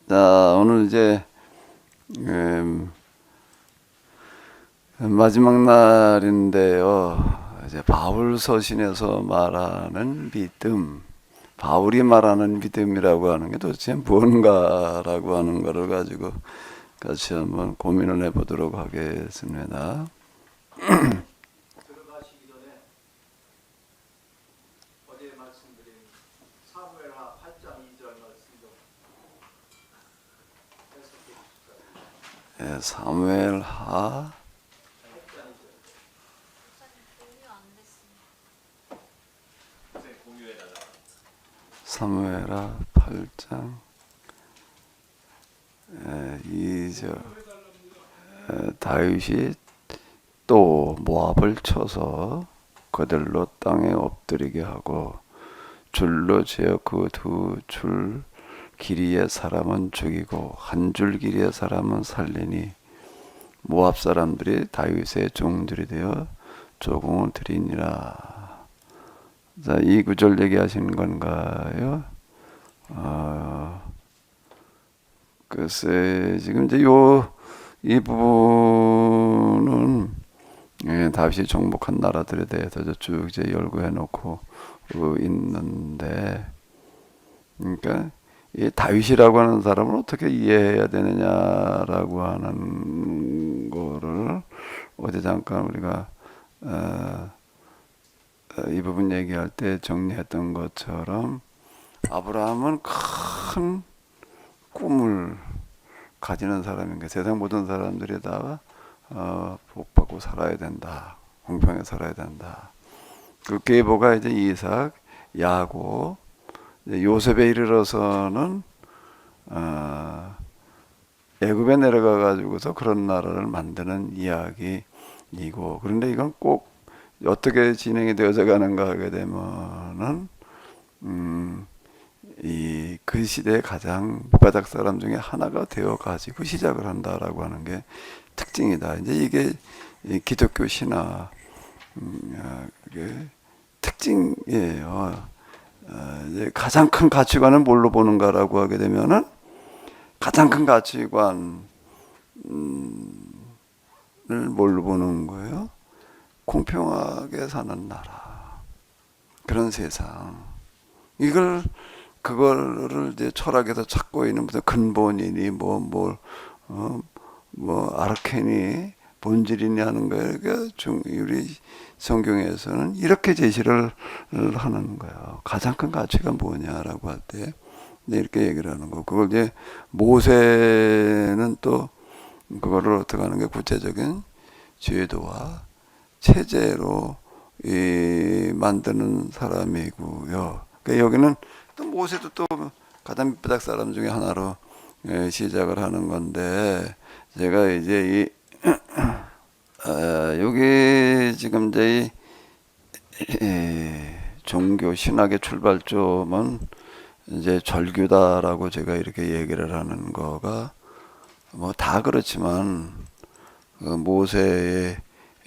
자, 오늘 이제 마지막 날인데요. 이제 바울 서신에서 말하는 믿음, 바울이 말하는 믿음이라고 하는 게 도대체 무언가라고 하는 것을 가지고 같이 한번 고민을 해보도록 하겠습니다. 들어가시기 전에 어제 말씀드린 사무엘하 8장 2절 말씀 좀 해석해 주실까요? 예, 사무엘하 8장 2절. 선생님 공유해달라. 사무엘하 8장 2절. 다윗이 또 모압을 쳐서 그들로 땅에 엎드리게 하고 줄로 재어 그 두 줄 길이의 사람은 죽이고 한 줄 길이의 사람은 살리니 모압 사람들이 다윗의 종들이 되어 조공을 드리니라. 자, 이 구절 얘기하시는 건가요? 글쎄, 지금 이제 이 부분은 다윗이 정복한 나라들에 대해서 쭉 이제 열거해 놓고 있는데, 그러니까 이 다윗이라고 하는 사람을 어떻게 이해해야 되느냐라고 하는 거를 어제 잠깐 우리가 이 부분 얘기할 때 정리했던 것처럼 아브라함은 큰 꿈을 가지는 사람인 게 세상 모든 사람들이 다 복받고 살아야 된다. 공평하게 살아야 된다. 그 계보가 이제 이삭, 야곱, 요셉에 이르러서는 애굽에 내려가 가지고서 그런 나라를 만드는 이야기이고, 그런데 이건 꼭 어떻게 진행이 되어져 가는가 하게 되면은 그 시대의 가장 밑바닥 사람 중에 하나가 되어 가지고 시작을 한다라고 하는 게 특징이다. 이제 이게 기독교 신화 그게 특징이에요. 이제 가장 큰 가치관은 뭘로 보는가라고 하게 되면은 가장 큰 가치관을 뭘로 보는 거예요? 공평하게 사는 나라, 그런 세상. 그거를 이제 철학에서 찾고 있는 무슨 근본이니 아르케니 본질이니 하는 거예요. 그러니까 우리 성경에서는 이렇게 제시를 하는 거예요. 가장 큰 가치가 뭐냐라고 할 때 이렇게 얘기를 하는 거. 그걸 이제 모세는 또 그거를 어떻게 하는 게 구체적인 제도와 체제로 만드는 사람이고요. 그러니까 여기는 또 모세도 또 가장 밑바닥 사람 중에 하나로 시작을 하는 건데, 제가 이제 여기 지금 이제 종교 신학의 출발점은 이제 절규다라고 제가 이렇게 얘기를 하는 거가 뭐 다 그렇지만 모세의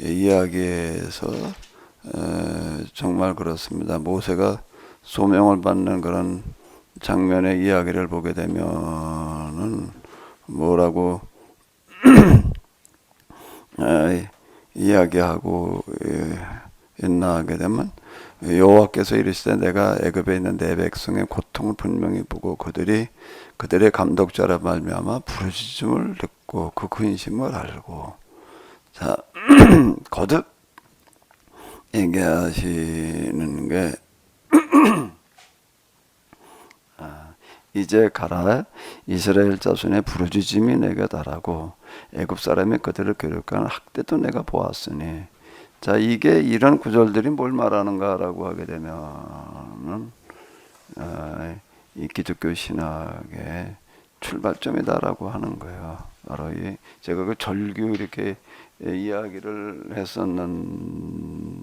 이야기에서 정말 그렇습니다. 모세가 소명을 받는 그런 장면의 이야기를 보게 되면은 뭐라고 이야기하고 있나 하게 되면, 여호와께서 이르시되 내가 애굽에 있는 내 백성의 고통을 분명히 보고 그들의 감독자라 말미암아 부르짖음을 듣고 그 근심을 알고. 자, 거듭 얘기하시는 게 이제 가라, 이스라엘 자손의 부르짖음이 내게 달하고 애굽 사람이 그들을 괴롭게하는 학대도 내가 보았으니. 자, 이게 이런 구절들이 뭘 말하는가라고 하게 되면은 이 기독교 신학의 출발점이다라고 하는 거예요. 바로 제가 그 절규 이렇게 이야기를 했었는데요.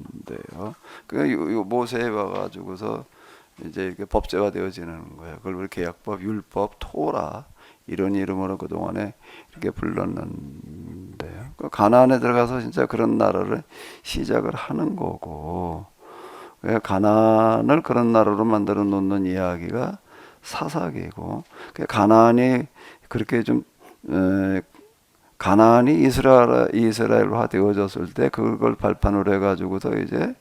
그 모세에 와가지고서 이제 이렇게 법제가 되어지는 거예요. 그걸 계약법, 율법, 토라 이런 이름으로 그 동안에 이렇게 불렀는데요. 그 가나안에 들어가서 진짜 그런 나라를 시작을 하는 거고, 가나안을 그런 나라로 만들어 놓는 이야기가 사사기고, 가나안이 그렇게 좀 가나안이 이스라엘화 되어졌을 때 그걸 발판으로 해가지고서 이제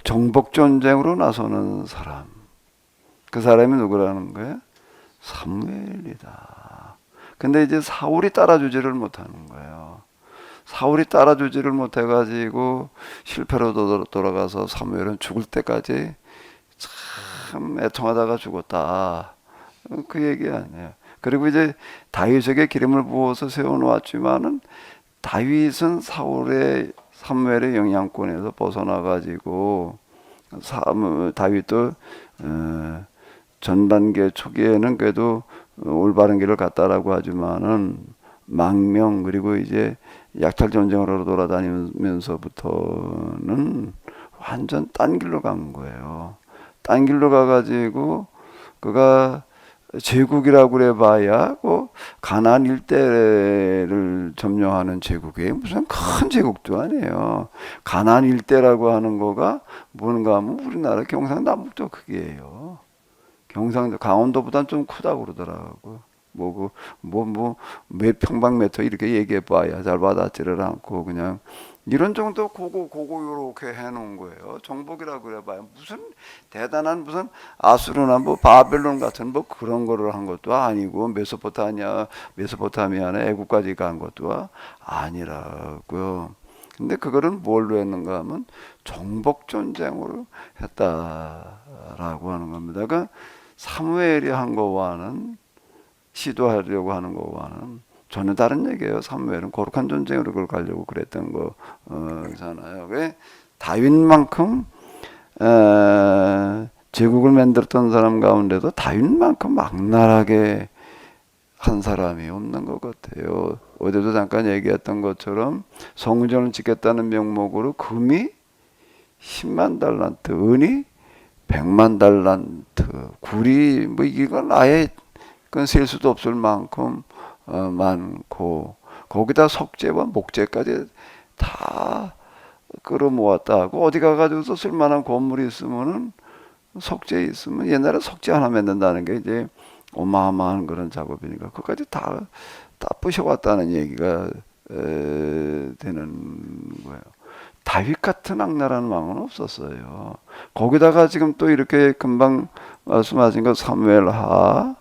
정복 전쟁으로 나서는 사람. 그 사람이 누구라는 거예요? 사무엘이다. 근데 이제 사울이 따라주지를 못하는 거예요. 사울이 따라주지를 못해가지고 실패로 돌아가서 사무엘은 죽을 때까지 참 애통하다가 죽었다. 그 얘기 아니에요. 그리고 이제 다윗에게 기름을 부어서 세워놓았지만은 다윗은 사무엘의 영향권에서 벗어나가지고 다윗도 전단계 초기에는 그래도 올바른 길을 갔다라고 하지만은 망명 그리고 이제 약탈 전쟁으로 돌아다니면서부터는 완전 딴 길로 간 거예요. 딴 길로 가가지고 그가 제국이라고 그래봐야 그 가나안 일대를 점령하는 제국이 무슨 큰 제국도 아니에요. 가나안 일대라고 하는 거가 뭔가 하면 우리나라 경상남북도 크기예요. 경상도 강원도보다는 좀 크다고 그러더라고. 몇 평방미터 이렇게 얘기해봐야 잘 와닿지를 않고 그냥 이런 정도 고고 요렇게 해놓은 거예요. 정복이라고 그래봐요. 무슨 대단한 무슨 아수르나 뭐 바벨론 같은 뭐 그런 거를 한 것도 아니고 메소포타미아나 애국까지 간 것도 아니라고요. 근데 그거를 뭘로 했는가 하면 정복 전쟁으로 했다라고 하는 겁니다. 그러니까 사무엘이 한 거와는 시도하려고 하는 거와는 전혀 다른 얘기예요. 사무엘은 거룩한 전쟁으로 그걸 가려고 그랬던 거잖아요. 왜 다윗만큼 제국을 만들었던 사람 가운데도 다윗만큼 악랄하게 한 사람이 없는 것 같아요. 어제도 잠깐 얘기했던 것처럼 성전을 짓겠다는 명목으로 금이 10만 달란트, 은이 100만 달란트, 굴이 뭐 이건 아예 그건 셀 수도 없을 만큼 많고 거기다 석재와 목재까지 다 끌어모았다 하고 어디 가가지고서 쓸만한 건물이 있으면은 석재 있으면 옛날에 석재 하나 만든다는 게 이제 어마어마한 그런 작업이니까 그것까지 다 부셔왔다는 얘기가 되는 거예요. 다윗 같은 악랄한 왕은 없었어요. 거기다가 지금 또 이렇게 금방 말씀하신 것 사무엘하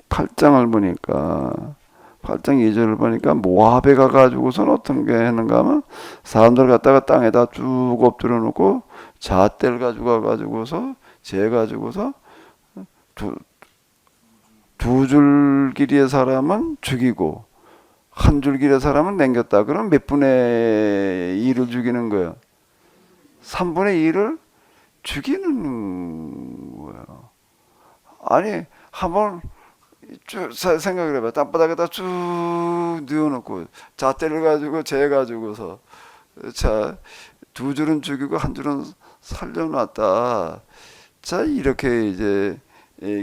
8장을 보니까 8장 2절을 보니까 모압에 가가지고선 어떤 게 했는가 하면 사람들 갖다가 땅에다 쭉 엎드려 놓고 잣대를 가지고 가가지고서 재가지고서 두 줄 길이의 사람은 죽이고 한 줄 길이의 사람은 남겼다. 그럼 몇 분의 2를 죽이는 거예요? 3분의 2를 죽이는 거예요. 아니 한번 쭉 생각을 해봐. 땅바닥에다 쭉 뉘어놓고 잣대를 가지고 재가지고서 자 두 줄은 죽이고 한 줄은 살려놨다. 자 이렇게 이제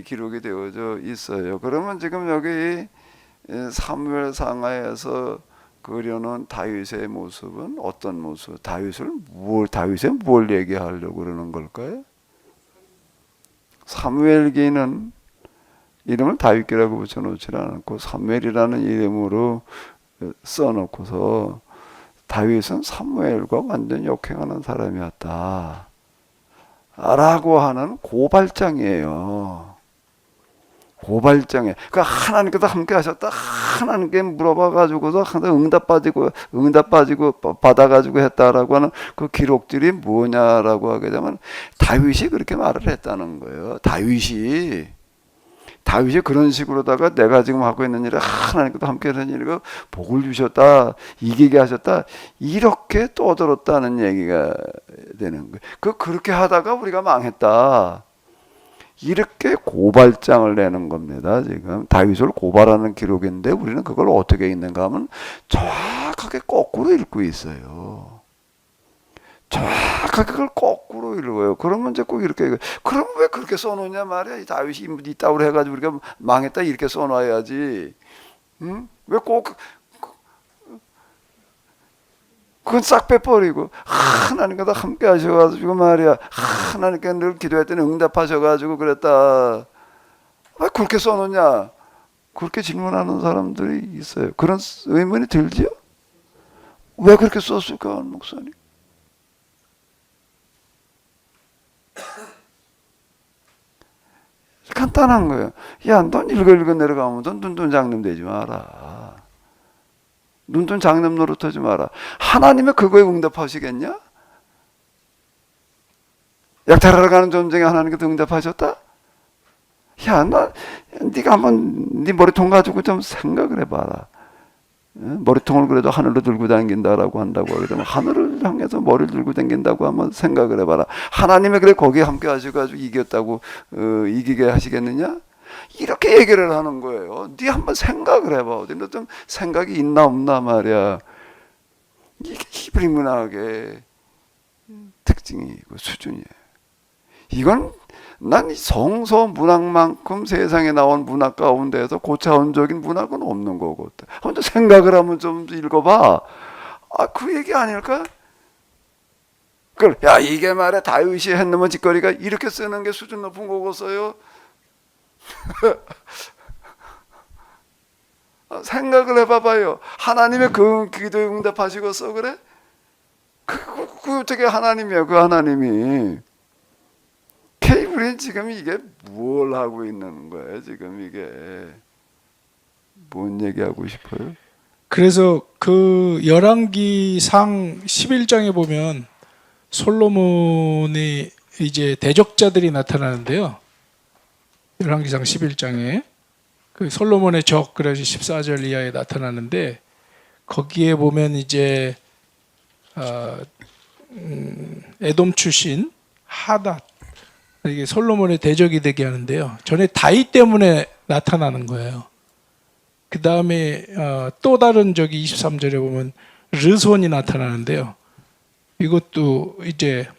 기록이 되어져 있어요. 그러면 지금 여기 사무엘 상하에서 그려놓은 다윗의 모습은 어떤 모습? 다윗에 뭘 얘기하려고 그러는 걸까요? 사무엘기는 이름을 다윗기라고 붙여놓지 않았고 사무엘이라는 이름으로 써놓고서 다윗은 사무엘과 완전 역행하는 사람이었다 라고 하는 고발장이에요. 고발장에 그러니까 하나님께서 함께 하셨다 하나님께 물어봐가지고서 항상 응답 빠지고 받아가지고 했다라고 하는 그 기록들이 뭐냐라고 하게 되면 다윗이 그렇게 말을 했다는 거예요. 다윗이 그런 식으로다가 내가 지금 하고 있는 일에 하나님께서 함께 하는 일이고 복을 주셨다 이기게 하셨다 이렇게 떠들었다는 얘기가 되는 거예요. 그렇게 하다가 우리가 망했다 이렇게 고발장을 내는 겁니다. 지금 다윗을 고발하는 기록인데 우리는 그걸 어떻게 읽는가 하면 정확하게 거꾸로 읽고 있어요. 정확하게 그걸 거꾸로 읽어요. 그러면 이제 꼭 이렇게 그럼 왜 그렇게 써놓냐 말이야. 이 다윗이 이따위로 해가지고 우리가 망했다 이렇게 써놔야지. 응? 왜 꼭 그건 싹 빼버리고 하나님과 함께 하셔가지고 말이야, 하나님께 늘 기도했더니 응답하셔가지고 그랬다. 왜 그렇게 써놓냐? 그렇게 질문하는 사람들이 있어요. 그런 의문이 들지요? 왜 그렇게 썼을까, 목사님? 간단한 거예요. 야, 넌 읽어 내려가면 넌 눈뜬 장님 되지 마라. 눈뜬 장님 노릇하지 마라. 하나님이 그거에 응답하시겠냐? 약탈하러 가는 점쟁이 하나님께 응답하셨다? 야, 네가 한번 네 머리통 가지고 좀 생각을 해봐라. 머리통을 그래도 하늘로 들고 다닌다라고 한다고 하면 하늘을 향해서 머리를 들고 다닌다고 한번 생각을 해봐라. 하나님이 그래 거기에 함께 하셔가지고 이겼다고 이기게 하시겠느냐? 이렇게 얘기를 하는 거예요. 네 한번 생각을 해봐. 어디 너 좀 생각이 있나 없나 말이야. 이게 히브리 문학의 특징이고 수준이에요. 이건 난 성서 문학만큼 세상에 나온 문학 가운데에서 고차원적인 문학은 없는 거고. 혼자 생각을 하면 좀 읽어봐. 아, 그 얘기 아닐까? 야, 이게 말이야 다윗이 했는 짓거리가 이렇게 쓰는 게 수준 높은 거겠어요? 생각을 해봐봐요. 하나님의 그 기도에 응답하시겠어 그래? 그 어떻게 하나님이야? 그 하나님이. 우리는 지금 이게 뭘 하고 있는 거예요? 지금 이게 뭔 얘기하고 싶어요? 그래서 그 열왕기상 11장에 보면 솔로몬이 이제 대적자들이 나타나는데요. 열왕기상 11장에 그 솔로몬의 적 그래서 14절 이하에 나타나는데 거기에 보면 이제 에돔 출신 하닷 이게 솔로몬의 대적이 되게 하는데요. 전에 다윗 때문에 나타나는 거예요. 그 다음에 또 다른 저기 23절에 보면 르손이 나타나는데요. 이것도 이제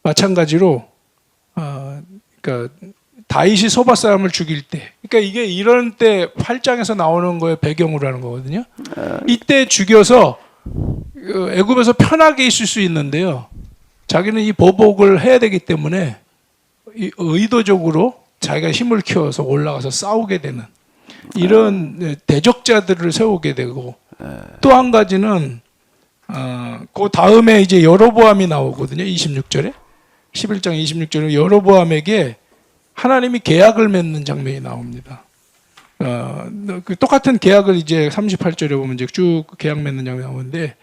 마찬가지로 그러니까 다윗이 소바 사람을 죽일 때, 그러니까 이게 이런 때 8장에서 나오는 거에 배경으로 하는 거거든요. 이때 죽여서 애굽에서 편하게 있을 수 있는데요. 자기는 이 보복을 해야 되기 때문에 의도적으로 자기가 힘을 키워서 올라가서 싸우게 되는 이런 대적자들을 세우게 되고, 또 한 가지는 그 다음에 이제 여로보암이 나오거든요. 26절에 11장 26절에 여로보암에게 하나님이 계약을 맺는 장면이 나옵니다. 그 똑같은 계약을 이제 38절에 보면 이제 쭉 계약 맺는 장면이 나오는데,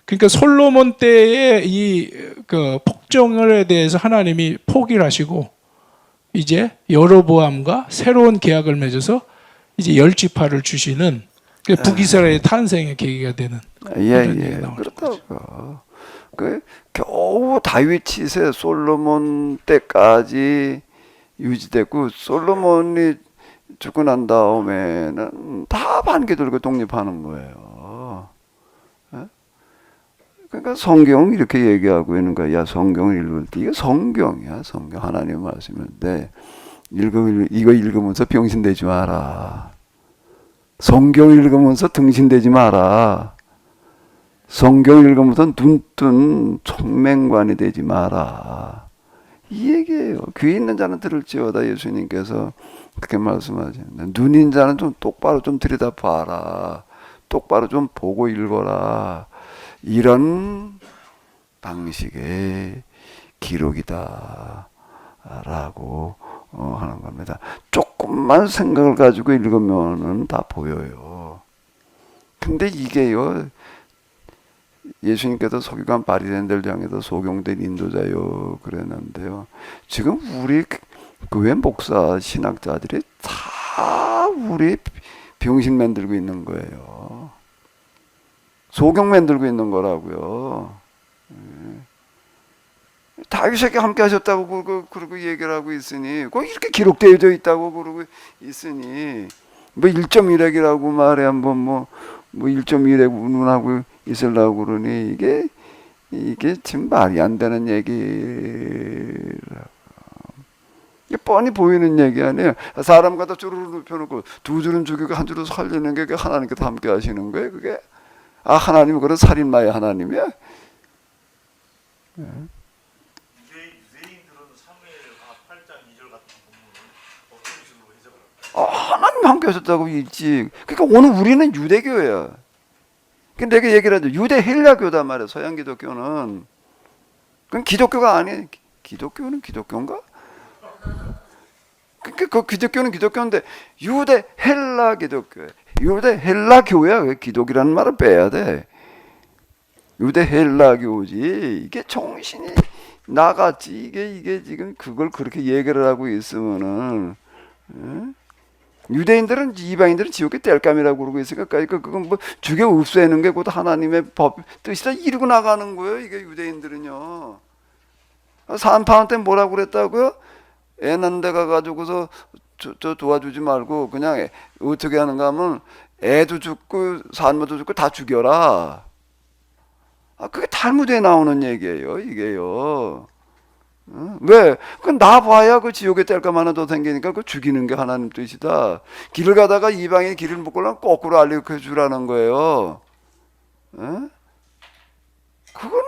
그러니까 솔로몬 때의 이 그 폭정에 대해서 하나님이 포기를 하시고 이제 여로보암과 새로운 계약을 맺어서 이제 열지파를 주시는 북이스라엘의 탄생의 계기가 되는 예. 그렇다고. 그 겨우 다윗 시세 솔로몬 때까지 유지됐고, 솔로몬이 죽고 난 다음에는 다 반기 들고 독립하는 거예요. 그러니까 성경 이렇게 얘기하고 있는 거야. 야, 성경을 읽을 때 이게 성경이야. 성경 하나님 말씀인데 이거 읽으면서 병신되지 마라. 성경 읽으면서 등신되지 마라. 성경 읽으면서 눈뜬 총맹관이 되지 마라. 이 얘기예요. 귀 있는 자는 들을지어다. 예수님께서 그렇게 말씀하시는데, 눈인 자는 좀 똑바로 좀 들여다봐라. 똑바로 좀 보고 읽어라. 이런 방식의 기록이다 라고 하는 겁니다. 조금만 생각을 가지고 읽으면 다 보여요. 근데 이게요, 예수님께서 서기관 바리새인들 향해서 소경된 인도자요 그랬는데요, 지금 우리 교회 목사 신학자들이 다 우리 병신 만들고 있는 거예요. 소경 만들고 있는 거라고요. 다윗에게 함께 하셨다고 그러고 얘기를 하고 있으니, 꼭 이렇게 기록되어져 있다고 그러고 있으니, 뭐 1.1핵이라고 말해 한번 뭐 1.1핵 운운하고 있으려고 그러니 이게 지금 말이 안 되는 얘기라고. 이게 뻔히 보이는 얘기 아니에요. 사람 갖다 주르르 눕혀놓고 두 줄은 죽이고 한 줄은 살리는 게 하나님께서 함께 하시는 거예요. 그게 아, 하나님 그런 살인마의 하나님이야? 유대인들은 사무엘하 8장 2절 같은 본문을 어떤 식으로 해석을 할까요? 하나님 함께 하셨다고 읽지. 그러니까 오늘 우리는 유대교야. 근데 내가 얘기를 하죠. 유대 헬라교단 말이야. 서양 기독교는. 그건 기독교가 아니에요. 기독교는 기독교인가? 그러니까 그 기독교는 기독교인데 유대 헬라 기독교야. 유대 헬라 교야. 왜 기독이라는 말을 빼야 돼? 유대 헬라 교지. 이게 정신이 나갔지. 이게 지금 그걸 그렇게 얘기를 하고 있으면은, 유대인들은 이방인들은 지옥의 땔감이라고 그러고 있으니까 그건 뭐 죽여 없애는 게 곧 하나님의 법 뜻이다 이러고 나가는 거예요. 이게 유대인들은요. 산파한 때 뭐라고 그랬다고요? 애 낳는 데 가가지고서 저 도와주지 말고 그냥 어떻게 하는가 하면 애도 죽고 산모도 죽고 다 죽여라. 그게 탈무드에 나오는 얘기예요. 이게요. 왜? 그건 나 봐야 그 지옥의 땔감 하나 더 생기니까 그 죽이는 게 하나님 뜻이다. 길을 가다가 이방인 길을 못 걸면 거꾸로 알려 주라는 거예요. 그건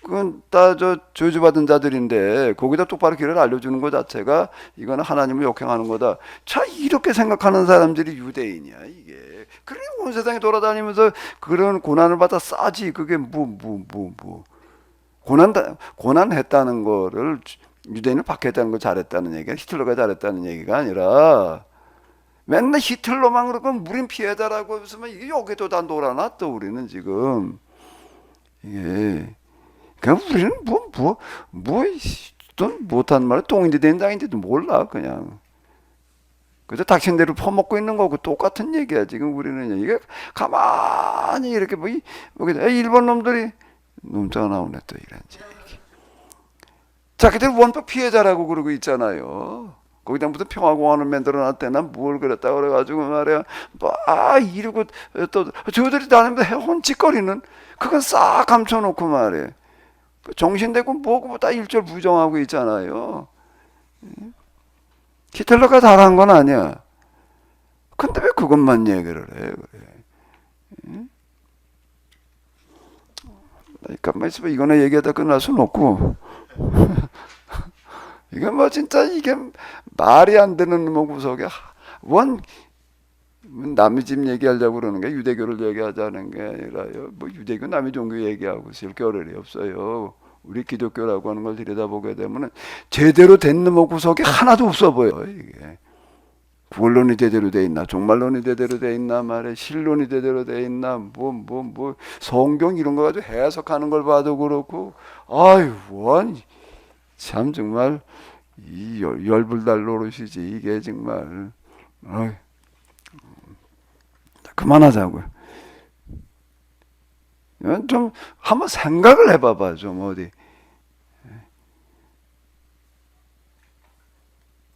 그건 다 저주받은 자들인데 거기다 똑바로 길을 알려주는 것 자체가 이거는 하나님을 역행하는 거다. 자, 이렇게 생각하는 사람들이 유대인이야 이게. 그러니 온 세상에 돌아다니면서 그런 고난을 받아 싸지. 그게 고난했다는 거를 유대인을 박해했다는 걸 잘했다는 얘기가 히틀러가 잘했다는 얘기가 아니라 맨날 히틀러만 그러고 우린 피해자라고 했으면 이게 여기도 다 놀아놨다 우리는 지금. 이게 그냥 우리는 못한 말에 똥인지 된장인지도 몰라 그냥. 그저 닥친 대로 퍼먹고 있는 거고 똑같은 얘기야 지금 우리는. 이게 가만히 이렇게 일본 놈들이 놈자가 나오네 또 이런지. 자기들 원법 피해자라고 그러고 있잖아요. 거기다 무슨 평화공원을 만들어놨대나 뭘 그랬다 그래가지고 말이야. 이러고 또 저들이 다니면서 혼짓거리는 그건 싹 감춰놓고 말이야. 정신되고 뭐고 다 일절 부정하고 있잖아요. 히틀러가 잘한 건 아니야. 근데 왜 그것만 얘기를 해 그래. 잠깐만 있어봐. 이거는 얘기하다 끝날 수는 없고. 이게 뭐 진짜 이게 말이 안 되는 뭐 구석에 남의 집 얘기하려고 그러는 게 유대교를 얘기하자는 게 아니라요. 뭐 유대교 남의 종교 얘기하고 있을 겨를이 없어요. 우리 기독교라고 하는 걸 들여다보게 되면은 제대로 된 뭐 구석이 하나도 없어 보여 이게. 구원론이 제대로 돼 있나, 종말론이 제대로 돼 있나 말이야, 신론이 제대로 돼 있나, 성경 이런 거 가지고 해석하는 걸 봐도 그렇고, 참 정말 이 열불날 노릇이지 이게 정말. 그만하자고요. 좀 한번 생각을 해봐봐 좀 어디.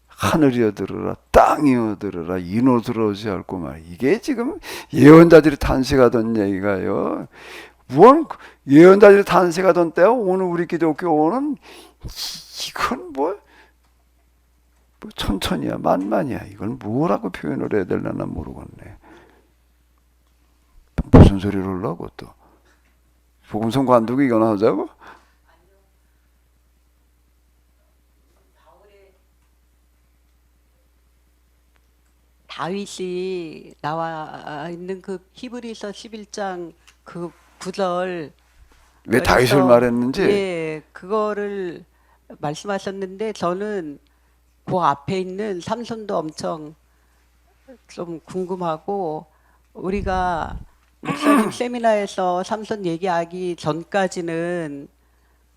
하늘이여 들으라, 땅이여 들으라, 이노들어오지 않고 말. 이게 지금 예언자들이 탄식하던 얘기가요. 예언자들이 탄식하던 때와 오늘 우리 기독교는 이건 천천히야 만만이야. 이건 뭐라고 표현을 해야 되려나 모르겠네. 무슨 소리를 하려고 또 복음성 관두고 이거나 하자고? 다윗이 나와 있는 그 히브리서 11장 그 9절 왜 다윗을 말했는지? 예, 그거를 말씀하셨는데 저는 그 앞에 있는 삼손도 엄청 좀 궁금하고 우리가 목사님 세미나에서 삼손 얘기하기 전까지는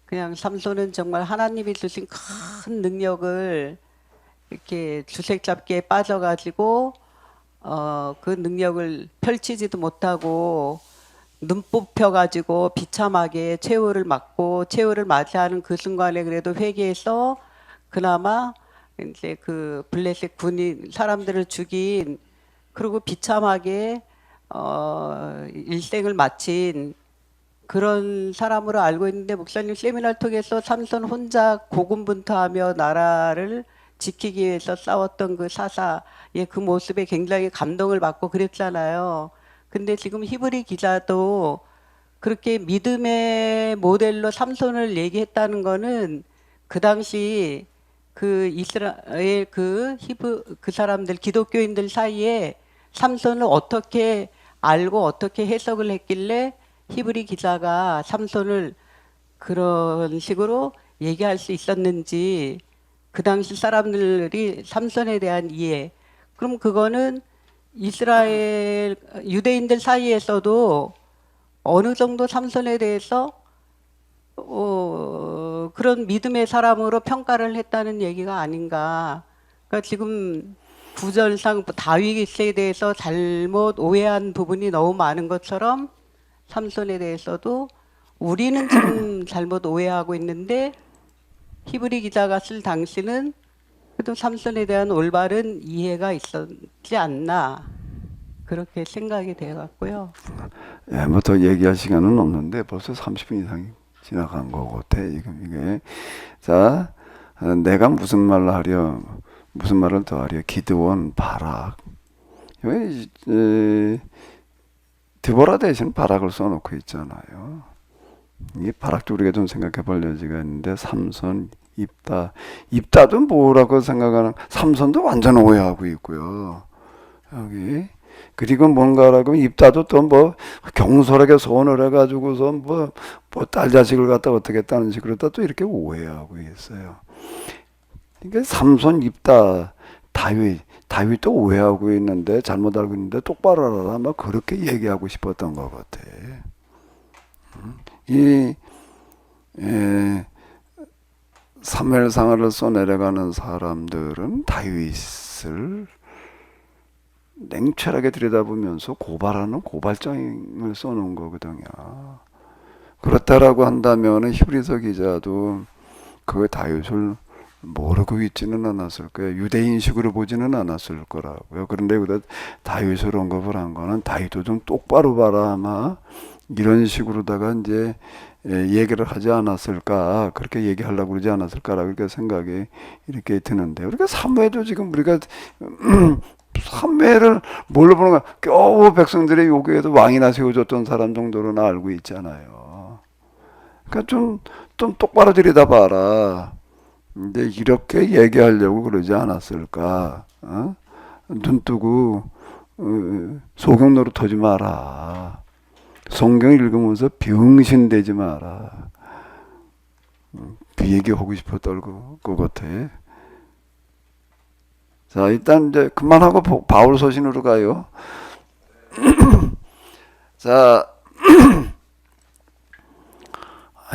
그냥 삼손은 정말 하나님이 주신 큰 능력을 이렇게 주색잡기에 빠져가지고 그 능력을 펼치지도 못하고 눈 뽑혀가지고 비참하게 최후를 맞고 최후를 맞이하는 그 순간에 그래도 회개해서 그나마 이제 그 블레셋 군인 사람들을 죽인 그리고 비참하게 일생을 마친 그런 사람으로 알고 있는데 목사님 세미나를 통해서 삼손 혼자 고군분투하며 나라를 지키기 위해서 싸웠던 그 사사의 그 모습에 굉장히 감동을 받고 그랬잖아요. 근데 지금 히브리 기자도 그렇게 믿음의 모델로 삼손을 얘기했다는 거는 그 당시 그 이스라엘 그 사람들 기독교인들 사이에 삼손을 어떻게 알고 어떻게 해석을 했길래 히브리 기자가 삼손을 그런 식으로 얘기할 수 있었는지, 그 당시 사람들이 삼손에 대한 이해, 그럼 그거는 이스라엘 유대인들 사이에서도 어느 정도 삼손에 대해서 그런 믿음의 사람으로 평가를 했다는 얘기가 아닌가. 그러니까 지금 구절상 다윗에 대해서 잘못 오해한 부분이 너무 많은 것처럼 삼손에 대해서도 우리는 지금 잘못 오해하고 있는데 히브리 기자가 쓸 당시는 그래도 삼손에 대한 올바른 이해가 있었지 않나, 그렇게 생각이 돼갖고요. 예, 뭐 더 얘기할 시간은 없는데 벌써 30분 이상이 지나간 거 같아. 이게 자, 내가 무슨 말을 더 하려? 기드온, 바락. 왜 드보라 대신 바락을 써놓고 있잖아요. 이 바락도 우리가 좀 생각해 볼 여지가 있는데, 삼손, 입다도 뭐라고 생각하는, 삼손도 완전 오해하고 있고요. 여기. 그리고 뭔가라고 입다도 또 뭐 경솔하게 소원을 해가지고서 뭐 딸 자식을 갖다 어떻게 했다는 식으로 또 이렇게 오해하고 있어요. 그러니까 삼손, 입다, 다윗도 오해하고 있는데, 잘못 알고 있는데 똑바로 알아라, 막 그렇게 얘기하고 싶었던 것 같아. 사무엘상을 써내려가는 사람들은 다윗을 냉철하게 들여다보면서 고발하는 고발장을 써놓은 거거든요. 그렇다라고 한다면 히브리서 기자도 그 다윗을 모르고 있지는 않았을 거예요. 유대인식으로 보지는 않았을 거라고요. 그런데 여기다 다윗을 언급을 한 거는 다윗도 좀 똑바로 봐라, 아마 이런 식으로다가 이제 얘기를 하지 않았을까, 그렇게 얘기하려고 그러지 않았을까라고 이렇게 생각이 이렇게 드는데, 우리가 사무엘도 지금 우리가 사무엘을 뭘로 보는 거야? 겨우 백성들의 요구에도 왕이나 세워줬던 사람 정도로는 알고 있잖아요. 그러니까 좀 똑바로 들여다봐라. 근데 이렇게 얘기하려고 그러지 않았을까? 눈 뜨고 소경 노릇하지 마라. 성경 읽으면서 병신되지 마라. 그 얘기 하고 싶었던 것 같아. 자, 일단 이제 그만하고 바울 서신으로 가요. 자,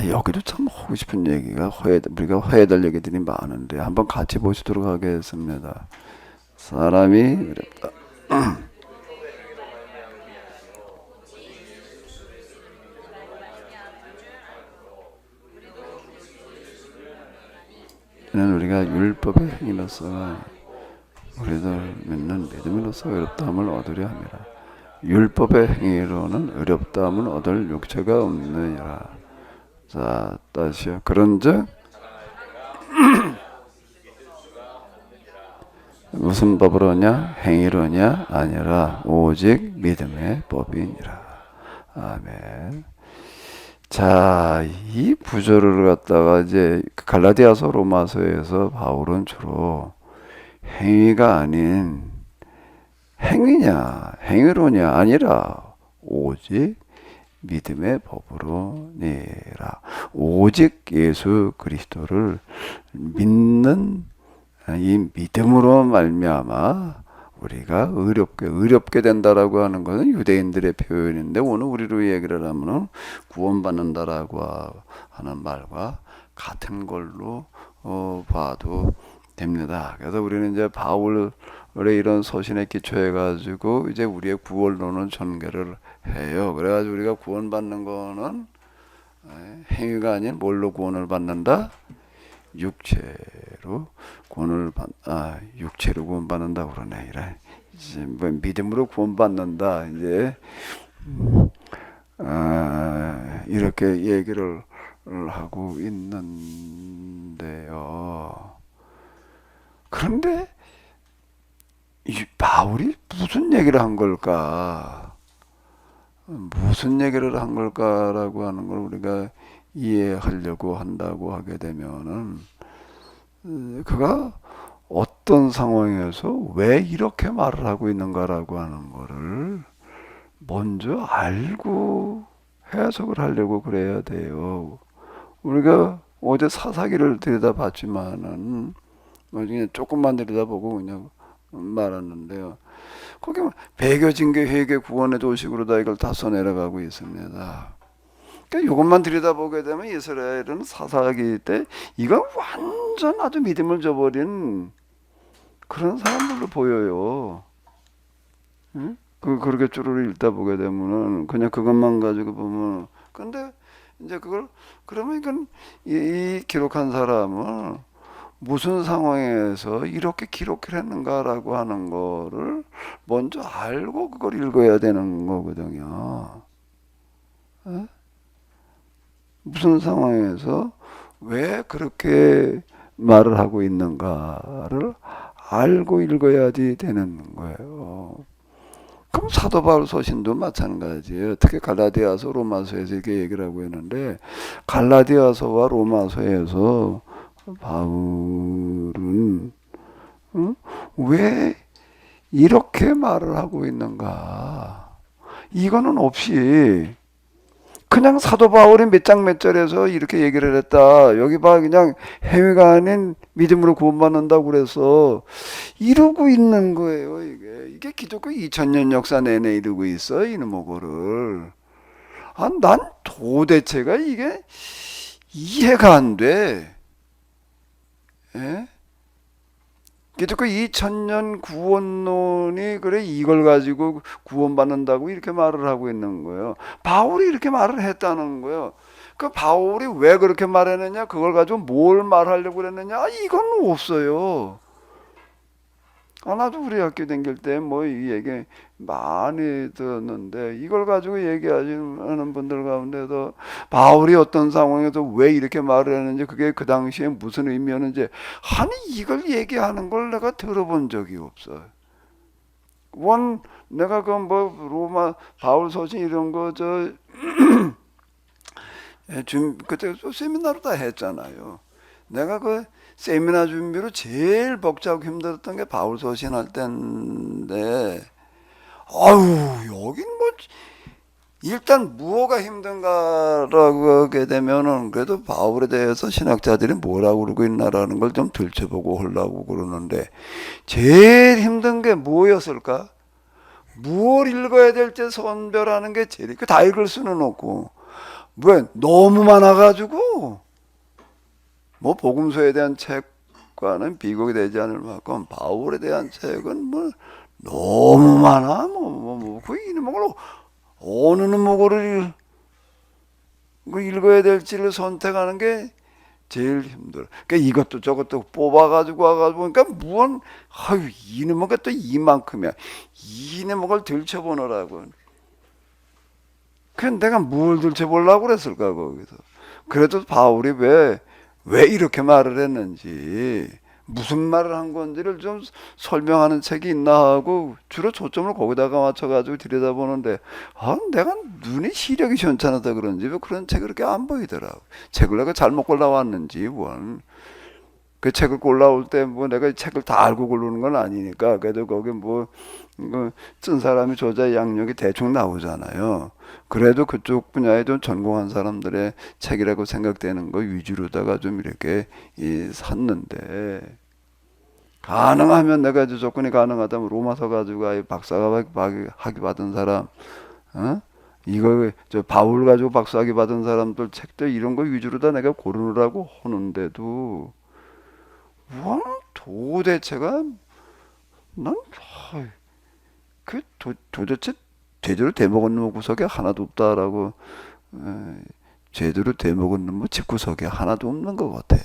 여기도 참 하고 싶은 얘기가 우리가 해야 될 얘기들이 많은데 한번 같이 보시도록 하겠습니다. 사람이 그랬다. 이는 우리가 율법의 행위로서 우리들 믿는 믿음으로서 의롭다함을 얻으려 함이라. 율법의 행위로는 의롭다함을 얻을 육체가 없느니라. 자, 다시요. 그런즉 무슨 법으로냐? 행위로냐? 아니라 오직 믿음의 법이니라. 아멘. 자, 이 구절을 갖다가 이제 갈라디아서 로마서에서 바울은 주로 행위가 아닌, 행위냐 행위로냐 아니라 오직 믿음의 법으로 니라. 오직 예수 그리스도를 믿는 이 믿음으로 말미암아 우리가 의롭게 된다라고 하는 것은 유대인들의 표현인데, 오늘 우리로 얘기를 하면은 구원받는다라고 하는 말과 같은 걸로 봐도 됩니다. 그래서 우리는 이제 바울의 이런 서신에 기초해 가지고 이제 우리의 구원론을 전개를 해요. 그래가지고 우리가 구원받는 거는 행위가 아닌 뭘로 구원을 받는다? 육체로 구원받는다 그러네. 이제 뭐 믿음으로 구원받는다. 이제 이렇게 얘기를 하고 있는데요. 그런데 이 바울이 무슨 얘기를 한 걸까? 무슨 얘기를 한 걸까라고 하는 걸 우리가 이해하려고 한다고 하게 되면은 그가 어떤 상황에서 왜 이렇게 말을 하고 있는가라고 하는 거를 먼저 알고 해석을 하려고 그래야 돼요. 우리가 어제 사사기를 들여다봤지만은 뭐 그냥 조금만 들여다보고 그냥 말았는데요. 거기 배교징계 회개 구원의 도식으로 다 이걸 다 써내려가고 있습니다. 그러니까 이것만 들여다보게 되면 이스라엘은 사사기 때 이건 완전 아주 믿음을 저버린 그런 사람들로 보여요. 응? 그렇게 쭈루루 읽다 보게 되면은 그냥 그것만 가지고 보면 근데 이제 그걸 그러면 이건 이 기록한 사람은 무슨 상황에서 이렇게 기록을 했는가라고 하는 거를 먼저 알고 그걸 읽어야 되는 거거든요. 에? 무슨 상황에서 왜 그렇게 말을 하고 있는가를 알고 읽어야지 되는 거예요. 그럼 사도 바울 서신도 마찬가지예요. 특히 갈라디아서, 로마서에서 이렇게 얘기를 하고 있는데 갈라디아서와 로마서에서 바울은 왜 이렇게 말을 하고 있는가? 이거는 없이 그냥 사도 바울이 몇 장 몇 절에서 이렇게 얘기를 했다. 여기 봐 그냥 행위가 아닌 믿음으로 구원받는다고 그래서 이러고 있는 거예요. 이게 기독교 2000년 역사 내내 이러고 있어 이놈의 난 도대체가 이게 이해가 안 돼. 예? 기독교 2000년 구원론이 그래 이걸 가지고 구원받는다고 이렇게 말을 하고 있는 거예요. 바울이 이렇게 말을 했다는 거예요. 그 바울이 왜 그렇게 말했느냐, 그걸 가지고 뭘 말하려고 그랬느냐, 이건 없어요. 나도 우리 학교 다닐 때 뭐 이 얘기 많이 들었는데 이걸 가지고 얘기하시는 분들 가운데도 바울이 어떤 상황에서 왜 이렇게 말을 했는지 그게 그 당시에 무슨 의미였는지 아니 이걸 얘기하는 걸 내가 들어본 적이 없어요. 내가 그 뭐 로마 바울 서신 이런 거 그때 세미나로 다 했잖아요. 내가 그 세미나 준비로 제일 벅차고 힘들었던 게 바울 서신 할 때인데, 여긴 뭐, 일단 무엇가 힘든가라고 하게 되면은, 그래도 바울에 대해서 신학자들이 뭐라고 그러고 있나라는 걸 좀 들춰보고 하려고 그러는데, 제일 힘든 게 뭐였을까? 무엇 읽어야 될지 선별하는 게 제일, 다 읽을 수는 없고, 왜, 너무 많아가지고, 뭐 복음서에 대한 책과는 비교가 되지 않을 만큼 바울에 대한 책은 뭐 너무 많아. 그 이놈을 어느 놈을 읽어야 될지를 선택하는 게 제일 힘들어. 그러니까 이것도 저것도 뽑아가지고 와가지고 그러니까 이놈가 또 이만큼이야. 이놈을 들춰보느라고. 그냥 내가 뭘 들춰보려고 그랬을까 거기서. 그래도 바울이 왜 이렇게 말을 했는지 무슨 말을 한 건지를 좀 설명하는 책이 있나 하고 주로 초점을 거기다가 맞춰가지고 들여다보는데 내가 눈이 시력이 시원찮아서 그런지 왜 그런 책이 그렇게 안 보이더라고. 책을 내가 잘못 골라왔는지 그 책을 골라올 때 뭐 내가 이 책을 다 알고 고르는 건 아니니까 그래도 거기 쓴 사람이 저자의 양력이 대충 나오잖아요. 그래도 그쪽 분야에 좀 전공한 사람들의 책이라고 생각되는 거 위주로다가 좀 이렇게 샀는데 가능하면 내가 이제 조건이 가능하다면 로마서 가지고 아예 박사학위 받은 사람, 이거 바울 가지고 박사학위 받은 사람들 책들 이런 거 위주로다 내가 고르라고 하는데도 도대체가 도대체 제대로 대먹은 놈 구석에 하나도 없다라고 제대로 대먹은 놈 집구석에 하나도 없는 것 같아.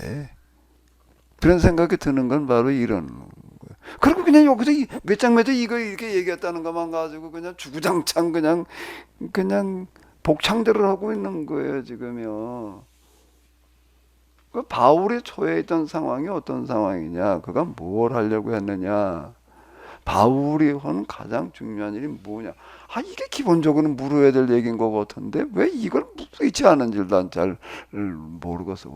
그런 생각이 드는 건 바로 이런 거예요. 그리고 그냥 여기서 몇 장 몇 장 이거 이렇게 얘기했다는 것만 가지고 그냥 주구장창 그냥 복창대를 하고 있는 거예요 지금요. 그 바울이 처해 있던 상황이 어떤 상황이냐, 그가 뭘 하려고 했느냐. 바울이 한 가장 중요한 일이 뭐냐? 이게 기본적으로 물어야 될 얘기인 것 같은데 왜 이걸 묻지 않은지 난 잘 모르겠어.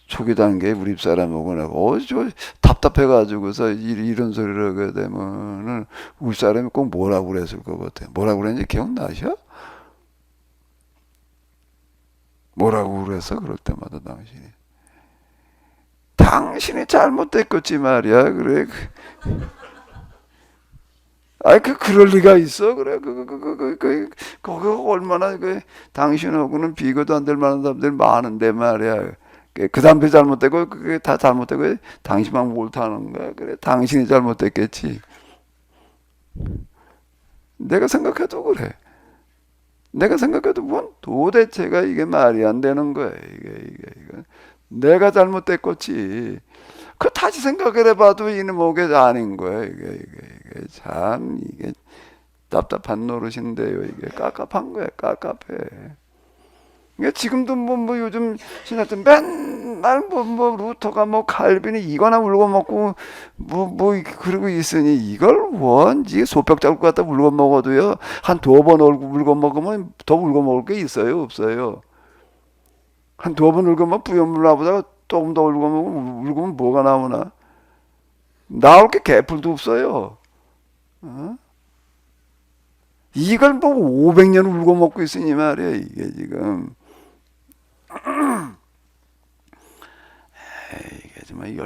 초기 단계에 우리 사람하고 내가 저 답답해가지고서 이런 소리를 하게 되면은 우리 사람이 꼭 뭐라고 그랬을 것 같아. 뭐라고 그랬는지 기억나셔? 뭐라고 그랬어? 그럴 때마다 당신이 잘못됐겠지 말이야. 그래. 그럴 리가 있어. 그래. 그거 얼마나 당신하고는 비교도 안 될 만한 사람들 많은데 말이야. 그 사람들이 잘못되고 그게 다 잘못되고 당신만 옳다는 거야. 그래. 당신이 잘못됐겠지. 내가 생각해도 그래. 내가 생각해도 도대체가 이게 말이 안 되는 거야. 이게. 내가 잘못됐겠지. 다시 생각을 해봐도 이놈의 아닌 거야. 이게 참 답답한 노릇인데요. 이게 깝깝한 거야. 깝깝해. 이게 지금도 요즘 신학들 맨날 루터가 칼빈이 이거나 울고 먹고 그러고 있으니 이걸 이게 소벽 잡고 갖다 울고 먹어도요 한 2번 울고 먹으면 더 울고 먹을 게 있어요? 없어요? 한 2번 울고 먹으면 부연물 나보다가 조금 더 울고 먹으면 뭐가 나오나? 나올 게 개뿔도 없어요. 이걸 500년 울고 먹고 있으니 말이야. 이게 지금 이게 정말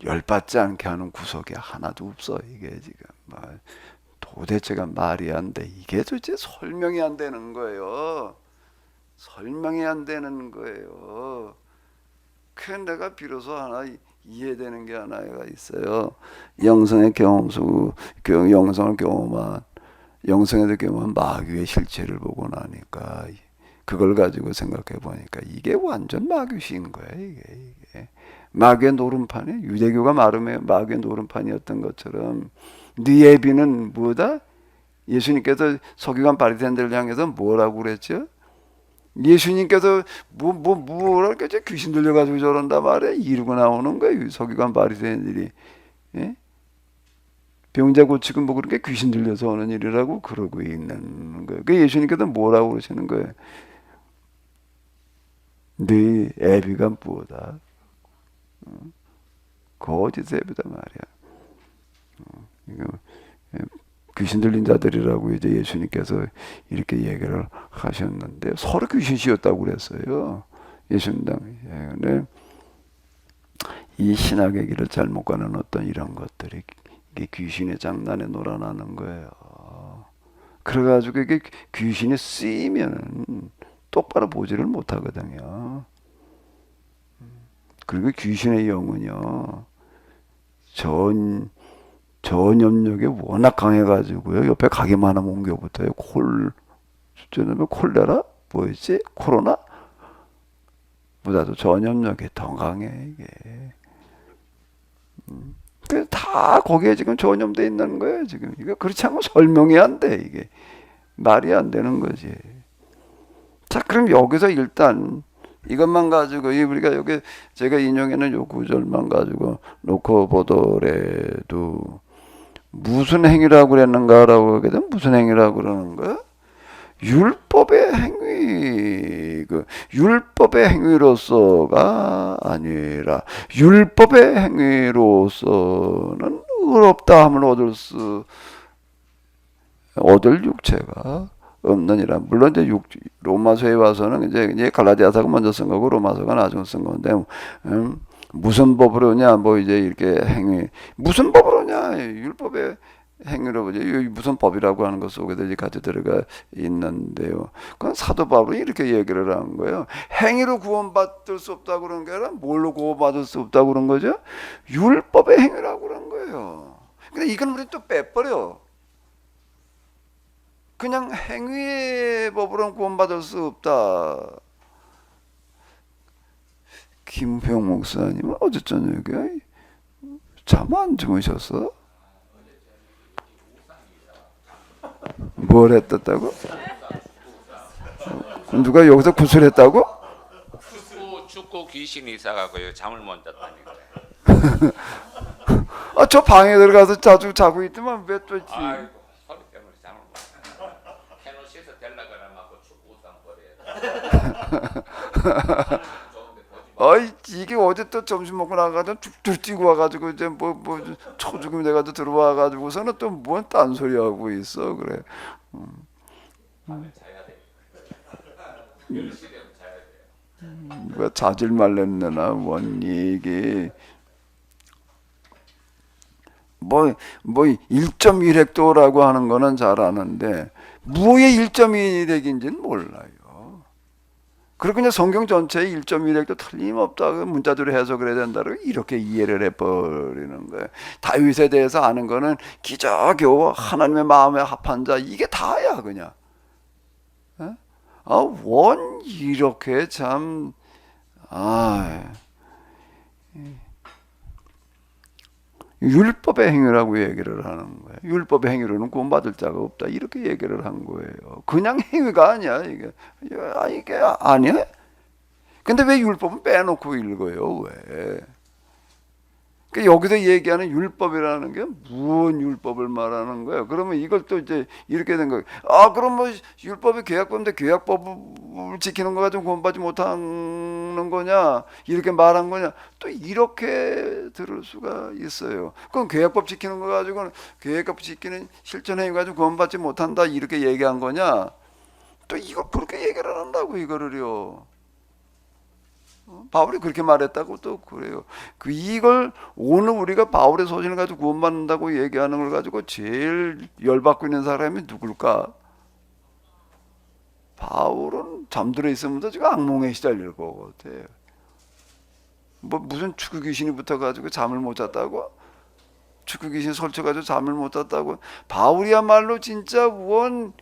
열받지 않게 하는 구석이 하나도 없어. 이게 지금 도대체가 말이 안 돼. 이게 도대체 설명이 안 되는 거예요. 설명이 안 되는 거예요. 내가 비로소 하나 이해되는 게 하나가 있어요. 영성의 영성을 경험한 영성에도 경험한 마귀의 실체를 보고 나니까 그걸 가지고 생각해 보니까 이게 완전 마귀신 거야. 이게 마귀의 노름판이 유대교가 마귀의 노름판이었던 것처럼 네 애비는 뭐다? 예수님께서 서기관 바리새인들을 향해서 뭐라고 그랬죠? 예수님께서 뭐랄까 귀신 들려가지고 저런다 말이야. 이러고 나오는 거예요. 서기관 바리새인들이. 예? 병자 고치고 그렇게 귀신 들려서 오는 일이라고 그러고 있는 거예요. 예수님께서 뭐라고 그러시는 거예요? 네 애비가 뭐다? 거짓 애비다 말이야. 귀신 들린 자들이라고 이제 예수님께서 이렇게 얘기를 하셨는데 서로 귀신이었다고 그랬어요. 예수님 당시에. 이 신학의 길을 잘못 가는 어떤 이런 것들이 이게 귀신의 장난에 놀아나는 거예요. 그래가지고 이게 귀신이 쓰이면 똑바로 보지를 못하거든요. 그리고 귀신의 영은요 전염력이 워낙 강해가지고요 옆에 가기만 하면 옮겨붙어요. 콜레라 뭐였지? 코로나 보다도 전염력이 더 강해 이게. 그래서 다 거기에 지금 전염돼 있는 거예요 지금. 이거 그렇지 않고 설명이 안 돼. 이게 말이 안 되는 거지. 자, 그럼 여기서 일단 이것만 가지고 우리가 여기 제가 인용하는 요 구절만 가지고 놓고 보더라도 무슨 행위라고 그랬는가라고 하게 되면 무슨 행위라고 그러는 거야? 율법의 행위, 율법의 행위로서가 아니라 율법의 행위로서는 의롭다 함을 얻을 육체가 없느니라. 물론 이제 로마서에 와서는 이제 갈라디아서가 먼저 쓴 거고 로마서가 나중에 쓴 건데 무슨 법으로냐 이제 이렇게 행위 무슨 법으로냐 율법의 행위로 보지 무슨 법이라고 하는 것 속에도 이제 같이 들어가 있는데요. 그건 사도 바울이 이렇게 얘기를 한 거예요. 행위로 구원받을 수 없다고 그런 게 아니라 뭘로 구원받을 수 없다고 그런 거죠? 율법의 행위라고 그런 거예요. 근데 이건 우리 또 빼버려. 그냥 행위의 법으로는 구원받을 수 없다. 김병 목사님은 어제 저녁에 잠 안 주무셨어? 뭘 했다고? 누가 여기서 구슬했다고? 축구 귀신이 있어가고요 잠을 못 잤다니 그래. 아, 저 방에 들어가서 자주 자고 있더만 왜 또 있지? 아이고 소리 때문에 잠을 못 잤다. 캐노시에서 될라 그래갖고 축구 우산 버려야 돼. 좋은데 보지 마. 어이, 이게 어제 또 점심 먹고 나가서 툭툭 뛰고 와가지고 이제 뭐 초죽음 돼가지고 들어와가지고서는 또 뭔 딴소리 하고 있어 그래. 밤에 자야 돼. 10시 되면 자야 돼. 뭐 자질 말랬느나 뭔 얘기. 뭐 1.1헥토라고 하는 거는 잘 아는데 뭐의 1.1헥인지는 몰라요. 그리고 그냥 성경 전체에 1.1헥토 틀림없다고 문자대로 해석을 해야 된다고 이렇게 이해를 해버리는 거예요. 다윗에 대해서 아는 거는 기저겨우 하나님의 마음에 합한 자 이게 다야 그냥. 원 이렇게 참 율법의 행위라고 얘기를 하는 거예요. 율법의 행위로는 구원받을 자가 없다 이렇게 얘기를 한 거예요. 그냥 행위가 아니야 이게. 이게 아니야? 근데 왜 율법은 빼놓고 읽어요? 왜? 그러니까 여기서 얘기하는 율법이라는 게 무슨 율법을 말하는 거예요? 그러면 이걸 또 이제 이렇게 된 거예요. 그럼 뭐 율법이 계약법인데 계약법을 지키는 거 가지고 구원받지 못하는 거냐? 이렇게 말한 거냐? 또 이렇게 들을 수가 있어요. 그럼 계약법 지키는 거 가지고는 계약법 지키는 실천 행위 가지고 구원받지 못한다 이렇게 얘기한 거냐? 또 이거 그렇게 얘기를 한다고 이거를요. 바울이 그렇게 말했다고 또 그래요. 이걸 오늘 우리가 바울의 소신을 가지고 구원받는다고 얘기하는 걸 가지고 제일 열받고 있는 사람이 누굴까? 바울은 잠들어 있으면서 지금 악몽에 시달릴 것 같아요. 뭐 무슨 축구 귀신이 붙어가지고 잠을 못 잤다고? 축구 귀신 설쳐가지고 잠을 못 잤다고? 바울이야말로 진짜 원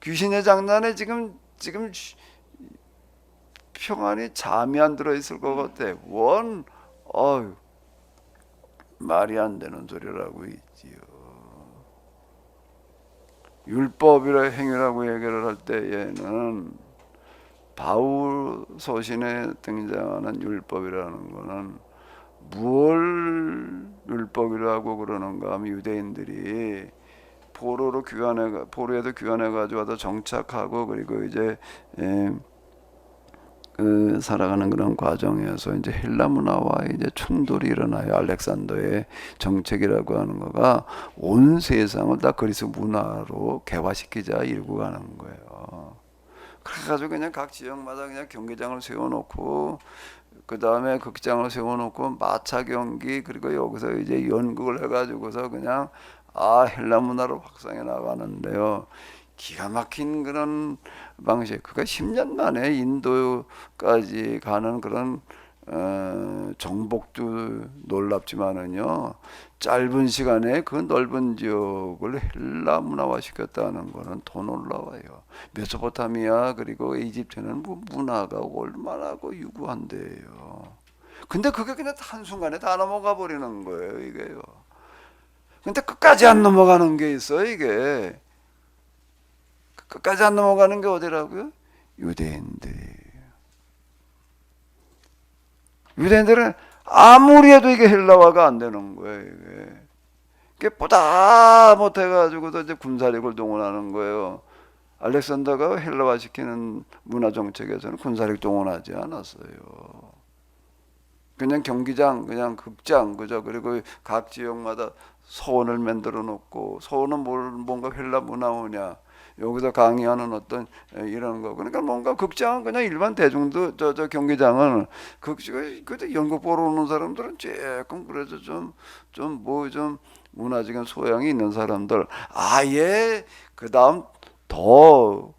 귀신의 장난에 지금 평안히 잠이 안 들어 있을 것 같아. 말이 안 되는 소리라고 있지요. 율법이라 행위라고 얘기를 할 때에는 바울 서신에 등장하는 율법이라는 거는 무엇을 율법이라고 그러는가 하면 유대인들이 포로에도 귀환해 가지고 와서 정착하고 그리고 이제 살아가는 그런 과정에서 이제 헬라 문화와 이제 충돌이 일어나요. 알렉산더의 정책이라고 하는 거가 온 세상을 다 그리스 문화로 개화시키자 이러고 가는 거예요. 그래가지고 그냥 각 지역마다 그냥 경기장을 세워놓고 그 다음에 극장을 세워놓고 마차 경기 그리고 여기서 이제 연극을 해가지고서 그냥 헬라 문화로 확산해 나가는데요. 기가 막힌 그런 방식. 그가 10년 만에 인도까지 가는 그런 정복도 놀랍지만은요. 짧은 시간에 그 넓은 지역을 헬라 문화화 시켰다는 거는 더 놀라워요. 메소포타미아 그리고 이집트는 문화가 얼마나 유구한데요. 근데 그게 그냥 한순간에 다 넘어가 버리는 거예요, 이게요. 근데 끝까지 안 넘어가는 게 있어요, 이게. 끝까지 안 넘어가는 게 어디라고요? 유대인들은 아무리 해도 이게 헬라화가 안 되는 거예요. 이게 보다 못해가지고도 이제 군사력을 동원하는 거예요. 알렉산더가 헬라화 시키는 문화 정책에서는 군사력 동원하지 않았어요. 그냥 경기장, 그냥 극장, 그죠? 그리고 각 지역마다 서원을 만들어 놓고 서원은 뭔가 헬라 문화오냐? 여기서 강의하는 어떤 이런 거. 그러니까 뭔가 극장은 그냥 일반 대중도 저 경기장은 그때 연극 보러 오는 사람들은 조금 그래서 좀 문화적인 소양이 있는 사람들 아예 그 다음 더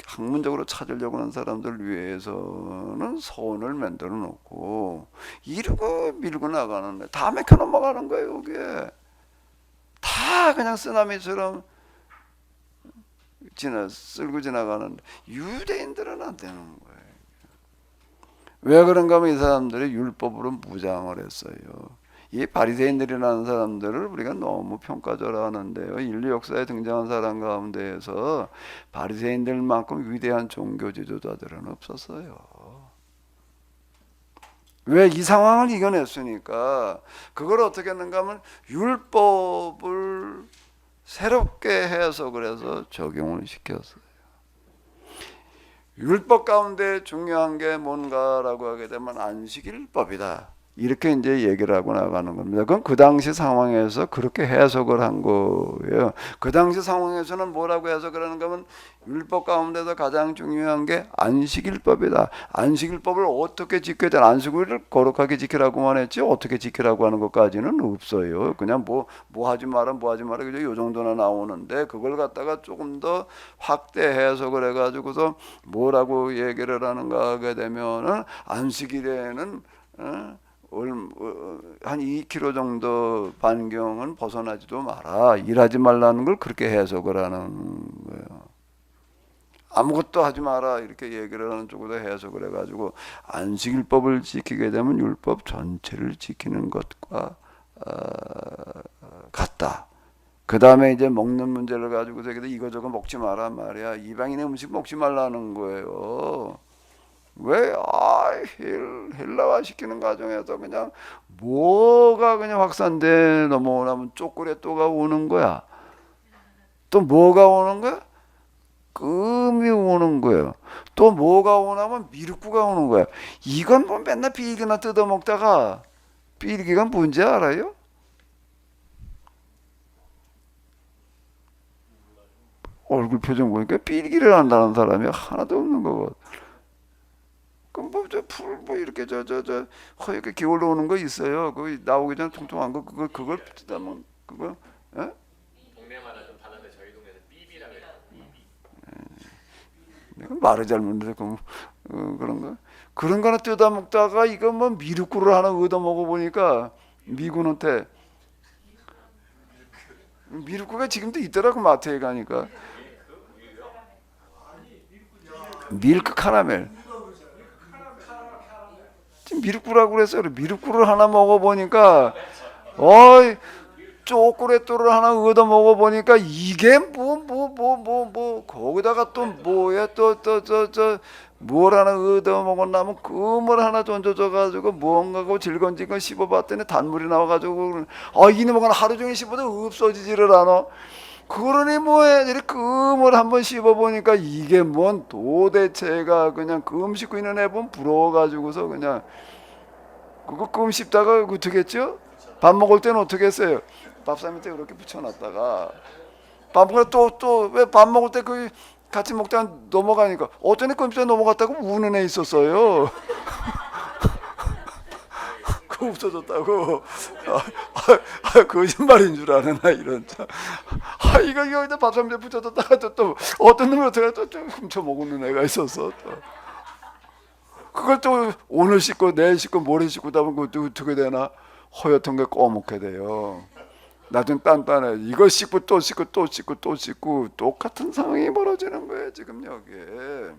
학문적으로 찾으려고 하는 사람들 위해서는 서원을 만들어 놓고 이러고 밀고 나가는데 다 맥혀 넘어가는 거예요. 그게 다 그냥 쓰나미처럼 쓸고 지나가는데 유대인들은 안 되는 거예요. 왜 그런가 하면 이 사람들이 율법으로 무장을 했어요. 이 바리새인들이라는 사람들을 우리가 너무 평가절하하는데요. 인류 역사에 등장한 사람 가운데에서 바리새인들만큼 위대한 종교 지도자들은 없었어요. 왜? 이 상황을 이겨냈으니까. 그걸 어떻게 했는가 하면 율법을 새롭게 해석을 해서 적용을 시켰어요. 율법 가운데 중요한 게 뭔가라고 하게 되면 안식일법이다. 이렇게 이제 얘기를 하고 나가는 겁니다. 그건 그 당시 상황에서 그렇게 해석을 한 거예요. 그 당시 상황에서는 뭐라고 해석을 하는가 하면 율법 가운데서 가장 중요한 게 안식일법이다. 안식일법을 어떻게 지켜야 되나, 안식일을 거룩하게 지키라고만 했지 어떻게 지키라고 하는 것까지는 없어요. 그냥 뭐 하지 마라 뭐 하지 마라 그죠? 요 정도나 나오는데 그걸 갖다가 조금 더 확대 해석을 해가지고서 뭐라고 얘기를 하는가 하게 되면은 안식일에는 한 2km 정도 반경은 벗어나지도 마라. 일하지 말라는 걸 그렇게 해석을 하는 거예요. 아무것도 하지 마라 이렇게 얘기를 하는 쪽으로 해석을 해가지고 안식일법을 지키게 되면 율법 전체를 지키는 것과 같다. 그 다음에 이제 먹는 문제를 가지고서 이거저거 먹지 마라 말이야. 이방인의 음식 먹지 말라는 거예요. 왜? 헬라화 시키는 과정에서 그냥 뭐가 그냥 확산돼 넘어오면 쪼꾸레또가 오는 거야. 또 뭐가 오는 거야? 금이 오는 거예요. 또 뭐가 오냐면 미륵구가 오는 거야. 이건 뭐 맨날 비리기나 뜯어먹다가 비리기가 뭔지 알아요? 얼굴 표정 보니까 비리기를 한다는 사람이 하나도 없는 거거든. 그럼 뭐 이렇게 허옇게 기울어 오는 거 있어요. 그 나오기 전에 통통한 거 그걸 뜯으면 그거 예? 동네마다 좀 다른데 저희 동네는 삐비라고 해요. 내가 말을 잘못해서 그런 거 그런 거나 뜯어 먹다가 이거 뭐 미륵구를 하나 얻어 먹어 보니까 미군한테 미륵구가 지금도 있더라고 마트에 가니까 밀크 카라멜. 미륵구라고 그랬어요. 미륵구를 하나 먹어보니까 초콜릿도를 하나 얻어 먹어보니까 이게 거기다가 또 뭐야 뭘 하나 얻어 먹었나면 금을 하나 던져줘가지고 뭔가고 질건질건 씹어봤더니 단물이 나와가지고 이놈은 하루 종일 씹어도 없어지지를 않아. 그러니 뭐해 이렇게 금을 한번 씹어보니까 이게 뭔 도대체가 그냥 금 씹고 있는 애 보면 부러워가지고서 그냥 그거 금 씹다가 어떻게 했죠? 밥 먹을 때는 어떻게 했어요? 밥상 밑에 그렇게 붙여놨다가 밥 먹을 또 왜 밥 먹을 때 그 같이 먹다가 넘어가니까 어떤 애 금 씹다 넘어갔다고 우는 애 있었어요. 그거 없어졌다고. 거짓말인 줄 아는 이런 참. 이거 여기다 밥상 밑에 붙여뒀다가 또 어떤 놈이 어떻게 또 훔쳐 먹는 애가 있었어. 또. 그걸 또 오늘 씻고 내일 씻고 모레 씻고 다 보면 그것도 어떻게 되나 허옇은 게 꼬먹게 돼요. 나중에 단단해. 이거 씻고 또 씻고 또 씻고 또 씻고 똑같은 상황이 벌어지는 거예요. 지금 여기에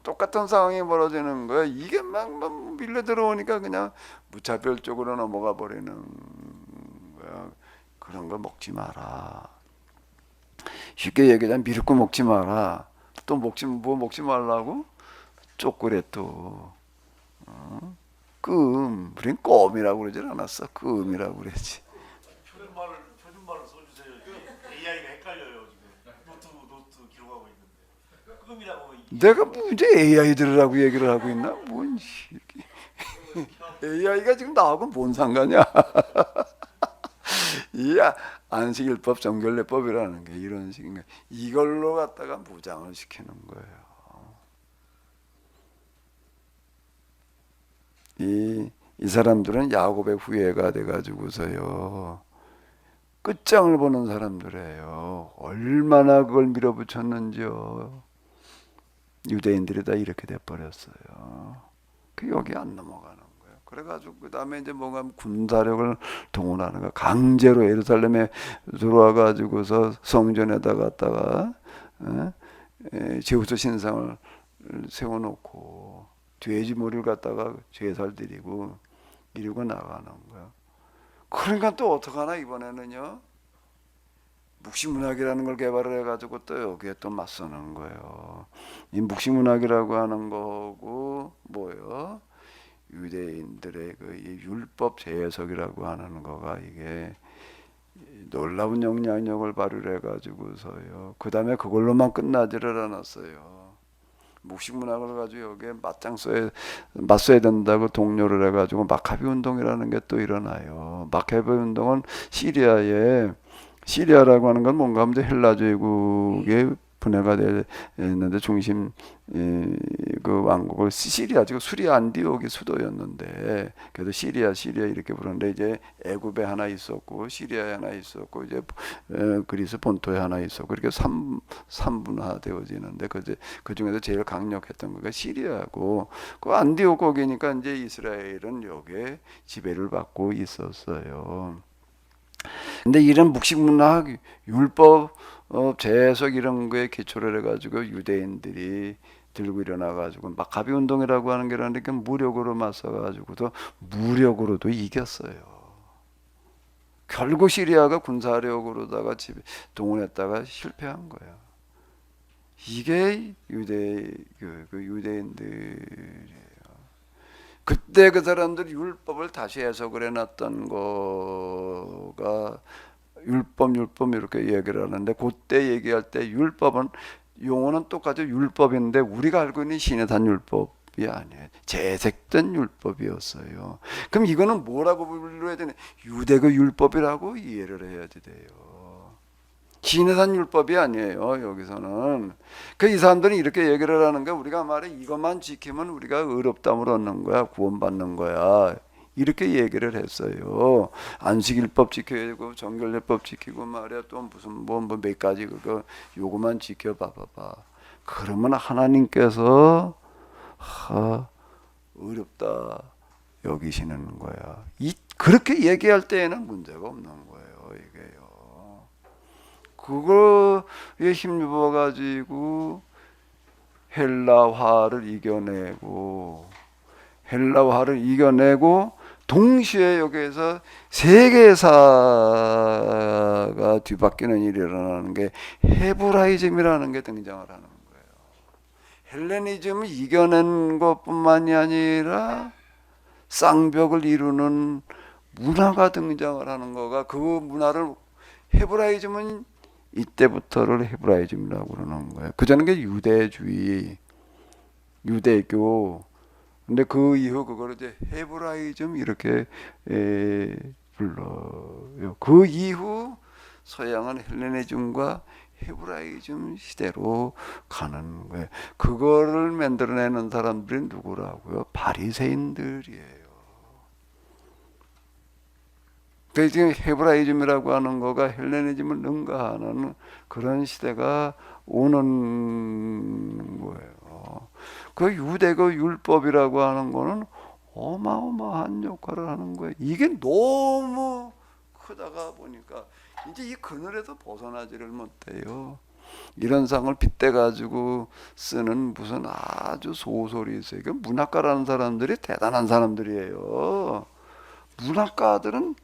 똑같은 상황이 벌어지는 거예요. 이게 막 밀려 들어오니까 그냥 무차별적으로 넘어가 버리는 거야. 그런 거 먹지 마라. 쉽게 얘기하면 미륵구 먹지 마라. 또 먹지 말라고? 초콜릿도 우린 껌이라고 그러질 않았어. 껌이라고 그랬지. 표준말을 써주세요. AI가 헷갈려요 지금. 노트 기록하고 있는데 끔이라고. 내가 문제 AI 들으라고 얘기를 하고 있나? 뭔 AI가 지금 나하고 뭔 상관이야? 이 안식일법, 정결례법이라는 게 이런 식인가? 이걸로 갖다가 무장을 시키는 거예요. 이 사람들은 야곱의 후예가 돼가지고서요 끝장을 보는 사람들이에요. 얼마나 그걸 밀어붙였는지요. 유대인들이 다 이렇게 돼버렸어요. 그 여기 안 넘어가는 거예요. 그래가지고 그 다음에 이제 뭔가 군사력을 동원하는 거, 강제로 예루살렘에 들어와가지고서 성전에다 갖다가 제우스 신상을 세워놓고 돼지 머리를 갖다가 제살 드리고 이러고 나가는 거야. 그러니까 또 어떡하나 이번에는요. 묵시문학이라는 걸 개발을 해가지고 또 여기에 또 맞서는 거예요. 이 묵시문학이라고 하는 거고 뭐요? 유대인들의 그 율법 재해석이라고 하는 거가 이게 놀라운 영향력을 발휘해 가지고서요. 그 다음에 그걸로만 끝나지를 않았어요. 묵시문학을 가지고 여기에 맞서야 된다고 독려를 해가지고 마카비 운동이라는 게 또 일어나요. 마카비 운동은 시리아라고 하는 건 뭔가 하면 헬라 제국의 분해가 됐는데 중심 그 왕국을 시리아지고 수리아 안디옥이 수도였는데 그래도 시리아 이렇게 부르는데 이제 애굽에 하나 있었고 시리아에 하나 있었고 이제 그리스 본토에 하나 있었고 이렇게 삼분화되어지는데 그 중에서 제일 강력했던 거가 시리아고 그 안디옥 거기니까 이제 이스라엘은 여기에 지배를 받고 있었어요. 근데 이런 묵시문학, 율법, 재해석 이런 거에 기초를 해가지고 유대인들이 들고 일어나가지고 마카비 운동이라고 하는 게 있는데 무력으로 맞서가지고도 무력으로도 이겼어요. 결국 시리아가 군사력으로다가 동원했다가 실패한 거예요. 이게 유대인들이에요. 그때 그 사람들이 율법을 다시 해석을 해놨던 거가 율법 이렇게 얘기를 하는데 그때 얘기할 때 율법은 용어는 똑같이 율법인데 우리가 알고 있는 신의 단 율법이 아니에요. 재색된 율법이었어요. 그럼 이거는 뭐라고 불러야 되나? 유대교 율법이라고 이해를 해야지 돼요. 신의 단 율법이 아니에요. 여기서는 이 사람들은 이렇게 얘기를 하는 게 우리가 말해 이것만 지키면 우리가 의롭다함을 얻는 거야, 구원받는 거야 이렇게 얘기를 했어요. 안식일법 지켜야 되고 정결례법 지키고 말이야 또 무슨 뭐 몇 가지 그거 요거만 지켜봐봐. 그러면 하나님께서 의롭다 여기시는 거야. 그렇게 얘기할 때에는 문제가 없는 거예요. 이게요. 그거에 힘입어 가지고 헬라화를 이겨내고 동시에 여기에서 세계사가 뒤바뀌는 일이 일어나는 게 헤브라이즘이라는 게 등장을 하는 거예요. 헬레니즘을 이겨낸 것뿐만이 아니라 쌍벽을 이루는 문화가 등장을 하는 거가 그 문화를 헤브라이즘은 이때부터를 헤브라이즘이라고 그러는 거예요. 그전에 게 유대주의, 유대교. 근데 그 이후 그거를 이제 헤브라이즘 이렇게 불러요. 그 이후 서양은 헬레니즘과 헤브라이즘 시대로 가는 거예요. 그거를 만들어내는 사람들이 누구라고요? 바리새인들이에요. 지금 헤브라이즘이라고 하는 거가 헬레니즘을 능가하는 그런 시대가 오는 거예요. 그 유대교 율법이라고 하는 거는 어마어마한 역할을 하는 거예요. 이게 너무 크다가 보니까 이제 이 그늘에서 벗어나지를 못해요. 이런 상을 빗대 가지고 쓰는 무슨 아주 소설이 있어요. 그 문학가라는 사람들이 대단한 사람들이에요. 문학가들은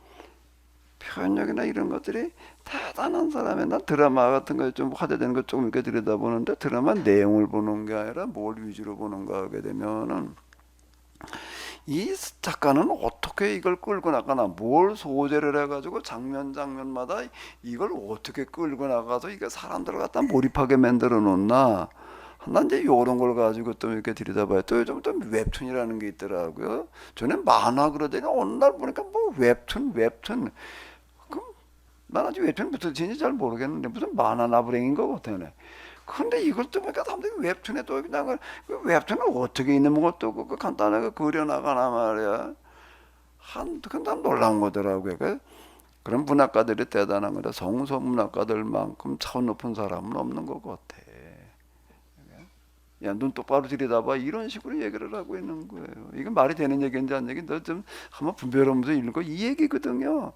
표현력이나 이런 것들이 대단한 사람이에요. 난 드라마 같은 거 좀 화제되는 거 조금 이렇게 들여다보는데 드라마 내용을 보는 게 아니라 뭘 위주로 보는가 하게 되면은 이 작가는 어떻게 이걸 끌고 나가나, 뭘 소재를 해가지고 장면마다 이걸 어떻게 끌고 나가서 이게 사람들을 갖다 몰입하게 만들어 놓나. 난 이제 이런 걸 가지고 또 이렇게 들여다봐요. 또 요즘 또 웹툰이라는 게 있더라고요. 저는 만화 그러더니 어느 날 보니까 뭐 웹툰. 그럼 난 아직 웹툰 무슨 짓인지 잘 모르겠는데 무슨 만화 나부랭인 거 같아요. 근데 이걸 또 보니까 사람들이 웹툰에 또 그냥 그 웹툰을 어떻게 있는 것도 그 간단하게 그려나가나 말이야. 난 놀라운 거더라고요. 그런 문학가들이 대단한 거다. 성서 문학가들만큼 차원 높은 사람은 없는 것 같아. 야, 눈 똑바로 들여다봐. 이런 식으로 얘기를 하고 있는 거예요. 이건 말이 되는 얘기인지 안 얘기인지 너 좀 한번 분별하면서 읽고 이 얘기거든요.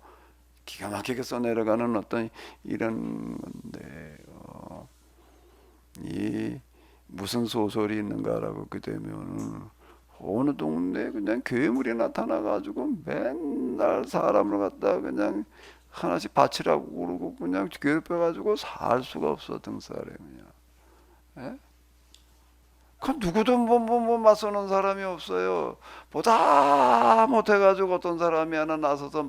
기가 막히게 써내려가는 어떤 이런 건데 이 무슨 소설이 있는가라고 그렇게 되면은 어느 동네에 그냥 괴물이 나타나가지고 맨날 사람을 갖다 그냥 하나씩 바치라고 그러고 그냥 괴롭혀가지고 살 수가 없어 등살에 그냥. 예? 그 누구도 뭐 맞서는 사람이 없어요. 보다 못해가지고 어떤 사람이 하나 나서서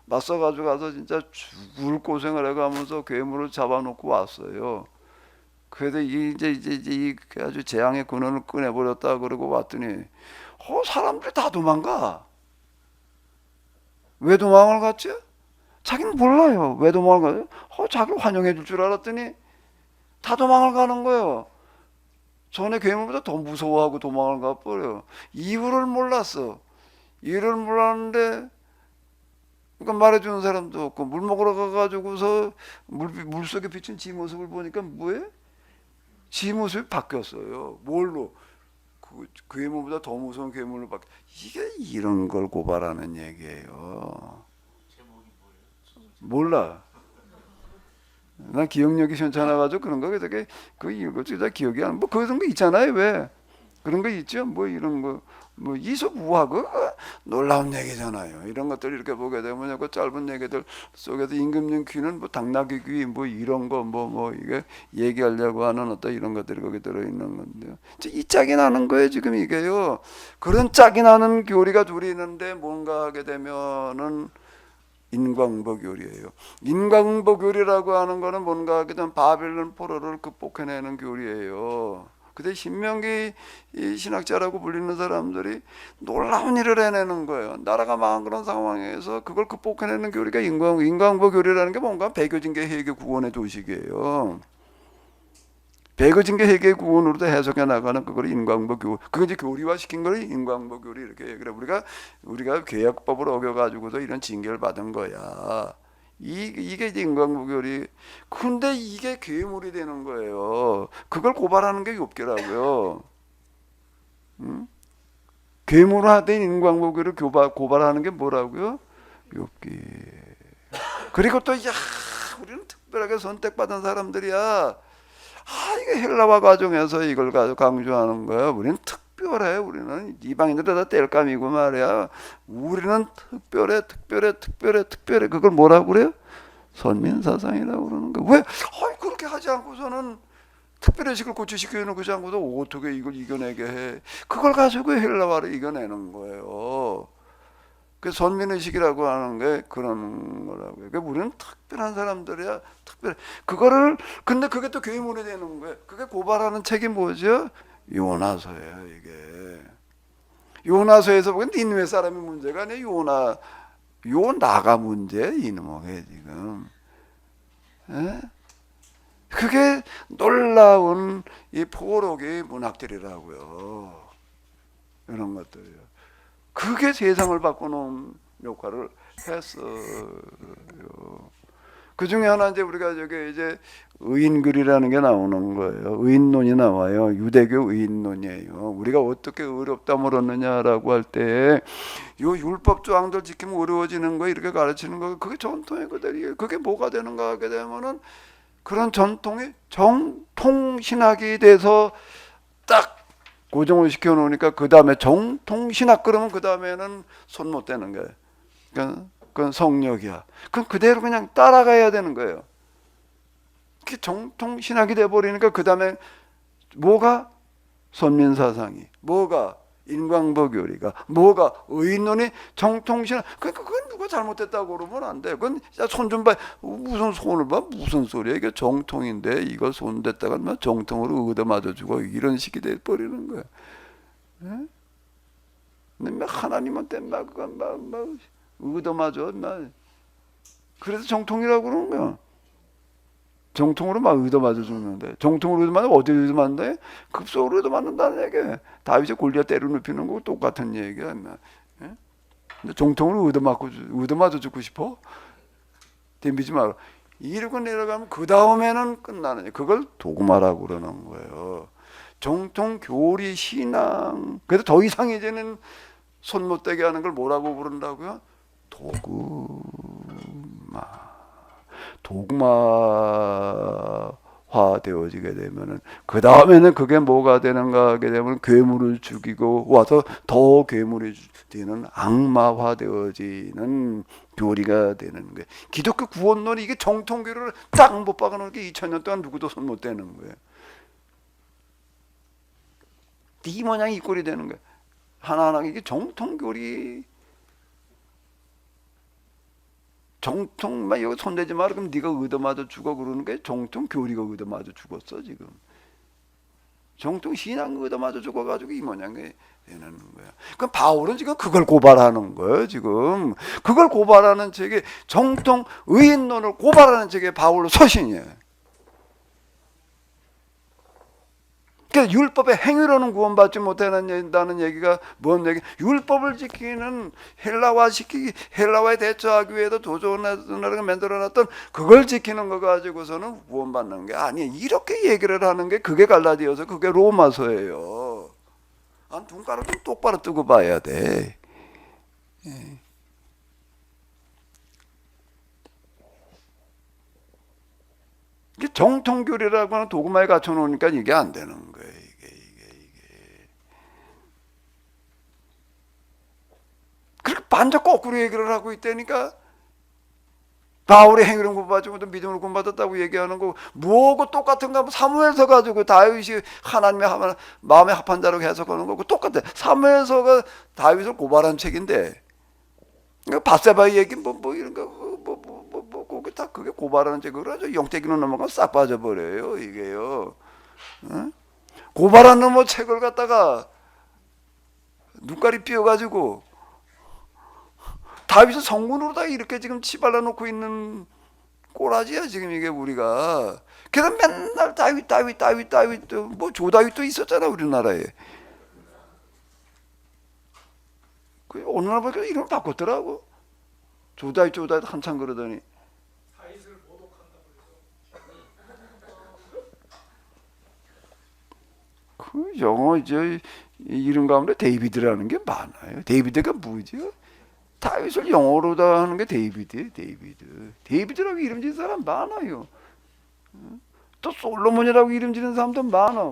맞서가지고 가서 진짜 죽을 고생을 해가면서 괴물을 잡아놓고 왔어요. 그래도 이제 이 아주 재앙의 근원을 꺼내버렸다 그러고 왔더니 사람들이 다 도망가. 왜 도망을 갔지? 자기는 몰라요. 왜 도망을 가요? 자기를 환영해 줄 줄 알았더니 다 도망을 가는 거예요. 전에 괴물보다 더 무서워하고 도망을 가버려요. 이유를 몰랐어. 이유를 몰랐는데 그러니까 말해주는 사람도 없고 물 먹으러 가가지고서 물속에 비친 지 모습을 보니까 뭐해? 지 모습이 바뀌었어요. 뭘로? 그 괴물보다 더 무서운 괴물로 이게 이런 걸 고발하는 얘기예요. 몰라. 난 기억력이 현찮아가지고 그런 거 되게 그 이것도 다 기억이 안. 뭐 그런 거 있잖아요. 왜 그런 거 있죠? 뭐 이런 거 뭐 이솝우화그 놀라운 얘기잖아요. 이런 것들 이렇게 보게 되면 그 짧은 얘기들 속에서 임금님 귀는 뭐 당나귀 귀 뭐 이런 거 뭐 이게 얘기하려고 하는 어떤 이런 것들이 거기 들어 있는 건데요. 이 짝이 나는 거예요 지금 이게요. 그런 짝이 나는 교리가 둘이 있는데 뭔가 하게 되면은 인과응보 교리예요. 인과응보 교리라고 하는 거는 뭔가 하게 되면 바벨론 포로를 극복해내는 교리예요. 근데 신명기 신학자라고 불리는 사람들이 놀라운 일을 해내는 거예요. 나라가 망한 그런 상황에서 그걸 극복해내는 교리가 인과응보 교리라는 게 뭔가 배교징계 회개 구원의 도식이에요. 배교징계 회개 구원으로도 해석해 나가는 그걸 인과응보 교리. 그거 이제 교리화 시킨 걸 인과응보 교리 이렇게 얘기를 해. 우리가 계약법을 어겨 가지고서 이런 징계를 받은 거야. 이게 이제 인과응보 교리. 근데 이게 괴물이 되는 거예요. 그걸 고발하는 게 욥기라고요. 괴물화된 인과응보 교리를 고발하는 게 뭐라고요? 욥기. 그리고 또 우리는 특별하게 선택받은 사람들이야. 이게 헬라화 과정에서 이걸 가지고 강조하는 거야. 우리는 특별해. 우리는 이방인들은 다 땔감이고 말이야. 우리는 특별해. 그걸 뭐라고 그래요? 선민사상이라고 그러는 거야. 왜? 그렇게 하지 않고서는 특별의식을 고취시켜놓지 않고도 어떻게 이걸 이겨내게 해? 그걸 가지고 헬라화를 이겨내는 거예요. 그 선민의식이라고 하는 게 그런 거라고요. 그러니까 우리는 특별한 사람들이야. 그거를 근데 그게 또 괴물이 되는 거예요. 그게 고발하는 책이 뭐죠? 요나서예요. 이게 요나서에서 보면 니느웨 사람의 문제가 아니에요. 요나가 문제 이놈의 지금. 에? 그게 놀라운 이 포로기 문학들이라고요. 이런 것들이요. 그게 세상을 바꿔놓은 역할을 했어요. 그 중에 하나 이제 우리가 이제 의인글이라는 게 나오는 거예요. 의인론이 나와요. 유대교 의인론이에요. 우리가 어떻게 의롭다함을 얻느냐라고 할 때 요 율법 조항들 지키면 어려워지는 거 이렇게 가르치는 거 그게 전통이거든요. 그게 뭐가 되는가 하게 되면은 그런 전통이 정통 신학이 돼서 딱 고정을 시켜 놓으니까 그 다음에 정통 신학 그러면 그 다음에는 손 못 대는 거예요. 그건 성역이야. 그럼 그대로 그냥 따라가야 되는 거예요. 그게 정통 신학이 돼 버리니까 그 다음에 뭐가 선민사상이, 뭐가 인과응보 교리가, 뭐가 의인론이 정통 신학. 그건 누가 잘못됐다고 그러면 안 돼. 그건 손 좀 봐. 무슨 손을 봐? 무슨 소리야? 이게 정통인데 이거 손 댔다가 정통으로 의도 맞아주고 이런 식이 돼 버리는 거야. 예? 근데 하나님한테 막 의도 맞아. 그래서 정통이라고 그러는 거야. 정통으로 막 의도 맞아주는데 정통으로 의도 맞으면 어디 의도 맞는데? 급속으로 의도 맞는다는 얘기야. 다윗이 골리앗 때려 눕히는 거 똑같은 얘기야. 예? 근데 정통으로 의도 맞아 주고 싶어? 덤비지 마라. 이러고 내려가면 그 다음에는 끝나는 거야. 그걸 도구마라고 그러는 거예요. 정통 교리 신앙. 그래도 더 이상 이제는 손 못 대게 하는 걸 뭐라고 부른다고요? 도구마 되어지게 되면은 그 다음에는 그게 뭐가 되는가 하게 되면 괴물을 죽이고 와서 더 괴물이 되는 악마화 되어지는 교리가 되는 거예요. 기독교 구원론이 이게 정통교리를 딱 못 박아놓은 게 2000년 동안 누구도 손 못 대는 거예요. 이 모양이 이 꼴이 되는 거예요. 하나하나 이게 정통교리 정통만 여기 손대지 마라 그럼 네가 얻어맞아 죽어 그러는 게 정통 교리가 얻어맞아 죽었어 지금. 정통 신앙 얻어맞아 죽어가지고 이 모양이 되는 거야. 그럼 바울은 지금 그걸 고발하는 거예요 지금. 그걸 고발하는 책이 정통 의인론을 고발하는 책이 바울의 서신이에요. 그러니까 율법의 행위로는 구원받지 못한다는 얘기가 뭔 얘기? 율법을 지키는 헬라화에 대처하기 위해서 도전을 만들어놨던 그걸 지키는 거 가지고서는 구원받는 게 아니에요. 이렇게 얘기를 하는 게 그게 갈라디아서 그게 로마서예요. 눈가를 좀 똑바로 뜨고 봐야 돼. 예. 이게 정통교리라고 하는 도구마에 갖춰놓으니까 이게 안 되는 거예요. 이게. 그렇게 반짝 거꾸로 얘기를 하고 있다니까. 바울의 행위를 구원받지 못해 믿음으로 구원받았다고 얘기하는 거 뭐하고 똑같은가? 사무엘서 가지고 다윗이 하나님의 마음에 합한 자라고 해석하는 거고 똑같아. 사무엘서가 다윗을 고발한 책인데 바세바의 얘기 뭐 이런 거 그게 다 그게 고발하는 책이라 저 영태기로 넘어가면 싹 빠져버려요 이게요. 어? 고발하는 뭐 책을 갖다가 눈깔이 삐어가지고 다윗을 성군으로 다 이렇게 지금 치발라 놓고 있는 꼬라지야 지금 이게 우리가. 그래서 맨날 다윗 뭐 조다윗도 있었잖아 우리나라에. 그 어느 날 보니까 이름 바꿨더라고. 조다윗 한참 그러더니. 그 영어 이름 가운데 데이비드라는 게 많아요. 데이비드가 뭐죠? 다윗을 영어로 다 하는 게 데이비드예요. 데이비드라고 이름 지은 사람 많아요. 또 솔로몬이라고 이름 지는 사람도 많아.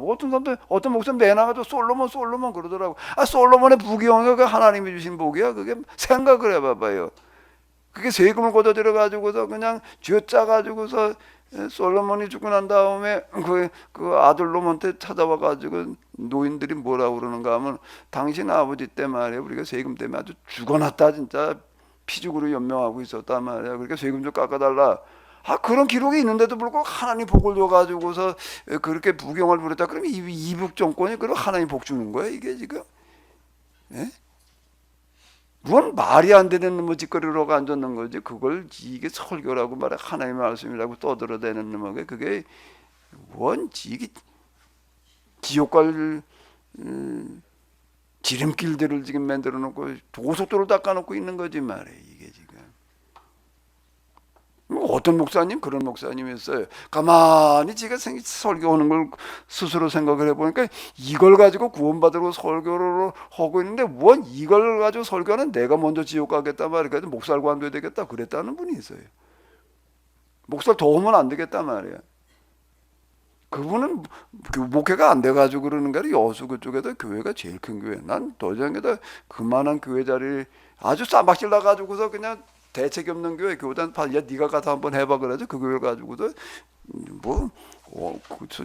어떤 목사님 매나가도 솔로몬 그러더라고. 솔로몬의 부귀영화가 그 하나님이 주신 복이야. 그게 생각을 해봐봐요. 그게 세금을 걷어들여 가지고서 그냥 쥐어짜 가지고서 솔로몬이 죽고 난 다음에 그 아들 놈한테 찾아와 가지고 노인들이 뭐라고 그러는가 하면 당신 아버지 때 말이야 우리가 세금 때문에 아주 죽어났다 진짜 피죽으로 연명하고 있었단 말이야. 그러니까 세금 좀 깎아달라. 그런 기록이 있는데도 불구하고 하나님 복을 줘가지고서 그렇게 부경을 부렸다. 그러면 이북 정권이 그럼 하나님 복 주는 거야 이게 지금? 예? 뭔 말이 안 되는 뭐 짓거리로 앉았는 거지. 그걸 이게 설교라고 말해 하나님의 말씀이라고 떠들어대는 놈에게 그게 뭔 이게 지옥 갈 지름길들을 지금 만들어 놓고 고속도로를 닦아놓고 있는 거지 말이야 이게 지금. 어떤 목사님 그런 목사님이 있어요. 가만히 지가 설교하는 걸 스스로 생각을 해보니까 이걸 가지고 구원받으러 설교를 하고 있는데 뭔 이걸 가지고 설교하는 내가 먼저 지옥 가겠다 말이야. 그래서 목사를 관둬야 되겠다 그랬다는 분이 있어요. 목사를 도우면 안 되겠다 말이야. 그분은 목회가 안 돼가지고 그러는 게 아니라 여수 그쪽에다 교회가 제일 큰 교회. 난 도장에다 그만한 교회 자리 아주 쌈박질 나가지고서 그냥 대책이 없는 교회 교단 야 네가 가서 한번 해봐 그래서 그 교회를 가지고도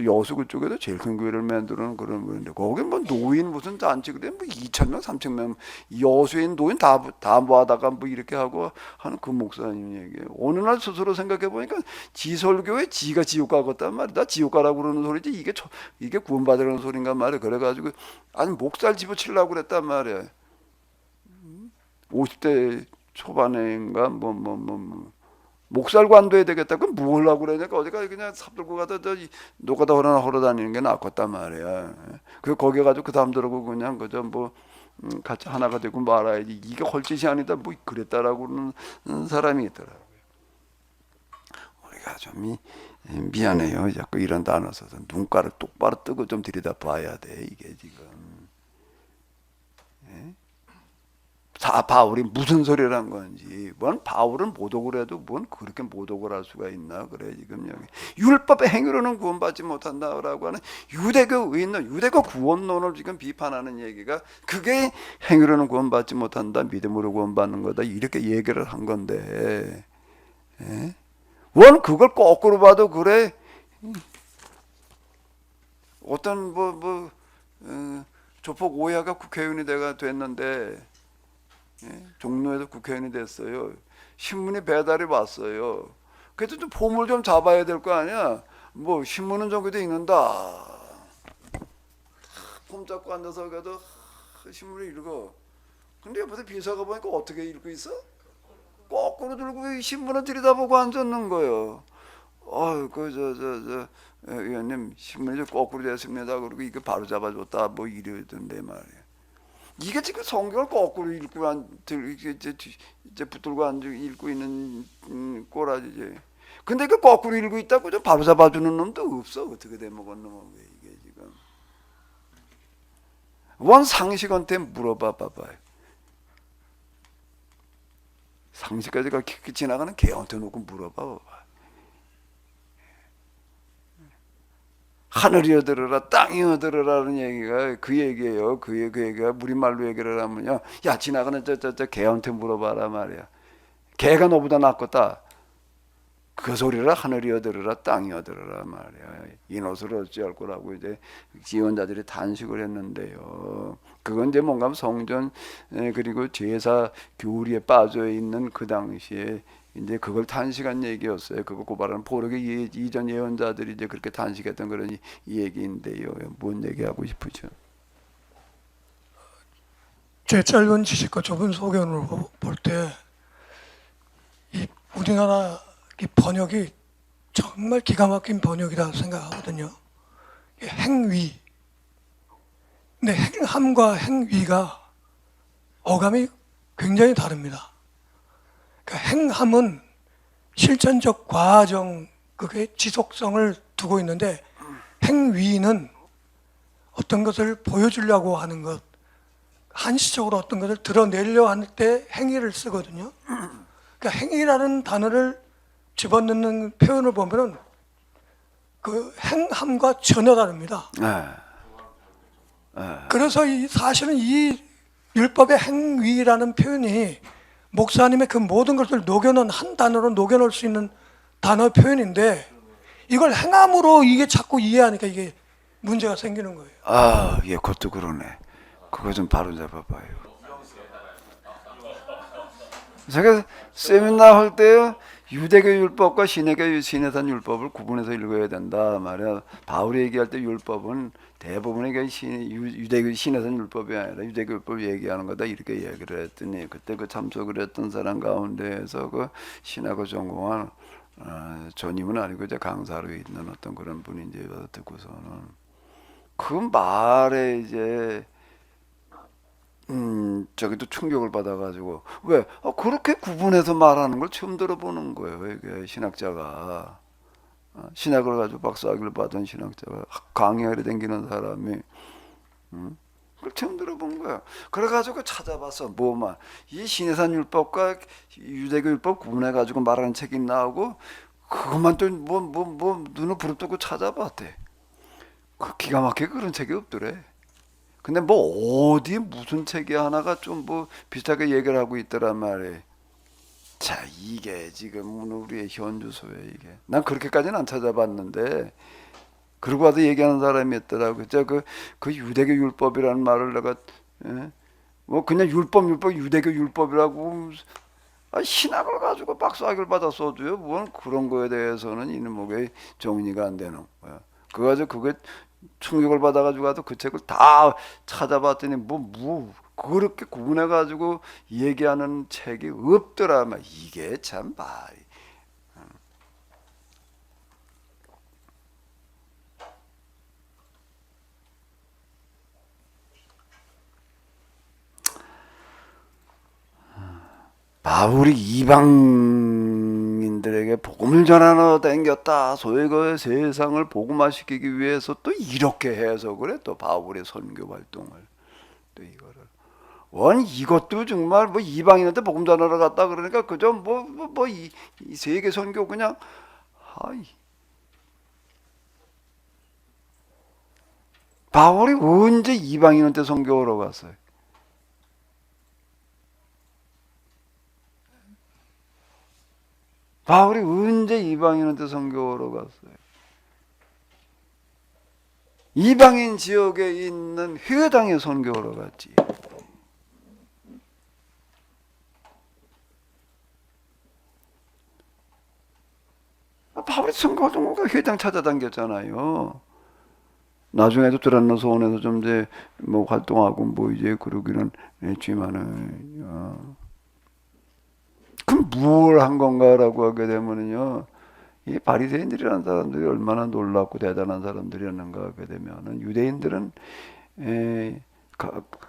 여수 그쪽에도 제일 큰 교회를 만드는 그런 분인데 거기 뭐 노인 무슨 잔치 그래 뭐 2,000명 3,000명 여수에 있는 노인 다 모아다가 뭐 이렇게 하고 하는 그 목사님 얘기예요. 어느 날 스스로 생각해 보니까 지설교회 지가 지옥 가겠단 말이야. 나 지옥 가라고 그러는 소리지 이게 구원받으라는 소린가 말이야. 그래가지고 아니 목살 집어치려고 그랬단 말이야. 50대 초반인가 목살 관둬야 되겠다. 그럼 뭐 하려고 그러니까 어디가 그냥 삽 들고 가다 노가다 걸어다니는 게 낫겠단 말이야. 그 거기 가지고 그 사람들하고 그냥 그저 뭐 같이 하나가 되고 말아야지. 이게 헐짓이 아니다. 뭐 그랬다라고 그러는 사람이 있더라고요. 우리가 좀 미안해요. 자꾸 이런 단어 써서 눈가를 똑바로 뜨고 좀 들여다 봐야 돼. 이게 지금. 바울이 무슨 소리를 한 건지. 뭔 바울은 모독을 해도 뭔 그렇게 모독을 할 수가 있나 그래. 지금 여기 율법의 행위로는 구원받지 못한다라고 하는 유대교 의인론, 유대교 구원론을 지금 비판하는 얘기가 그게 행위로는 구원받지 못한다, 믿음으로 구원받는 거다 이렇게 얘기를 한 건데, 예? 원 그걸 거꾸로 봐도 그래. 어떤 조폭 오야가 국회의원이 됐는데, 예? 종로에서 국회의원이 됐어요. 신문이 배달이 왔어요. 그래도 좀 폼을 좀 잡아야 될 거 아니야. 뭐 신문은 저기도 읽는다. 폼 잡고 앉아서 그래도 신문을 읽어. 근데 옆에서 비서가 보니까 어떻게 읽고 있어? 거꾸로 들고 신문을 들여다보고 앉았는 거예요. 의원님 신문이 좀 거꾸로 됐습니다. 그리고 이거 바로 잡아줬다 뭐 이러던데 말이야. 이게 지금 성경을 거꾸로 읽고 이제 붙들고 읽고 있는 꼬라지지. 근데 그 거꾸로 읽고 있다고 좀 바로 잡아주는 놈도 없어. 어떻게 돼먹은 놈은 왜 이게 지금. 원 상식한테 물어봐 봐봐요. 상식까지 깊게 지나가는 개한테 놓고 물어봐 봐봐. 하늘이여 들으라 땅이여 들으라는 얘기가 그 얘기예요. 그 얘기가 우리말로 얘기를 하면요, 야 지나가는 저 개한테 물어봐라 말이야. 개가 너보다 낫겠다. 그 소리를 하늘이여 들으라 땅이여 들으라 말이야. 이노스를 어찌할 거라고 이제 지원자들이 단식을 했는데요. 그건 이제 뭔가 성전 그리고 제사 교리에 빠져 있는 그 당시에 이제 그걸 단식한 얘기였어요. 그거 고발하는 포로기 이전 예언자들이 이제 그렇게 단식했던 그런 이 얘기인데요. 뭔 얘기하고 싶으죠? 제 짧은 지식과 좁은 소견으로 볼 때 이 우리나라 이 번역이 정말 기가 막힌 번역이라고 생각하거든요. 행위. 근데 행함과 행위가 어감이 굉장히 다릅니다. 그러니까 행함은 실천적 과정, 그게 지속성을 두고 있는데, 행위는 어떤 것을 보여주려고 하는 것, 한시적으로 어떤 것을 드러내려 할 때 행위를 쓰거든요. 그러니까 행위라는 단어를 집어넣는 표현을 보면은 그 행함과 전혀 다릅니다. 그래서 사실은 이 율법의 행위라는 표현이 목사님의 그 모든 것을 녹여놓은 한 단어로 녹여놓을 수 있는 단어 표현인데, 이걸 행함으로 이게 자꾸 이해하니까 이게 문제가 생기는 거예요. 예, 그것도 그러네. 그거 좀 바로 잡아봐요. 제가 세미나 할 때요, 유대교 율법과 시내산 율법을 구분해서 읽어야 된다 말이야. 바울이 얘기할 때 율법은 대부분의 유대교 시내산 율법이 아니라 유대교 율법 얘기하는 거다 이렇게 얘기를 했더니, 그때 그 참석을 했던 사람 가운데에서 그 신학을 전공한 전임은 아니고 이제 강사로 있는 어떤 그런 분이 이제 듣고서는 그 말에 이제 저기도 충격을 받아가지고, 왜 그렇게 구분해서 말하는 걸 처음 들어보는 거예요. 이게 신학자가 신학을 가지고 박사학위를 받은 신학자가 강의하러 다니는 사람이 그걸 처음 들어본 거야. 그래가지고 찾아봤어. 이 시내산 율법과 유대교 율법 구분해가지고 말하는 책이 나오고, 그것만 또 눈을 부릅뜨고 찾아봤대. 그 기가 막히게 그런 책이 없더래. 근데 어디 무슨 책이 하나가 좀 비슷하게 얘기를 하고 있더란 말이에요. 자, 이게 지금 우리의 현주소에 이게. 난 그렇게까지는 안 찾아봤는데, 그러고 와도 얘기하는 사람이 있더라고. 그 유대교 율법이라는 말을 내가, 그냥 율법, 유대교 율법이라고, 신학을 가지고 박사학위를 받았어도요, 뭔 그런 거에 대해서는 이놈의 정리가 안 되는 거야. 그거 가지고 그게 충격을 받아가지고 가도 그 책을 다 찾아봤더니 그렇게 구분해가지고 얘기하는 책이 없더라. 이게 참 말이. 바울이 이방인들에게 복음을 전하러 다녔다. 소위 그 세상을 복음화시키기 위해서 또 이렇게 해석을 해. 또 바울의 선교 활동을 또 이거를 이것도 정말 뭐 이방인한테 복음 전하러 갔다 그러니까 그저 이 세계 선교 그냥 아이. 바울이 언제 이방인한테 선교하러 갔어요? 바울이 언제 이방인한테 선교하러 갔어요? 이방인 지역에 있는 회당에 선교하러 갔지. 바울이 선교하던 거가 회당 찾아다녔잖아요. 나중에도 드란노 소원에서 좀 이제 뭐 활동하고 뭐 이제 그러기는 했지만은 그럼 뭘 한 건가라고 하게 되면은요, 이 바리새인들이라는 사람들이 얼마나 놀랍고 대단한 사람들이었는가 하게 되면은 유대인들은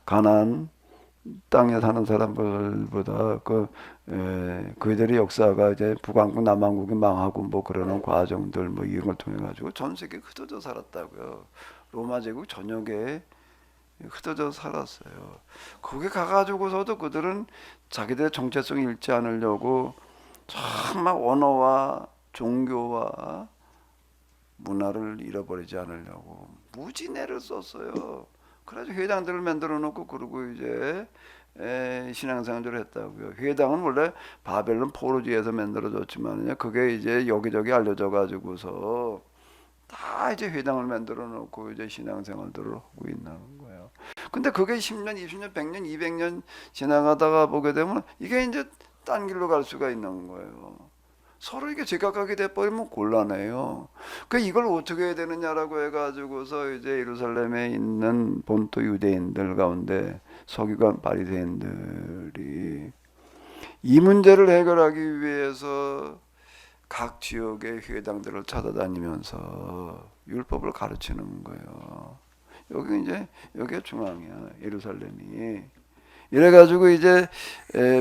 가나안 땅에 사는 사람들보다 그들의 역사가 이제 북왕국 남왕국이 망하고 뭐 그러는 과정들 뭐 이런 걸 통해 가지고 전 세계에 흩어져 살았다고요. 로마 제국 전역에 흩어져 살았어요. 거기 가가지고서도 그들은 자기들의 정체성 잃지 않으려고 정말 언어와 종교와 문화를 잃어버리지 않으려고 무진애를 썼어요. 그래서 회당들을 만들어 놓고 그러고 이제 신앙생활을 했다고요. 회당은 원래 바벨론 포로지에서 만들어졌지만요, 그게 이제 여기저기 알려져 가지고서 다 이제 회당을 만들어 놓고 이제 신앙생활들을 하고 있는 거예요. 근데 그게 10년, 20년, 100년, 200년 지나가다가 보게 되면 이게 이제 딴 길로 갈 수가 있는 거예요. 서로 이게 제각각이 돼버리면 곤란해요. 그 이걸 어떻게 해야 되느냐라고 해가지고서 이제 예루살렘에 있는 본토 유대인들 가운데 서기관 바리새인들이 이 문제를 해결하기 위해서 각 지역의 회당들을 찾아다니면서 율법을 가르치는 거예요. 여기가 중앙이야, 예루살렘이. 이래가지고 이제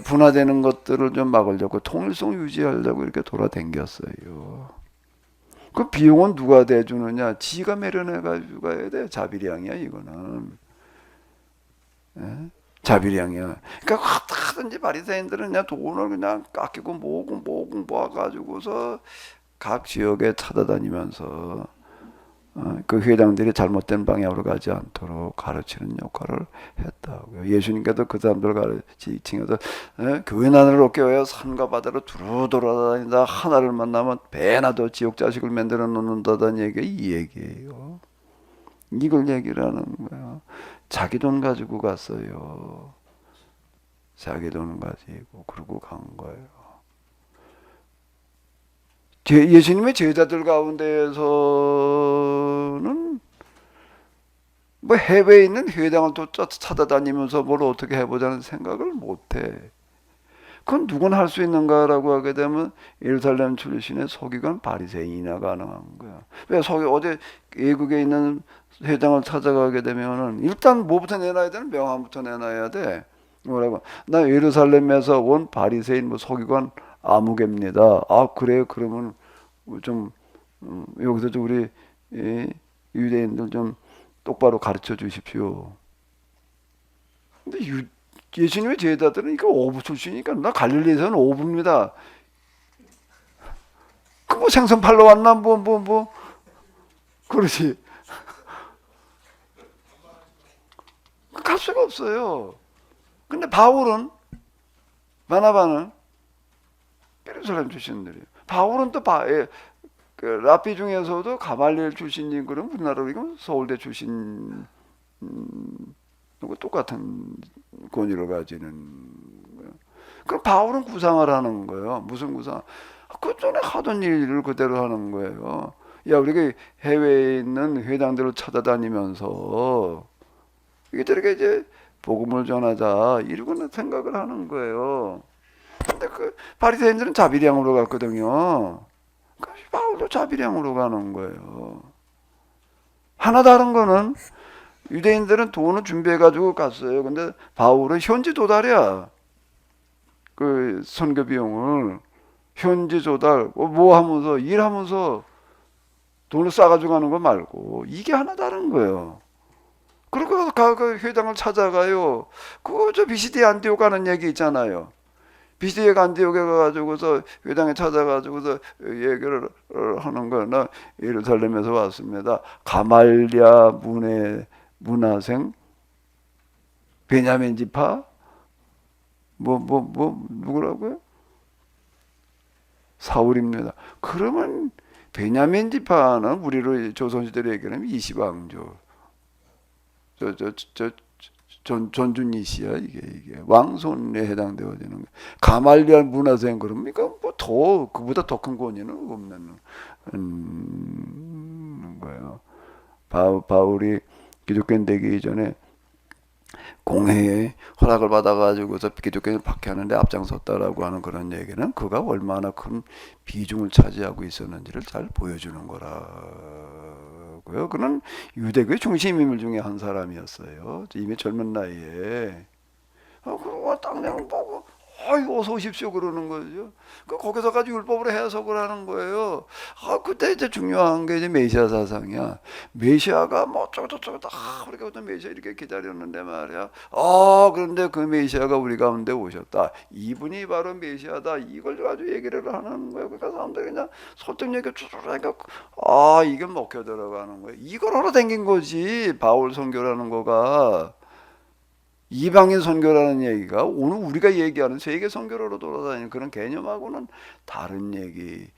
분화되는 것들을 좀 막으려고 통일성 유지하려고 이렇게 돌아다녔어요. 그 비용은 누가 대주느냐? 지가 마련해가지고 가야 돼. 자비량이야 이거는. 자비량이야. 그러니까 하든지 바리새인들은 그냥 돈을 그냥 깎이고 모으고 모아가지고서 각 지역에 찾아다니면서 그 회당들이 잘못된 방향으로 가지 않도록 가르치는 역할을 했다고요. 예수님께도 그 사람들 가르치면서 교회 나를 얻게 하여 산과 바다로 두루 돌아다니다 하나를 만나면 배나 더 지옥 자식을 만들어 놓는다는 얘기가 이 얘기예요. 이걸 얘기를 하는 거예요. 자기 돈 가지고 갔어요. 자기 돈 가지고 그러고 간 거예요. 예수님의 제자들 가운데에서는 뭐 해외에 있는 회당을 또 찾아다니면서 뭘 어떻게 해보자는 생각을 못해. 그건 누구나 할 수 있는가라고 하게 되면 예루살렘 출신의 서기관 바리새인이나 가능한 거야. 왜 어제 외국에 있는 회당을 찾아가게 되면은 일단 뭐부터 내놔야 되는 명함부터 내놔야 돼. 뭐라고? 나 예루살렘에서 온 바리새인 뭐 서기관 아무개입니다. 아 그래요? 그러면 좀 여기서 좀 우리 유대인들 좀 똑바로 가르쳐 주십시오. 근데 예수님의 제자들은 이거 어부 출신이니까 나 갈릴리에서는 어부입니다. 그 뭐 생선 팔러 왔나 뭐 그러지. 갈 수가 없어요. 근데 바울은 바나바는 예루살렘 출신들이에요. 바울은 또 그 랍비 중에서도 가말리엘 출신인 그런 우리나라로 이건 서울대 출신 똑같은 권위를 가지는 거예요. 그럼 바울은 구상을 하는 거예요. 무슨 구상? 그 전에 하던 일을 그대로 하는 거예요. 야 우리가 해외에 있는 회당들을 찾아다니면서 이들에게 이제 복음을 전하자 이러고는 생각을 하는 거예요. 근데 그 바리새인들은 자비량으로 갔거든요. 바울도 자비량으로 가는 거예요. 하나 다른 거는 유대인들은 돈을 준비해 가지고 갔어요. 근데 바울은 현지 도달이야. 그 선교 비용을 현지 조달 뭐 하면서 일하면서 돈을 싸가지고 가는 거 말고 이게 하나 다른 거예요. 그리고 그 회당을 찾아가요. 그거 저 비시디 안디옥 가는 얘기 있잖아요. 비시디 안디옥에 가가지고서 회당에 찾아가지고서 얘기를 하는 거는 예루살렘에서 왔습니다. 가말랴 문화생 베냐민 지파 누구라고요? 사울입니다. 그러면 베냐민 지파는 우리로 조선시대로 얘기하면 이시방조, 전준이시야 이게 왕손에 해당되어지는 거예요. 가말리알 문화생 그럽니까? 뭐 더 그보다 더 큰 권위는 없는 거예요. 바울이 기독교인 되기 전에 공회에 허락을 받아가지고서 기독교인을 박해하는데 앞장섰다라고 하는 그런 얘기는 그가 얼마나 큰 비중을 차지하고 있었는지를 잘 보여주는 거라고요. 그는 유대교의 중심 인물 중에 한 사람이었어요. 이미 젊은 나이에. 그러고 딱 그냥 보고 어서 오십시오 그러는 거죠. 거기서 가지고 율법으로 해석을 하는 거예요. 그때 이제 중요한 게 이제 메시아 사상이야. 메시아가 뭐 어쩌고저쩌고 우리가 어떤 메시아 이렇게 기다렸는데 말이야. 그런데 그 메시아가 우리 가운데 오셨다. 이분이 바로 메시아다. 이걸 가지고 얘기를 하는 거예요. 그러니까 사람들이 그냥 설득력이 쭈쭈하니까 이게 먹혀 들어가는 거예요. 이걸 하러 댕긴 거지. 바울 선교라는 거가. 이방인 선교라는 얘기가 오늘 우리가 얘기하는 세계 선교로 돌아다니는 그런 개념하고는 다른 얘기예요.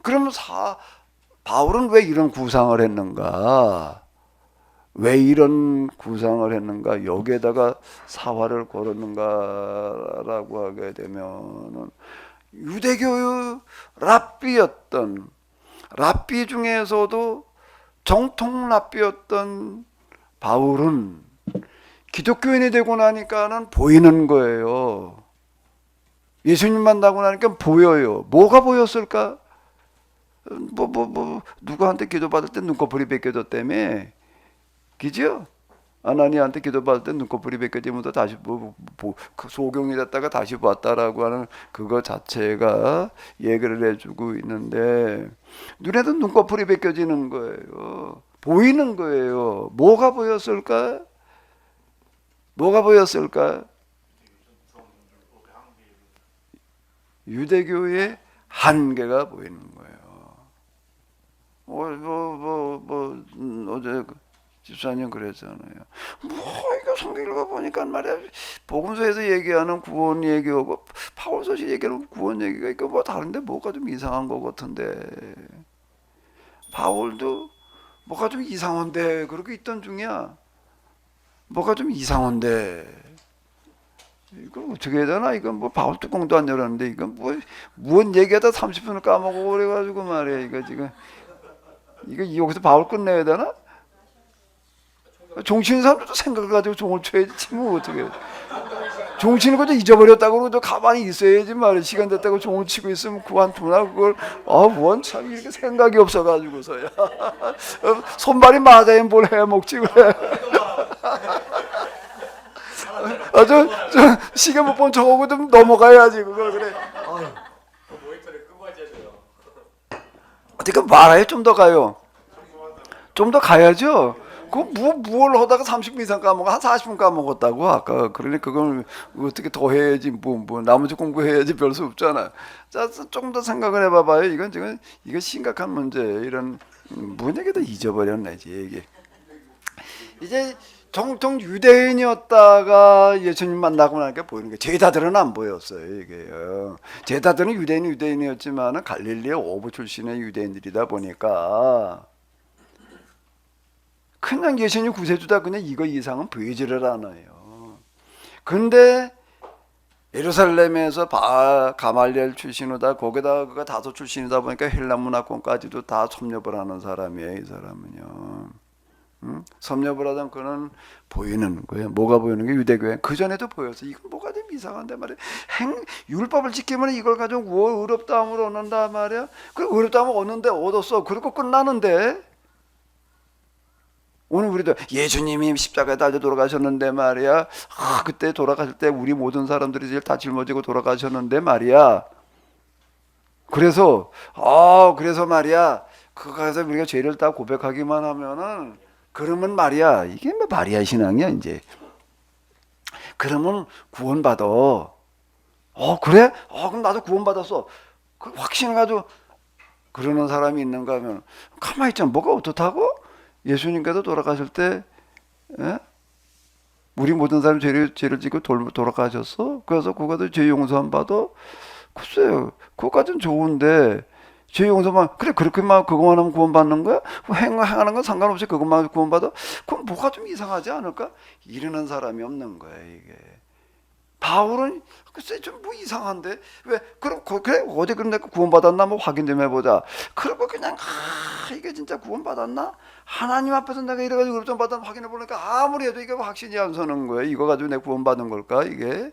그러면 바울은 왜 이런 구상을 했는가? 왜 이런 구상을 했는가? 여기에다가 사활을 걸었는가라고 하게 되면은 유대교의 랍비 중에서도 정통 랍비였던 바울은 기독교인이 되고 나니까는 보이는 거예요. 예수님 만나고 나니까 보여요. 뭐가 보였을까? 누구한테 기도받을 때 눈꺼풀이 벗겨졌다며. 그죠? 아나니한테 기도받을 때 눈꺼풀이 벗겨지면서 다시 소경이 됐다가 다시 봤다라고 하는 그거 자체가 얘기를 해주고 있는데 눈에도 눈꺼풀이 벗겨지는 거예요. 보이는 거예요. 뭐가 보였을까? 유대교의 한계가 보이는 거예요. 어제 집사님 그랬잖아요. 이거 성경 읽어보니까 말이야. 복음서에서 얘기하는 구원 얘기하고 파울서시 얘기하는 구원 얘기가 이거 뭐 다른데 뭐가 좀 이상한 것 같은데. 바울도 뭐가 좀 이상한데 그렇게 있던 중이야. 뭐가 좀 이상한데 이걸 어떻게 해야 되나? 이건 뭐 바울 뚜껑도 안 열었는데 이건 무슨 얘기하다 30분을 까먹고 그래가지고 말이야. 이거 지금 이거 여기서 바울 끝내야 되나? 종치는 사람들도 생각을 가지고 종을 쳐야지 치면 어떻게 해. 종치는 것도 잊어버렸다고 그러고 가만히 있어야지 말이야. 시간 됐다고 종을 치고 있으면 그만두나 그걸 참 이렇게 생각이 없어가지고서야. 손발이 맞아야 뭘 해먹지 그래. 저 시계 못 본 척하고 좀 넘어가야지 그걸 그래. 모니터를 끄고 하셔야 돼요. 어떻게 말아요? 좀 더 가요. 좀 더 가야죠. 뭘 하다가 30분 이상 까먹어. 한 40분 까먹었다고 아까. 그러니까 그걸 어떻게 더 해야지 나머지 공부해야지 별 수 없잖아. 자, 조금 더 생각을 해봐봐요. 이건 지금 이거 심각한 문제. 이런 뭔 얘기도 잊어버렸네 이게. 이제 정통 유대인이었다가 예수님 만나고 나니까 보이는 게 제자들은 안 보였어요. 이게요. 제자들은 유대인이었지만은 갈릴리의 오부 출신의 유대인들이다 보니까. 그냥 예수님 구세주다 그냥 이거 이상은 보이지를 않아요. 근데 예루살렘에서 가말리엘 출신이다 거기다 그가 다소 출신이다 보니까 헬라 문화권까지도 다 섭렵을 하는 사람이에요. 이 사람은요. 섭렵을 하던 그는 보이는 거예요. 뭐가 보이는 게 유대교회. 그 전에도 보였어. 이건 뭐가 좀 이상한데 말이야. 율법을 지키면 이걸 가지고 의롭다함을 얻는다 말이야. 그 의롭다함을 얻는데 얻었어. 그리고 끝나는데. 오늘 우리도 예수님이 십자가에 달려 돌아가셨는데 말이야. 그때 돌아가실 때 우리 모든 사람들이 다 짊어지고 돌아가셨는데 말이야. 그래서 말이야. 그 가서 우리가 죄를 다 고백하기만 하면은 그러면 말이야 이게 뭐 마리아 신앙이야 이제. 그러면 구원받아. 그래? 그럼 나도 구원받았어. 그 확신해가지고 그러는 사람이 있는가 하면 가만히 있잖아. 뭐가 어떻다고? 예수님께서 돌아가실 때 예? 우리 모든 사람이 죄를 짓고 돌아가셨어. 그래서 그거도 죄 용서만 받아. 글쎄요. 그거까지는 좋은데 죄 용서만 그래 그렇게만 그것만 하면 구원받는 거야? 행하는 건 상관없이 그것만 구원받아? 그럼 뭐가 좀 이상하지 않을까? 이러는 사람이 없는 거야 이게. 바울은 글쎄 좀 뭐 이상한데 왜 그럼 그래 어디 그럼 내가 구원받았나 뭐 확인 좀 해보자. 그러고 그냥 이게 진짜 구원받았나? 하나님 앞에서 내가 이래가지고 그럼 좀 받아 확인해 보니까 아무리 해도 이게 확신이 안 서는 거예요. 이거 가지고 내가 구원받은 걸까 이게?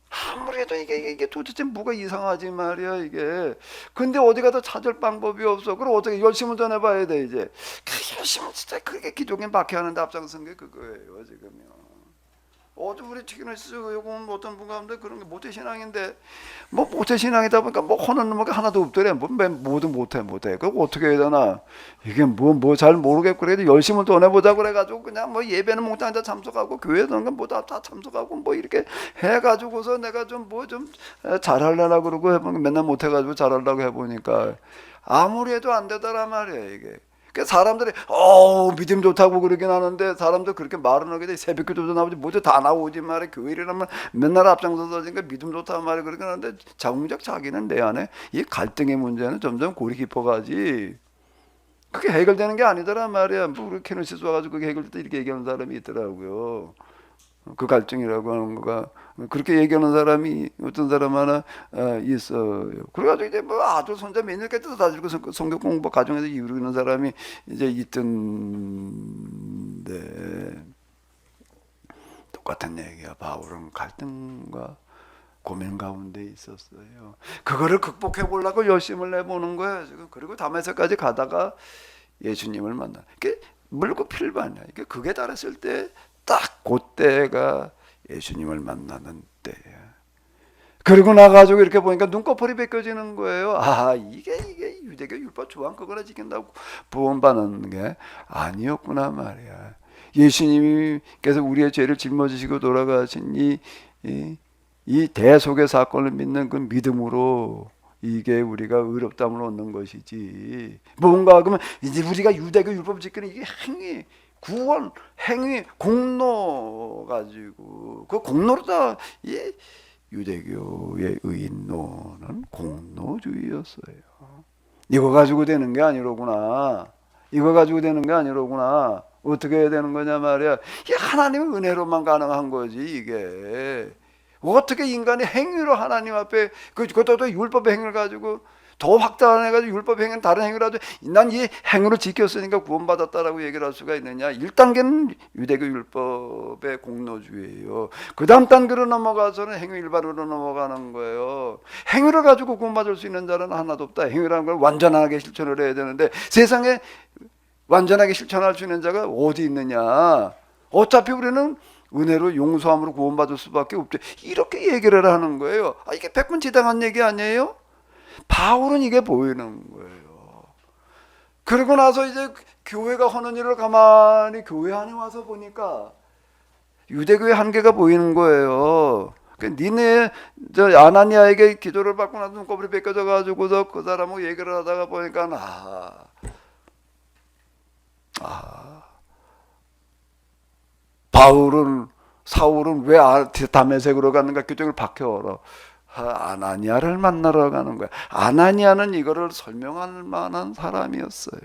아무리 해도 이게 도대체 뭐가 이상하지 말이야 이게. 근데 어디 가서 찾을 방법이 없어. 그럼 어떻게 열심을 전해봐야 돼 이제. 그 열심을 진짜 그게 기독인 박해하는데 앞장선 게 그거예요 지금요. 어제 우리 치킨을 쓰고 어떤 분가 하는데 그런 게 모태신앙인데 뭐 모태신앙이다 보니까 뭐 하는 놈이 하나도 없더래. 뭐든 못해. 그거 어떻게 해야 되나? 이게 뭐 잘 모르겠고 그래도 열심을 더 해보자 그래가지고 그냥 뭐 예배는 몽땅 다 참석하고 교회 가는 건 뭐 다 참석하고 뭐 이렇게 해가지고서 내가 좀 잘하려나 그러고 해보니까 맨날 못해가지고 잘하려고 해보니까 아무리 해도 안 되더란 말이야 이게. 사람들이 믿음 좋다고 그러긴 하는데 사람들 그렇게 말은 하게 돼. 새벽기도도 나오지 뭐도 다 나오지 말이야. 교회라면 맨날 앞장서서 하니까 믿음 좋다는 말이 그러긴 하는데 정작 자기는 내 안에 이 갈등의 문제는 점점 골이 깊어가지 그게 해결되는 게 아니더란 말이야. 뭐 우리 케노시스 와가지고 그게 해결될 때 이렇게 얘기하는 사람이 있더라고요. 그 갈증이라고 하는 거가 그렇게 얘기하는 사람이 어떤 사람 하나 있어요. 그래가지고 이제 뭐 아들 손자 몇 년까지도 다 들고 성경 공부 가정에서 이루는 사람이 이제 있던데 똑같은 얘기야. 바울은 갈등과 고민 가운데 있었어요. 그거를 극복해 보려고 열심을 내보는 거예요 지금. 그리고 다메섹까지 가다가 예수님을 만나. 이게 물고 필반이야. 이게 그게 달했을 때. 딱 그때가 예수님을 만나는 때예요. 그리고 나가지고 이렇게 보니까 눈꺼풀이 벗겨지는 거예요. 이게 유대교 율법 조항 그거나 지킨다고 구원받는 게 아니었구나 말이야. 예수님께서 우리의 죄를 짊어지시고 돌아가신 이 대속의 사건을 믿는 그 믿음으로 이게 우리가 의롭다함을 얻는 것이지. 뭔가 그러면 이제 우리가 유대교 율법 지키는 이게 행위 구원, 행위, 공로 가지고 그 공로로 다 유대교의 의인론은 공로주의였어요. 이거 가지고 되는 게 아니로구나. 이거 가지고 되는 게 아니로구나. 어떻게 해야 되는 거냐 말이야. 이게 하나님의 은혜로만 가능한 거지 이게. 어떻게 인간이 행위로 하나님 앞에 그것도 율법의 행위를 가지고 더 확대해가지고 율법 행위는 다른 행위라도 난 이 행위를 지켰으니까 구원받았다라고 얘기를 할 수가 있느냐. 1단계는 유대교 율법의 공로주의예요. 그 다음 단계로 넘어가서는 행위 일반으로 넘어가는 거예요. 행위를 가지고 구원받을 수 있는 자는 하나도 없다. 행위라는 걸 완전하게 실천을 해야 되는데 세상에 완전하게 실천할 수 있는 자가 어디 있느냐. 어차피 우리는 은혜로 용서함으로 구원받을 수밖에 없대. 이렇게 얘기를 하는 거예요. 이게 백분지당한 얘기 아니에요? 바울은 이게 보이는 거예요. 그러고 나서 이제 교회가 하는 일을 가만히 교회 안에 와서 보니까 유대교의 한계가 보이는 거예요. 니네 아나니아에게 기도를 받고 나서 눈꺼풀이 벗겨져 가지고서 그 사람하고 얘기를 하다가 보니까 사울은 왜 다메섹으로 갔는가? 기도를 박혀오라. 아나니아를 만나러 가는 거야. 아나니아는 이거를 설명할 만한 사람이었어요.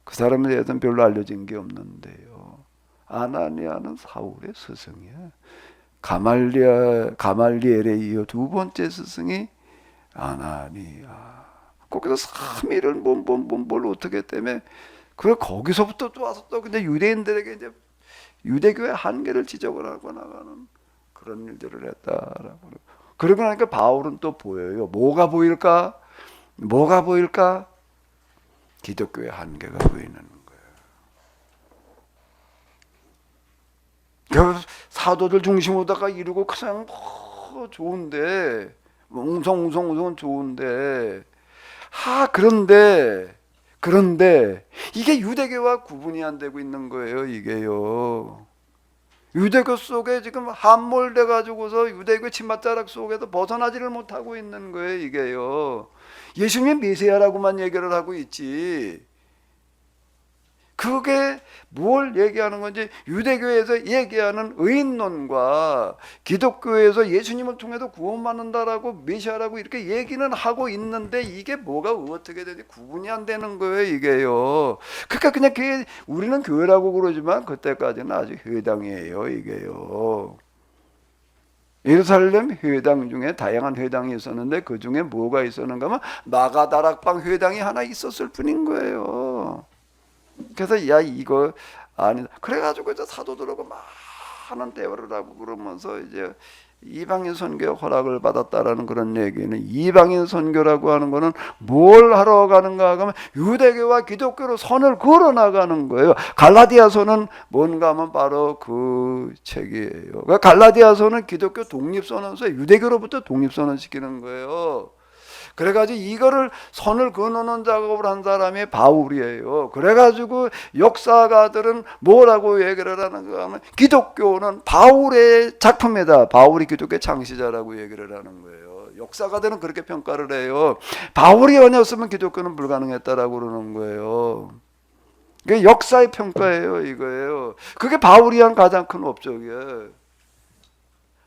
그 사람에 대해서는 별로 알려진 게 없는데요. 아나니아는 사울의 스승이야. 가말리엘에 이어 두 번째 스승이 아나니아. 거기서 3일을 뭘 어떻게 때문에 그걸 거기서부터 또 와서 또 근데 유대인들에게 이제 유대교의 한계를 지적을 하고 나가는 그런 일들을 했다라고. 그러고 나니까 바울은 또 보여요. 뭐가 보일까? 기독교의 한계가 보이는 거예요. 사도들 중심으로다가 이루고 그냥 좋은데 웅성웅성 좋은데 그런데 이게 유대교와 구분이 안 되고 있는 거예요, 이게요. 유대교 속에 지금 함몰돼 가지고서 유대교 치맛자락 속에서 벗어나지를 못하고 있는 거예요, 이게요. 예수님이 메시아라고만 얘기를 하고 있지. 그게 뭘 얘기하는 건지, 유대교에서 얘기하는 의인론과 기독교에서 예수님을 통해서 구원받는다라고 메시아라고 이렇게 얘기는 하고 있는데 이게 뭐가 어떻게 되지 구분이 안 되는 거예요, 이게요. 그러니까 그냥 우리는 교회라고 그러지만 그때까지는 아직 회당이에요, 이게요. 예루살렘 회당 중에 다양한 회당이 있었는데 그 중에 뭐가 있었는가 하면 마가다락방 회당이 하나 있었을 뿐인 거예요. 그래서 야 이거 아니다. 그래가지고 이제 사도들하고 많은 대화를 하고 그러면서 이제 이방인 선교에 허락을 받았다라는 그런 얘기는, 이방인 선교라고 하는 거는 뭘 하러 가는가 하면 유대교와 기독교로 선을 걸어 나가는 거예요. 갈라디아서는 뭔가 하면 바로 그 책이에요. 그러니까 갈라디아서는 기독교 독립선언서에 유대교로부터 독립선언 시키는 거예요. 그래가지고 이거를 선을 그어놓는 작업을 한 사람이 바울이에요. 그래가지고 역사가들은 뭐라고 얘기를 하는가 하면 기독교는 바울의 작품이다. 바울이 기독교의 창시자라고 얘기를 하는 거예요. 역사가들은 그렇게 평가를 해요. 바울이 아니었으면 기독교는 불가능했다라고 그러는 거예요. 이게 역사의 평가예요, 이거예요. 그게 바울이 한 가장 큰 업적이에요.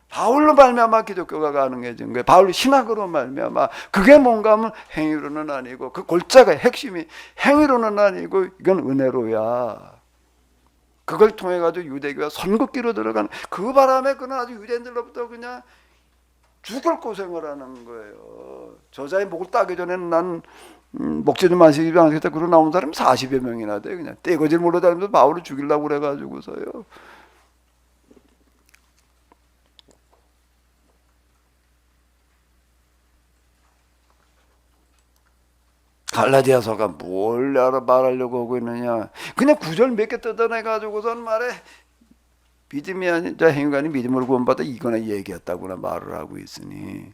바울로 말미암아 기독교가 가능해진 거예요. 바울 신학으로 말미암아. 그게 뭔가 하면 행위로는 아니고, 그 골자가 핵심이 행위로는 아니고 이건 은혜로야. 그걸 통해 가지고 유대교가 선긋기로 들어가는, 그 바람에 그는 아주 유대인들로부터 그냥 죽을 고생을 하는 거예요. 저자의 목을 따기 전에는 난 목재 좀 마시기 않겠다 그러고 나온 사람이 40여 명이나 돼. 그냥 떼거질 몰라다니면서 바울을 죽이려고 그래가지고서요. 갈라디아서가 뭘 말하려고 하고 있느냐. 그냥 구절 몇 개 뜯어내가지고선 말해 믿음이 아니라 행위가 아닌 믿음으로 구원받아 이거나 얘기했다고나 말을 하고 있으니,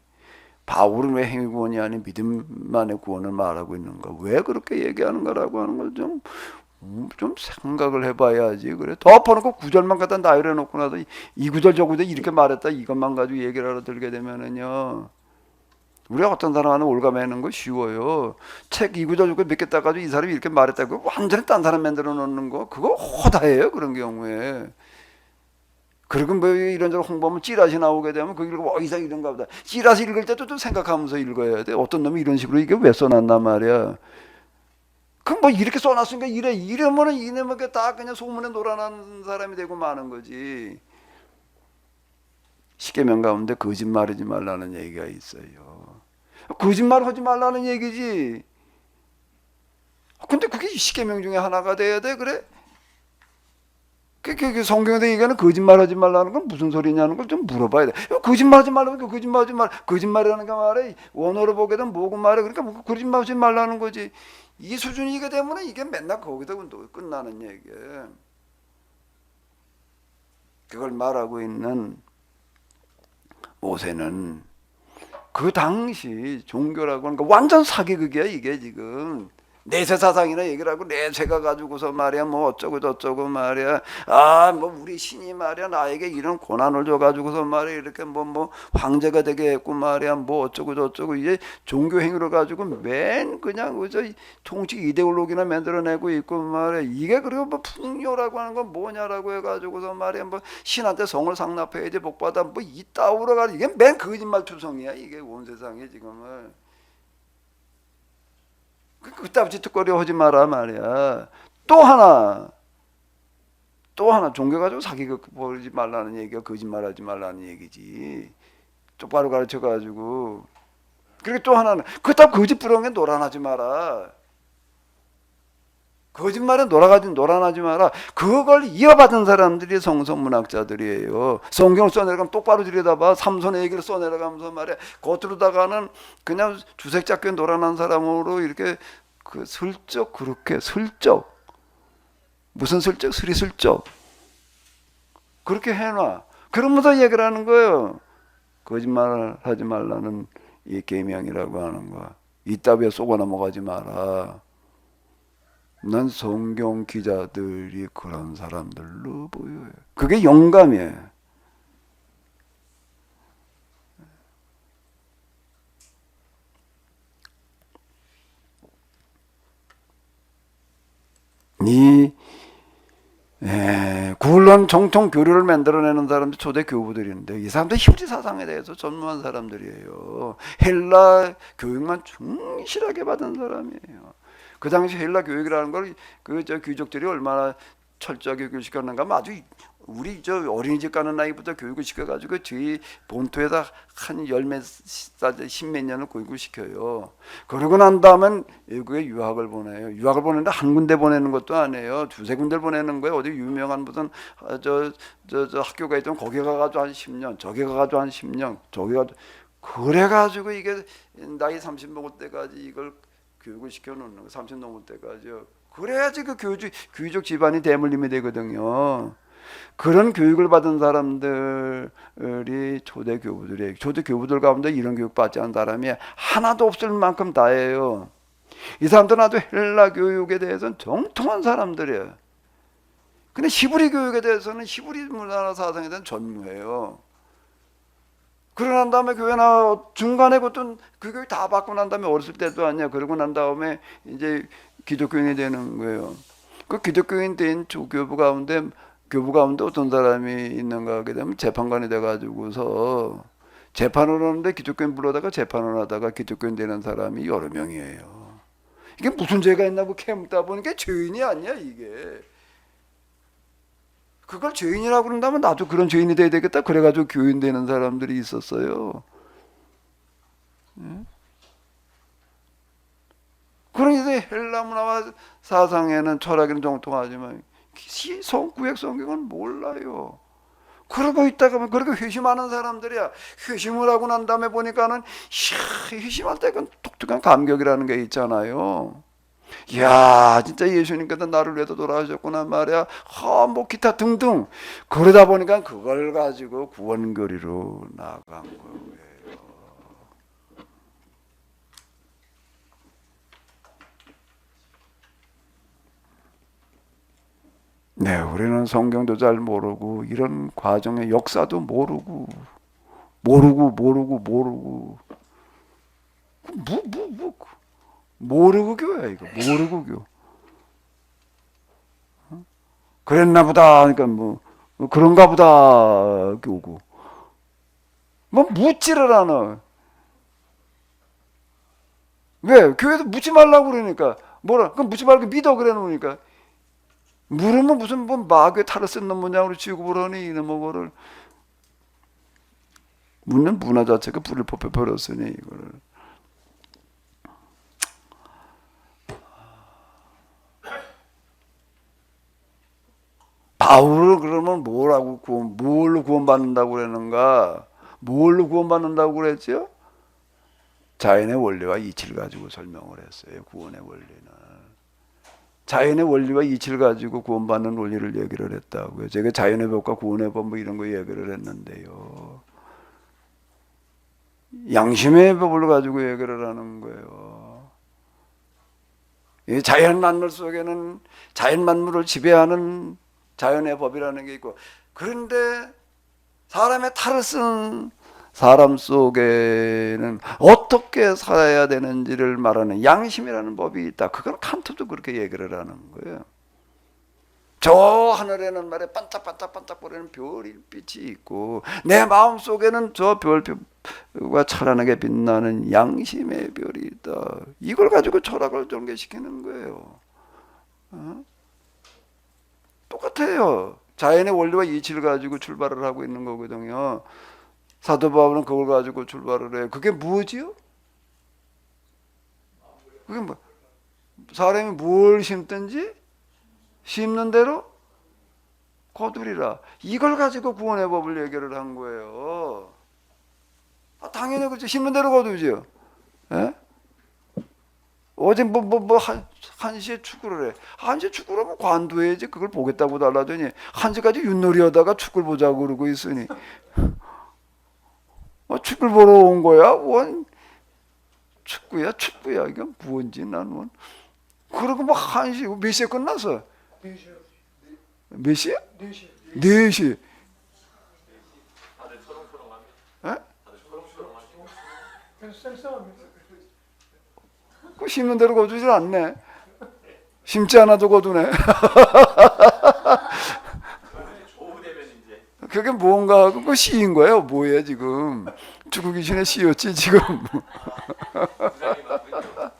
바울은 왜 행위 구원이 아닌 믿음만의 구원을 말하고 있는가, 왜 그렇게 얘기하는가라고 하는 걸 좀 생각을 해봐야지. 그래 덮어놓고 구절만 갖다 나열해 놓고 나서 이 구절 저 구절 이렇게 말했다 이것만 가지고 얘기를 하러 들게 되면은요, 우리가 어떤 사람하는 올가매는 거 쉬워요. 책 이 구절 몇 개 따가지고 이 사람이 이렇게 말했다고 완전히 딴 사람 만들어 놓는 거, 그거 호다예요, 그런 경우에. 그리고 뭐 이런저런 홍보하면 찌라시 나오게 되면 그 읽고 이상 이런가 보다. 찌라시 읽을 때도 좀 생각하면서 읽어야 돼. 어떤 놈이 이런 식으로 이게 왜 써놨단 말이야. 그럼 뭐 이렇게 써놨으니까 이러면은 이놈에게 다 그냥 소문에 놀아난 사람이 되고 마는 거지. 십계명 가운데 거짓말하지 말라는 얘기가 있어요. 거짓말 하지 말라는 얘기지. 근데 그게 십계명 중에 하나가 돼야 돼, 그래? 그 성경에서 얘기하는 거짓말하지 말라는 건 무슨 소리냐는 걸 좀 물어봐야 돼. 거짓말하지 말라면 거짓말하지 말. 거짓말이라는 게 말해 원어로 보게 되면 뭐고 말해. 그러니까 뭐 거짓말하지 말라는 거지. 이 수준이게 되면 이게 맨날 거기서 끝나는 얘기예요. 그걸 말하고 있는 모세는 그 당시 종교라고 하는 거 완전 사기극이야, 이게 지금. 내세 사상이나 얘기를 하고 내세가 가지고서 말이야 뭐 어쩌고 저쩌고 말이야, 아 뭐 우리 신이 말이야 나에게 이런 고난을 줘 가지고서 말이야 이렇게 뭐 황제가 되게 했고 말이야 뭐 어쩌고 저쩌고, 이제 종교 행위를 가지고 맨 그냥 그저 통치 이데올로기나 만들어내고 있고 말이야. 이게 그리고 뭐 풍요라고 하는 건 뭐냐라고 해가지고서 말이야 뭐 신한테 성을 상납해야지 복받아 뭐 이따오로 가지고, 이게 맨 거짓말 투성이야, 이게 온 세상에 지금은. 그따위 짓거리 하지 마라 말이야. 또 하나 종교 가지고 사기극 벌이지 말라는 얘기가 거짓말하지 말라는 얘기지. 똑바로 가르쳐 가지고. 그리고 또 하나는 그따위 거짓부렁에 노란하지 마라. 거짓말에 노란하지 마라. 그걸 이어받은 사람들이 성서문학자들이에요. 성경을 써내려가면 똑바로 들여다봐. 삼손의 얘기를 써내려가면서 말이야. 겉으로다가는 그냥 주색잡게 노란한 사람으로 이렇게 그 슬쩍, 그렇게 슬쩍, 무슨 슬쩍, 스리슬쩍 그렇게 해놔. 그러면서 얘기를 하는 거예요. 거짓말 하지 말라는 이 계명이라고 하는 거. 이따위에 쏘고 넘어가지 마라. 난 성경 기자들이 그런 사람들로 보여요. 그게 영감이에요. 이 굴론 정통 교류를 만들어내는 사람들 초대 교부들인데 이 사람들 히브리 사상에 대해서 전무한 사람들이에요. 헬라 교육만 충실하게 받은 사람이에요. 그 당시 헬라 교육이라는 걸 그 저 귀족들이 얼마나 철저하게 교육을 시켰는가 하면 아주 우리 저 어린이집 가는 나이부터 교육을 시켜가지고 저희 본토에다 한 십몇 년을 교육을 시켜요. 그러고 난 다음엔 외국에 유학을 보내요. 유학을 보내는데 한 군데 보내는 것도 아니에요. 두세 군데를 보내는 거예요. 어디 유명한 무슨 저 학교가 있던 거기 가가지고 한 10년, 저기 가가지고 한 10년, 저기 가 그래가지고 이게 나이 30 먹을 때까지 이걸 교육을 시켜놓는 거, 30 넘을 때까지요. 그래야지 그 귀족 집안이 대물림이 되거든요. 그런 교육을 받은 사람들이 초대 교부들이에요. 초대 교부들 가운데 이런 교육 받지 않은 사람이 하나도 없을 만큼 다예요. 이 사람들은 아주 헬라 교육에 대해서는 정통한 사람들이에요. 근데 히브리 교육에 대해서는 히브리 문화나 사상에 대한 전무해요. 그러고 난 다음에 교회 중간에 그것도 그 교육 다 받고 난 다음에 어렸을 때도 아니야. 그러고 난 다음에 이제 기독교인이 되는 거예요. 그 기독교인 된 교부 가운데 어떤 사람이 있는가 하게 되면 재판관이 돼가지고서 재판을 하는데 기독교인 불러다가 재판을 하다가 기독교인 되는 사람이 여러 명이에요. 이게 무슨 죄가 있나고 캐묻다 보니까 죄인이 아니야 이게. 그걸 죄인이라고 그런다면 나도 그런 죄인이 돼야 되겠다. 그래가지고 교인 되는 사람들이 있었어요. 그러니까 헬라 문화와 사상에는 철학에는 정통하지만 구약 성경은 몰라요. 그러고 있다가 그렇게 회심하는 사람들이야. 회심을 하고 난 다음에 보니까는 회심할 때 그 독특한 감격이라는 게 있잖아요. 이야 진짜 예수님께서 나를 위해서 돌아가셨구나 말이야. 뭐 기타 등등. 그러다 보니까 그걸 가지고 구원교리로 나아간 거예요. 네, 우리는 성경도 잘 모르고 이런 과정의 역사도 모르고 모르고 교야 이거 모르고 교. 그랬나 보다. 그러니까 뭐 그런가 보다 교고. 뭐 묻지를 않아. 왜? 교회에서 묻지 말라고 그러니까 뭐라? 그럼 묻지 말고 믿어 그래 놓으니까. 물으면 무슨 뭐 마귀의 탈을 쓴 모양으로 취급을 하니 이놈의 거를. 묻는 문화 자체가 불을 뽑혀버렸으니 이거를. 바울을 그러면 뭘로 구원받는다고 그러는가? 뭘로 구원받는다고 그랬죠? 자연의 원리와 이치를 가지고 설명을 했어요. 구원의 원리는. 자연의 원리와 이치를 가지고 구원받는 원리를 얘기를 했다고요. 제가 자연의 법과 구원의 법 뭐 이런 거 얘기를 했는데요. 양심의 법을 가지고 얘기를 하는 거예요. 이 자연 만물 속에는 자연 만물을 지배하는 자연의 법이라는 게 있고, 그런데 사람의 탈을 쓴 사람 속에는 어떻게 살아야 되는지를 말하는 양심이라는 법이 있다. 그건 칸트도 그렇게 얘기를 하는 거예요. 저 하늘에는 말에 반짝반짝반짝거리는 별빛이 있고 내 마음 속에는 저 별과 찬란하게 빛나는 양심의 별이 있다. 이걸 가지고 철학을 전개시키는 거예요. 똑같아요. 자연의 원리와 이치를 가지고 출발을 하고 있는 거거든요. 사도 바울은 그걸 가지고 출발을 해요. 그게 무엇이요? 그게 뭐 사람이 뭘 심든지 심는 대로 거두리라. 이걸 가지고 구원의 법을 얘기를 한 거예요. 당연히 그렇죠. 심는 대로 거두죠. 예? 어제 한시에 축구를 해. 한시에 축구를 하면 관두해야지. 그걸 보겠다고 달라더니 한시까지 윷놀이 하다가 축구를 보자고 그러고 있으니 축구를 보러 온 거야? 축구야 이게 뭔지 나는. 그리고 뭐 1시 몇 시에 끝났어? 몇 시에? 4시. 다들 초롱초롱합니다. 에? 다들 초롱초롱하시고. 그 심는 대로 거두질 않네. 심지 않아도 거두네. 오후 되면 이제 그게 뭔가 하고 그 시인 거예요. 뭐야 지금? 축구 귀신의 시였지 지금. 부장이 맞군요.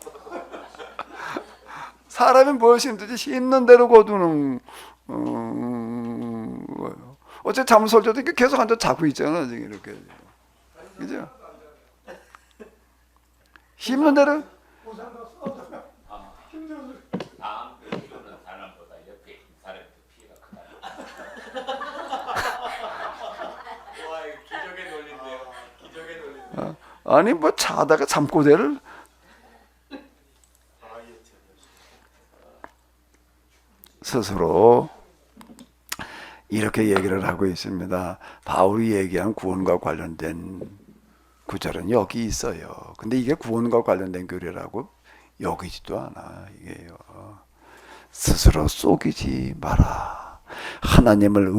사람이 뭘 심든지 심는 대로 거두는 거예요. 어째 잠을 설쳐도 이렇게 계속 앉아 자고 있잖아 지금 이렇게. 그죠? 심는 대로. 다음 키우는 사람보다 옆에 있는 사람이 더 피해가 크다. 와, 이거 기적의 논리인데요. 기적의 논리인데. 아니 뭐 자다가 잠꼬대를. 스스로 이렇게 얘기를 하고 있습니다. 바울이 얘기한 구원과 관련된 구절은 여기 있어요. 근데 이게 구원과 관련된 교리라고 여기지도 않아. 이게요. 스스로 속이지 마라. 하나님을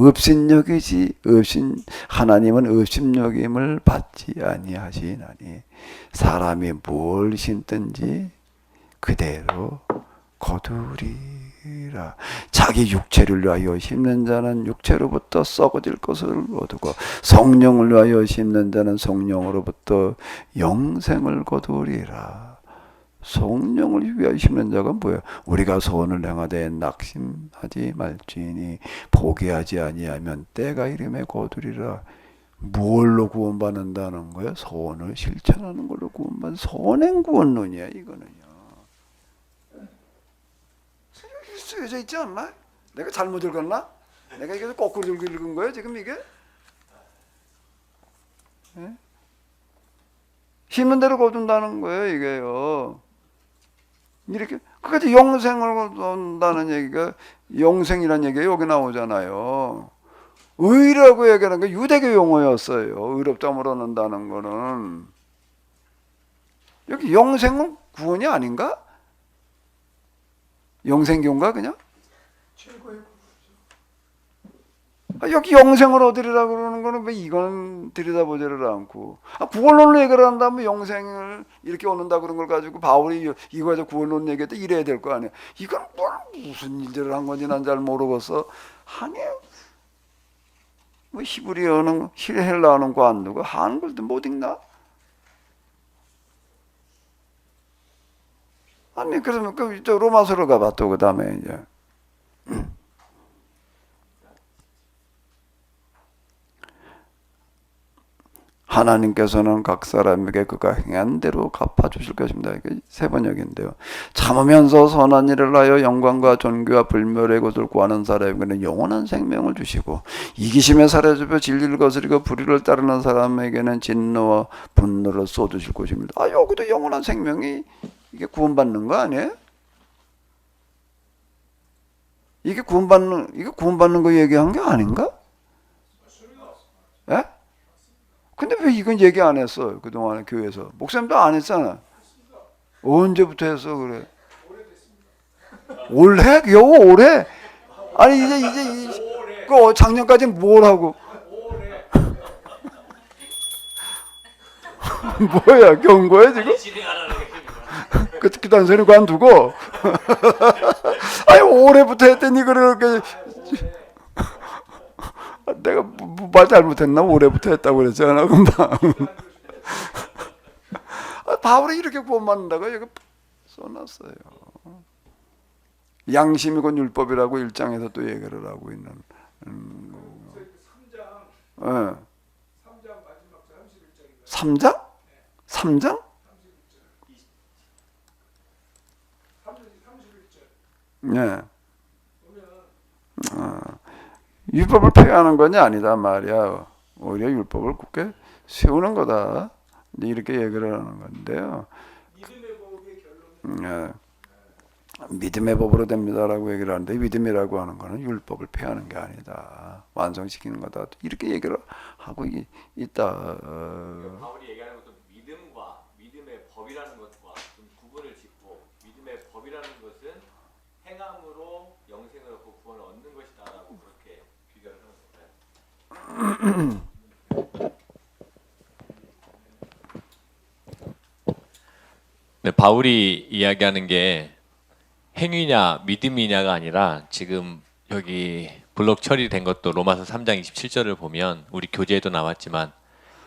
하나님은 업신여김을 받지 아니하시나니 사람이 뭘 심든지 그대로 거두리라. 자기 육체를 위하여 심는 자는 육체로부터 썩어질 것을 얻고 성령을 위하여 심는 자는 성령으로부터 영생을 거두리라. 성령을 위하여 심는 자가 뭐야? 우리가 소원을 행하되 낙심하지 말지니 포기하지 아니하면 때가 이름에 거두리라. 뭘로 구원받는다는 거야? 소원을 실천하는 걸로 구원받는 선행 구원론이야 이거는요. 쓰여져 있지 않나? 내가 잘못 읽었나? 내가 이게 거꾸로 읽은 거야 지금 이게? 예? 심는 대로 거둔다는 거예요 이게요. 이렇게 그까지 영생을 거둔다는 얘기가 영생이라는 얘기가 여기 나오잖아요. 의라고 얘기하는 게 유대교 용어였어요. 의롭다함을 얻는다는 거는. 여기 영생은 구원이 아닌가? 영생교인가 그냥? 여기 영생을 얻으리라고 그러는 거는 왜 이건 들여다보지를 않고 구원론을 얘기를 한다면 영생을 이렇게 얻는다 그런 걸 가지고 바울이 이거 가지고 구원론 얘기했다 이래야 될 거 아니야. 이건 무슨 일들을 한 건지 난 잘 모르겠어. 아니 뭐 히브리어는 헬라어는 안 두고 한글도 못 읽나? 아니 그러면 저 로마서로 가봐 또 그 다음에 이제 하나님께서는 각 사람에게 그가 행한 대로 갚아주실 것입니다. 이게 세 번역인데요. 참으면서 선한 일을 하여 영광과 존귀와 불멸의 것을 구하는 사람에게는 영원한 생명을 주시고 이기심에 사로잡혀 진리를 거스리고 불의를 따르는 사람에게는 진노와 분노를 쏟으실 것입니다. 여기도 영원한 생명이 이게 구원받는 거 아니에요? 이게 구원받는 거 얘기한 게 아닌가? 예? 근데 왜 이건 얘기 안 했어? 그동안 교회에서. 목사님도 안 했잖아. 언제부터 했어, 그래? 올해? 겨우 올해? 아니, 이제 그 작년까지는 뭘 하고? 뭐야, 겨운 거야, 지금? 그 단소리 관두고. 아니, 올해부터 했더니, 그렇게. 내가 말 잘못했나? 올해부터 했다고 그랬잖아 금방. 바울이 이렇게 구원받는다고 여기 써놨어요. 양심이고 율법이라고 1장에서 또 얘기를 하고 있는 3장? 3장? 네. 율법을 폐하는 건이 아니다 말이야. 오히려 율법을 굳게 세우는 거다. 이렇게 얘기를 하는 건데요. 믿음의 법으로 됩니다라고 얘기를 하는데 믿음이라고 하는 거는 율법을 폐하는 게 아니다. 완성시키는 거다. 이렇게 얘기를 하고 있다. 바울이 얘기하는 것도 믿음과 믿음의 법이라는 것 네, 바울이 이야기하는 게 행위냐 믿음이냐가 아니라 지금 여기 블록 처리된 것도 로마서 3장 27절을 보면 우리 교재에도 나왔지만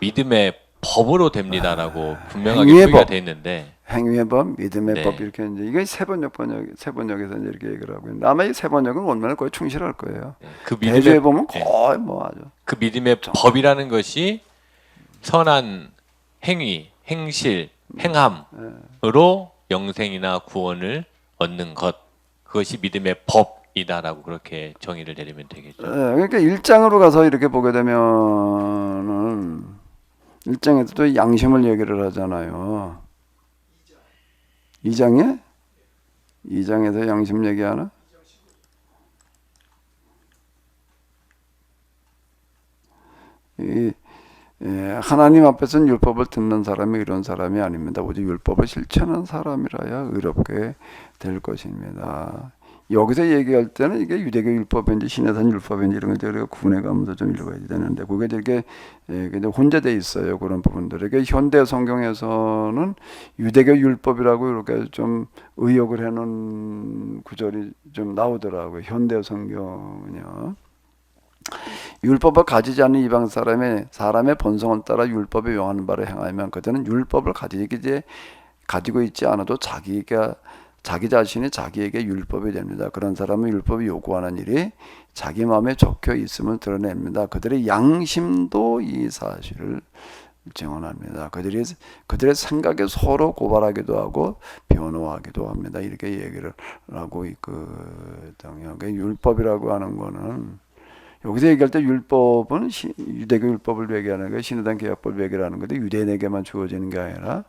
믿음의 법으로 됩니다라고 분명하게 행위의 표기가 법. 돼 있는데 행위의 법, 믿음의 네. 법 이렇게 이제 이게 세번역에서 이제 이렇게 얘기를 하고 있는데 아마 이 세번역은 원문을 거의 충실할 거예요. 그 대조해 믿음의 보면 네. 거의 뭐 아주 그 믿음의 법이라는 것이 선한 행위, 행실, 행함으로 영생이나 구원을 얻는 것 그것이 믿음의 법이다라고 그렇게 정의를 내리면 되겠죠. 그러니까 1장으로 가서 이렇게 보게 되면은 1장에서 또 양심을 얘기를 하잖아요. 2장에? 2장에서 양심 얘기하나? 하나님 앞에서는 율법을 듣는 사람이 이런 사람이 아닙니다. 오직 율법을 실천하는 사람이라야 의롭게 될 것입니다. 여기서 얘기할 때는 이게 유대교 율법인지 신해산 율법인지 이런 거 우리가 구분해가면서 좀 읽어야 되는데 그게 이렇게 혼재돼 있어요. 그런 부분들에게 현대 성경에서는 유대교 율법이라고 이렇게 좀 의역을 해놓은 구절이 좀 나오더라고요. 현대 성경은요. 율법을 가지지 않는 이방 사람의 본성을 따라 율법에 명하는 바를 행하면 그들은 율법을 가지고 있지 않아도 자기 자신이 자기에게 율법이 됩니다. 그런 사람은 율법이 요구하는 일이 자기 마음에 적혀 있음을 드러냅니다. 그들의 양심도 이 사실을 증언합니다. 그들의 생각에 서로 고발하기도 하고 변호하기도 합니다. 이렇게 얘기를 하고 있거든요. 율법이라고 하는 거는 여기서 얘기할 때 율법은 유대교 율법을 얘기하는 거예요. 신해당 계약법을 얘기하는 건데 유대인에게만 주어지는 게 아니라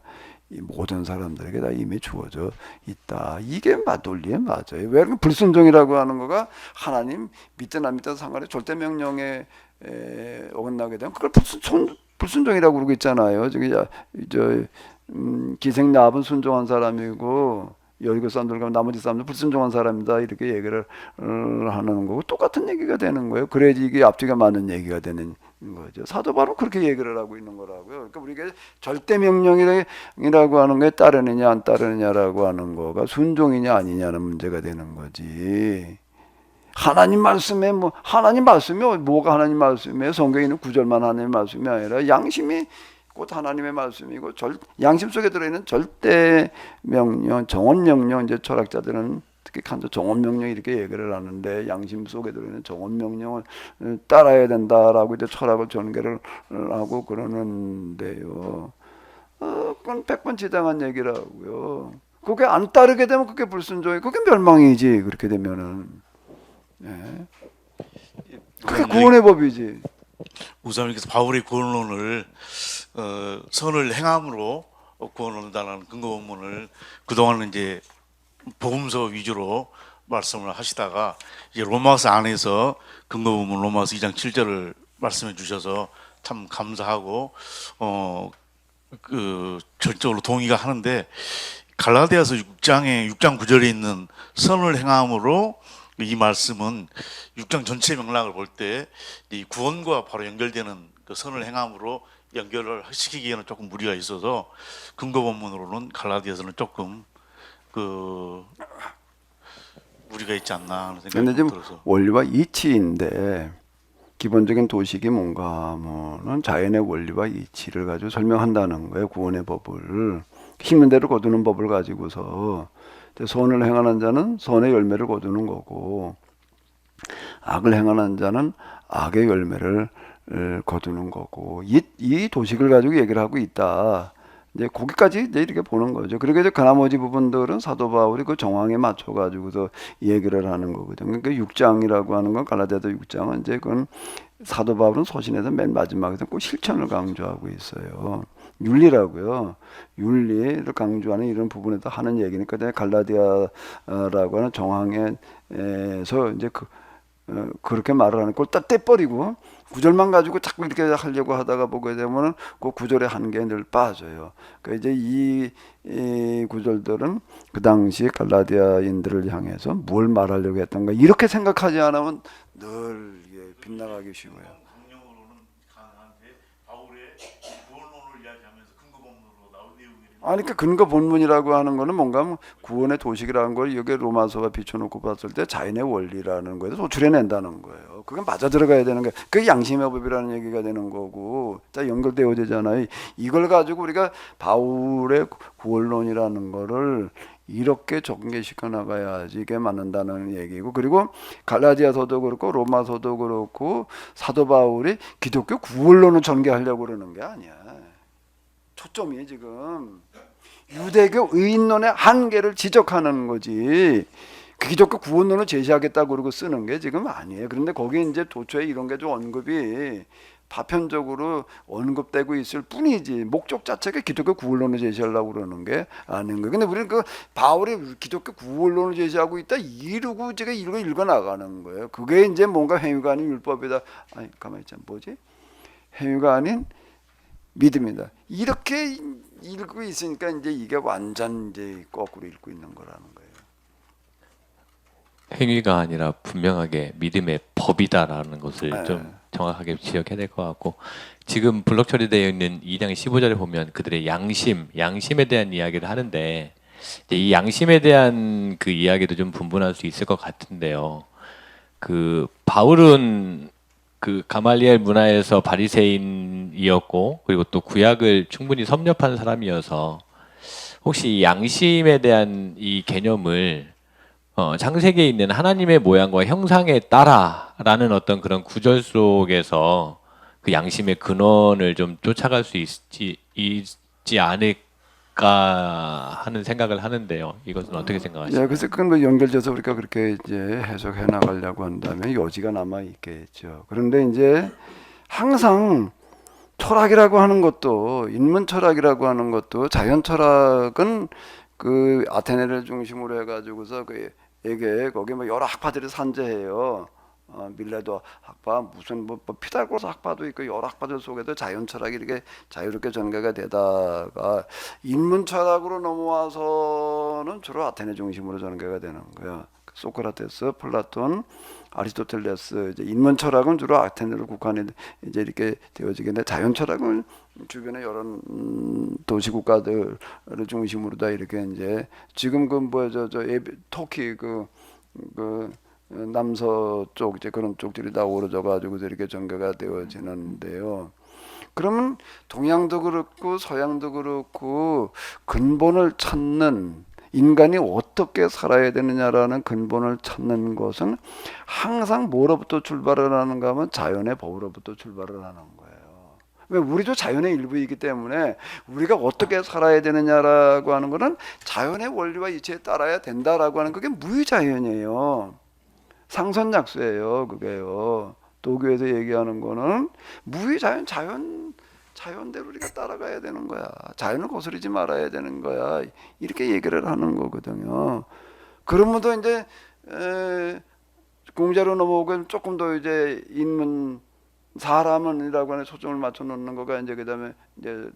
이 모든 사람들에게 다 이미 주어져 있다. 이게 논리에 맞아요. 왜 불순종이라고 하는 거가 하나님 믿든 안 믿든 상관없이 절대 명령에 어긋나게 되면 그걸 불순종이라고 그러고 있잖아요. 기생 야합은 순종한 사람이고 여리고 사람들과 나머지 사람들 불순종한 사람이다 이렇게 얘기를 하는 거고 똑같은 얘기가 되는 거예요. 그래야지 이게 앞뒤가 맞는 얘기가 되는 거죠. 사도 바로 그렇게 얘기를 하고 있는 거라고요. 그러니까 우리가 절대 명령이라고 하는 거에 따르느냐 안 따르느냐라고 하는 거가 순종이냐 아니냐는 문제가 되는 거지. 하나님 말씀에 하나님 말씀이 뭐가 하나님 말씀이에요? 성경에 있는 구절만 하나님 말씀이 아니라 양심이 곧 하나님의 말씀이고 양심 속에 들어있는 절대 명령, 정언 명령 이제 철학자들은 특히 칸트 정언 명령 이렇게 얘기를 하는데 양심 속에 들어있는 정언 명령을 따라야 된다라고 이제 철학을 전개를 하고 그러는데요. 그건 100번 지당한 얘기라고요. 그게 안 따르게 되면 그게 불순종이, 그게 멸망이지. 그렇게 되면은 그게 구원의 법이지. 우선 이렇게 바울의 구원론을 선을 행함으로 구원을 얻는다는 근거 본문을 그동안은 이제 복음서 위주로 말씀을 하시다가 이제 로마서 안에서 근거 본문 로마서 2장 7절을 말씀해 주셔서 참 감사하고 전적으로 동의가 하는데 갈라디아서 6장 9절에 있는 선을 행함으로 이 말씀은 6장 전체 맥락을 볼 때 이 구원과 바로 연결되는 그 선을 행함으로 연결을 시키기에는 조금 무리가 있어서 근거 본문으로는 갈라디아서는 조금 무리가 있지 않나 하는 생각이 지금 들어서 원리와 이치인데 기본적인 도식이 뭔가 하면은 자연의 원리와 이치를 가지고 설명한다는 거예요. 구원의 법을 심는 대로 거두는 법을 가지고서 선을 행하는 자는 선의 열매를 거두는 거고 악을 행하는 자는 악의 열매를 거두는 거고 이 도식을 가지고 얘기를 하고 있다. 이제 거기까지 이제 이렇게 보는 거죠. 그리고 이제 그 나머지 부분들은 사도 바울이 그 정황에 맞춰 가지고서 얘기를 하는 거거든요. 그러니까 6장이라고 하는 건 갈라디아서 6장은 이제 그건 사도 바울은 서신에서 맨 마지막에서 꼭 실천을 강조하고 있어요. 윤리라고요. 윤리를 강조하는 이런 부분에서 하는 얘기니까 갈라디아라고 하는 정황에서 이제 그렇게 말을 하는 걸 딱 떼버리고 구절만 가지고 자꾸 이렇게 하려고 하다가 보게 되면은 그 구절의 한계에 늘 빠져요. 그러니까 이제 이 구절들은 그 당시 갈라디아인들을 향해서 뭘 말하려고 했던가 이렇게 생각하지 않으면 늘 빗나가기 쉬워요. 강령으로는 아니 그 근거 본문이라고 하는 거는 뭔가 뭐 구원의 도식이라는 걸 여기 로마서와 비춰놓고 봤을 때 자연의 원리라는 거에서 소출해낸다는 거예요. 그게 맞아 들어가야 되는 거예요. 그게 양심의 법이라는 얘기가 되는 거고, 자 연결되어 되잖아요. 이걸 가지고 우리가 바울의 구원론이라는 거를 이렇게 전개시켜 나가야지 이게 맞는다는 얘기고, 그리고 갈라디아서도 그렇고 로마서도 그렇고 사도 바울이 기독교 구원론을 전개하려고 그러는 게 아니야. 초점이 지금 유대교 의인론의 한계를 지적하는 거지, 그 기독교 구원론을 제시하겠다고 그러고 쓰는 게 지금 아니에요. 그런데 거기에 이제 도처에 이런 게 좀 언급이 파편적으로 언급되고 있을 뿐이지 목적 자체가 기독교 구원론을 제시하려고 그러는 게 아닌 거예요. 근데 우리는 그 바울이 기독교 구원론을 제시하고 있다 이러고 제가 이거 읽어 나가는 거예요. 그게 이제 뭔가 행위가 아닌 율법이다. 아니 가만히 있자, 뭐지? 행위가 아닌 믿음이다. 이렇게 읽고 있으니까 이제 이게 완전 이제 거꾸로 읽고 있는 거라는 거예요. 행위가 아니라 분명하게 믿음의 법이다라는 것을 네. 좀 정확하게 지적해야 될 것 같고, 지금 블록 처리되어 있는 2장 15절에 보면 그들의 양심에 대한 이야기를 하는데, 이제 이 양심에 대한 그 이야기도 좀 분분할 수 있을 것 같은데요. 그 바울은 그 가말리엘 문화에서 바리새인이었고, 그리고 또 구약을 충분히 섭렵한 사람이어서 혹시 이 양심에 대한 이 개념을 창세기에 있는 하나님의 모양과 형상에 따라라는 어떤 그런 구절 속에서 그 양심의 근원을 좀 쫓아갈 수 있지 않을까 하는 생각을 하는데요. 이것은 어떻게 생각하십니까? 예, 그래서 그건 뭐 연결돼서 우리가 그렇게 이제 해석해 나가려고 한다면 여지가 남아 있겠죠. 그런데 이제 항상 철학이라고 하는 것도, 인문 철학이라고 하는 것도, 자연 철학은 그 아테네를 중심으로 해가지고서 그 이게 거기 뭐 여러 학파들이 산재해요. 밀레도 학파, 무슨 뭐 피타고라스 학파도 있고 여러 학파들 속에도 자연 철학이 이렇게 자유롭게 전개가 되다가 인문 철학으로 넘어와서는 주로 아테네 중심으로 전개가 되는 거예요. 소크라테스, 플라톤, 아리스토텔레스, 이제 인문 철학은 주로 아테네로 국한이 이제 이렇게 되어지겠는데, 자연 철학은 주변의 여러 도시 국가들을 중심으로 다 이렇게 이제 지금 그 뭐저 터키 그 남서쪽 이제 그런 쪽들이 다 오르져 가지고 이렇게 전개가 되어지는데요. 그러면 동양도 그렇고 서양도 그렇고 근본을 찾는, 인간이 어떻게 살아야 되느냐라는 근본을 찾는 것은 항상 뭐로부터 출발을 하는가 하면 자연의 법으로부터 출발을 하는 거예요. 왜? 우리도 자연의 일부이기 때문에 우리가 어떻게 살아야 되느냐라고 하는 것은 자연의 원리와 이치에 따라야 된다라고 하는, 그게 무의자연이에요. 상선약수예요. 그게요. 도교에서 얘기하는 거는 무의자연, 자연대로 우리가 따라가야 되는 거야. 자연을 거스르지 말아야 되는 거야. 이렇게 얘기를 하는 거거든요. 그러면도 이제 공자로 넘어오고 조금 더 이제 인문 사람은이라고 하는 초점을 맞춰 놓는 거가 이제 그다음에 이제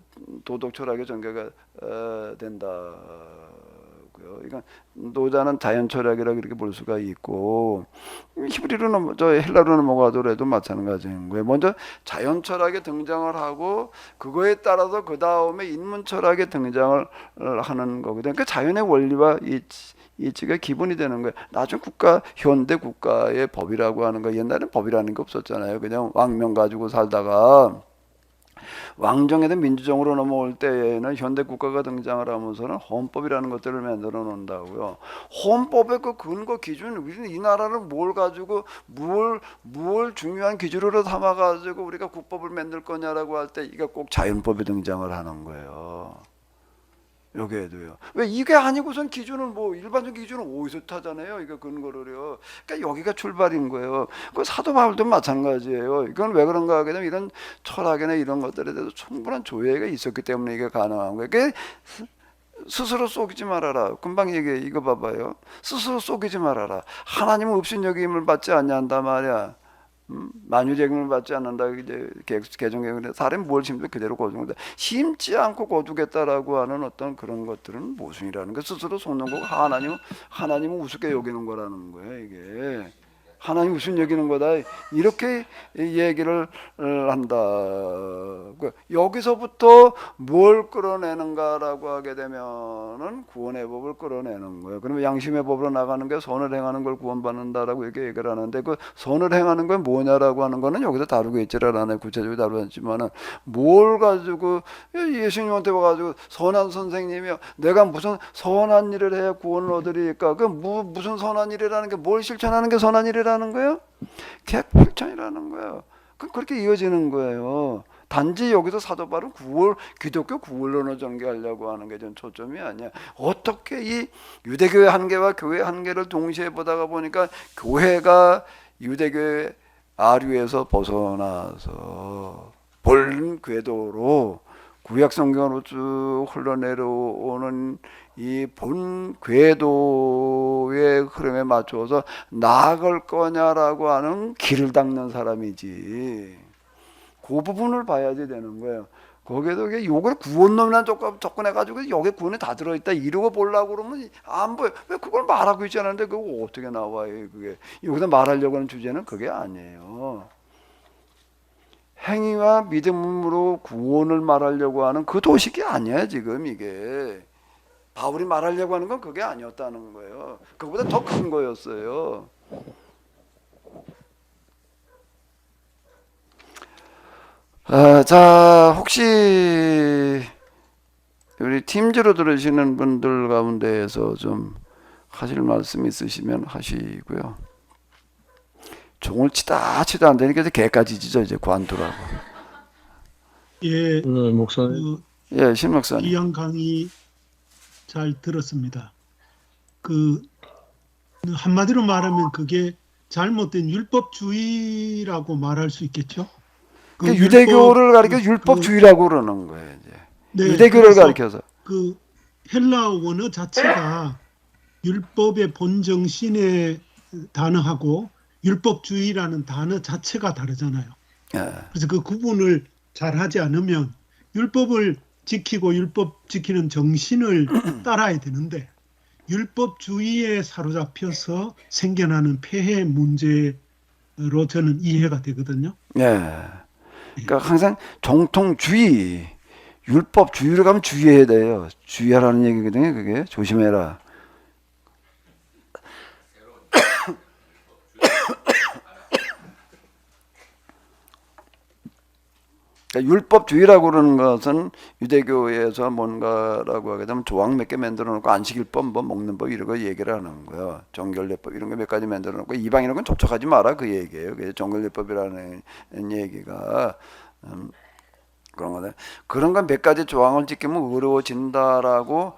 도덕 철학의 전개가 된다고요. 그러니까 노자는 자연 철학이라고 이렇게 볼 수가 있고, 히브리로 헬라로 넘어가더라도 마찬가지인 거예요. 먼저 자연 철학에 등장을 하고 그거에 따라서 그 다음에 인문 철학에 등장을 하는 거거든요. 그 자연의 원리와 이치가 기본이 되는 거예요. 나중 현대 국가의 법이라고 하는 거, 옛날에는 법이라는 게 없었잖아요. 그냥 왕명 가지고 살다가 왕정에서 민주정으로 넘어올 때에는 현대 국가가 등장을 하면서는 헌법이라는 것들을 만들어 놓는다고요. 헌법의 그 근거 기준, 우리는 이 나라를 뭘 가지고 뭘 중요한 기준으로 삼아 가지고 우리가 국법을 만들 거냐라고 할 때 이게 꼭 자연법이 등장을 하는 거예요. 여기에도요. 왜? 이게 아니고선 기준은 뭐 일반적 기준은 어디서 타잖아요. 이거 근거를요. 그러니까 여기가 출발인 거예요. 그 사도 바울도 마찬가지예요. 이건 왜 그런가 하게 되면 이런 철학이나 이런 것들에 대해서 충분한 조회가 있었기 때문에 이게 가능한 거예요. 그러니까 스스로 속이지 말아라. 금방 얘기해. 이거 봐봐요. 스스로 속이지 말아라. 하나님은 업신여김을 받지 않는다 말이야. 만유재금을 받지 않는다. 이제 개정개혁인데 사람이 뭘 심도 그대로 거두는다. 심지 않고 거두겠다라고 하는 어떤 그런 것들은 모순이라는 거. 스스로 속는 거고 하나님은 우습게 여기는 거라는 거예요. 이게 하나님 우습게 여기는 거다. 이렇게 얘기를 한다. 여기서부터 뭘 끌어내는가라고 하게 되면은 구원의 법을 끌어내는 거예요. 그러면 양심의 법으로 나가는 게 선을 행하는 걸 구원받는다라고 이렇게 얘기를 하는데, 그 선을 행하는 건 뭐냐라고 하는 거는 여기서 다루고 있지를 않아요. 구체적으로 다루었지만은 뭘 가지고 예수님한테 와가지고 선한 선생님이요, 내가 무슨 선한 일을 해야 구원을 얻으리까? 그 무슨 선한 일이라는 게 뭘 실천하는 게 선한 일이라는 거예요? 개필천이라는 거예요. 그렇게 이어지는 거예요. 단지 여기서 사도 바울은 기독교 구원론을 전개하려고 하는 게 좀 초점이 아니야. 어떻게 이 유대교의 한계와 교회의 한계를 동시에 보다가 보니까 교회가 유대교의 아류에서 벗어나서 본 궤도로 구약 성경으로 쭉 흘러내려오는 이 본 궤도의 흐름에 맞춰서 나아갈 거냐라고 하는 길을 닦는 사람이지. 그 부분을 봐야지 되는 거예요. 거기에도 이게 요걸 구원론이나 접근해가지고 여기 구원이 다 들어있다 이러고 보려고 그러면 안 보여. 왜 그걸 말하고 있지 않은데 그거 어떻게 나와요? 그게 여기서 말하려고 하는 주제는 그게 아니에요. 행위와 믿음으로 구원을 말하려고 하는 그 도식이 아니야 지금 이게. 바울이 말하려고 하는 건 그게 아니었다는 거예요. 그보다 더 큰 거였어요. 자, 혹시 우리 팀즈로 들으시는 분들 가운데에서 좀 하실 말씀 있으시면 하시고요. 종을 치다 안 되니까 이제 개까지 지죠. 이제 관두라고. 예, 목사님. 예, 신 목사님. 귀한 강의 잘 들었습니다. 한마디로 말하면 그게 잘못된 율법주의라고 말할 수 있겠죠? 유대교를 가리켜 율법주의라고 그러는 거예요. 이제. 네, 유대교를 가리켜서. 그 헬라어 원어 자체가 율법의 본정신에 단어하고 율법주의라는 단어 자체가 다르잖아요. 예. 그래서 그 구분을 잘 하지 않으면 율법을 지키고 율법 지키는 정신을 따라야 되는데 율법주의에 사로잡혀서 생겨나는 폐해 문제로 저는 이해가 되거든요. 예. 그러니까 항상 정통주의, 율법주의로 가면 주의해야 돼요. 주의하라는 얘기거든요. 그게 조심해라. 그러니까 율법주의라고 그러는 것은 유대교에서 뭔가라고 하게 되면 조항 몇 개 만들어 놓고 안식일법, 뭐 먹는 법 이런 거 얘기를 하는 거예요. 정결례법 이런 거 몇 가지 만들어 놓고 이방인은 건 접촉하지 마라 그 얘기예요. 그게 정결례법이라는 얘기가 그런 거다. 그런 건 몇 가지 조항을 지키면 어려워진다라고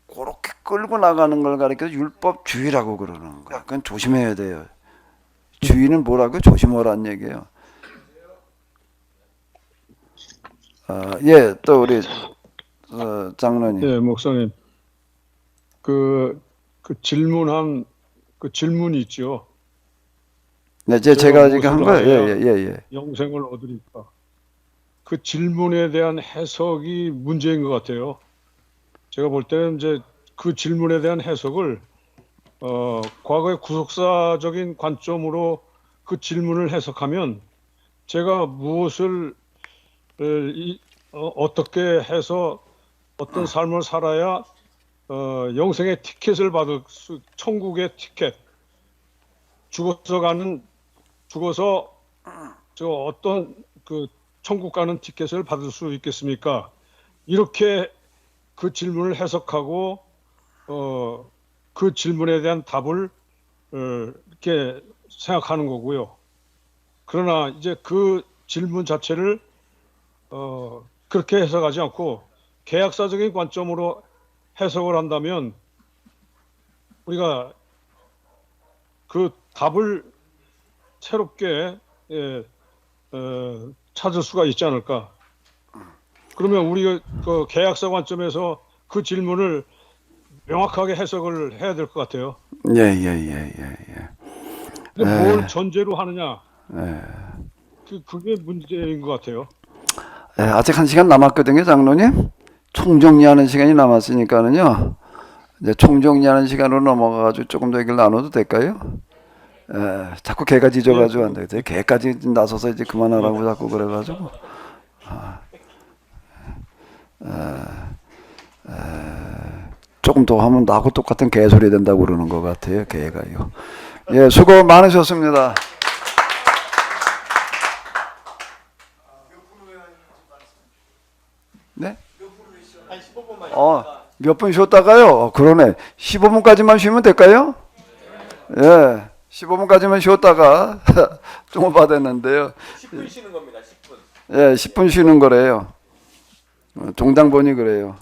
그렇게 끌고 나가는 걸 가리켜 율법주의라고 그러는 거야. 그건 조심해야 돼요. 주의는 뭐라고? 조심하라는 얘기예요. 예, 또 우리 장로님. 예, 목사님. 그 질문한 그 질문이 있죠. 네, 제가 지금 한 거예요. 예. 영생을 얻으리까. 그 질문에 대한 해석이 문제인 것 같아요. 제가 볼 때는 이제 그 질문에 대한 해석을 과거의 구속사적인 관점으로 그 질문을 해석하면 제가 무엇을 어떻게 해서 어떤 삶을 살아야 영생의 티켓을 받을 수, 천국의 티켓, 죽어서 저 어떤 그 천국 가는 티켓을 받을 수 있겠습니까? 이렇게 그 질문을 해석하고 그 질문에 대한 답을 이렇게 생각하는 거고요. 그러나 이제 그 질문 자체를 그렇게 해석하지 않고 계약사적인 관점으로 해석을 한다면 우리가 그 답을 새롭게 찾을 수가 있지 않을까. 그러면 우리가 그 계약사 관점에서 그 질문을 명확하게 해석을 해야 될 것 같아요. 예. 근데 뭘 전제로 하느냐. 그게 문제인 것 같아요. 예, 아직 1시간 남았거든요, 장로님. 총정리하는 시간이 남았으니까는요. 이제 총정리하는 시간으로 넘어가가지고 조금 더 얘기를 나눠도 될까요? 자꾸 개가 짖어가지고 안 되겠어요. 개까지 나서서 이제 그만하라고 자꾸 그래가지고. 조금 더 하면 나하고 똑같은 개소리 된다고 그러는 것 같아요. 개가요. 예, 수고 많으셨습니다. 네? 몇 분 쉬었다가요? 그러네. 15분까지만 쉬면 될까요? 예, 15분까지만 쉬었다가 좀 받았는데요. 10분 쉬는 겁니다. 10분. 예, 10분 쉬는 거래요. 종당본이 그래요.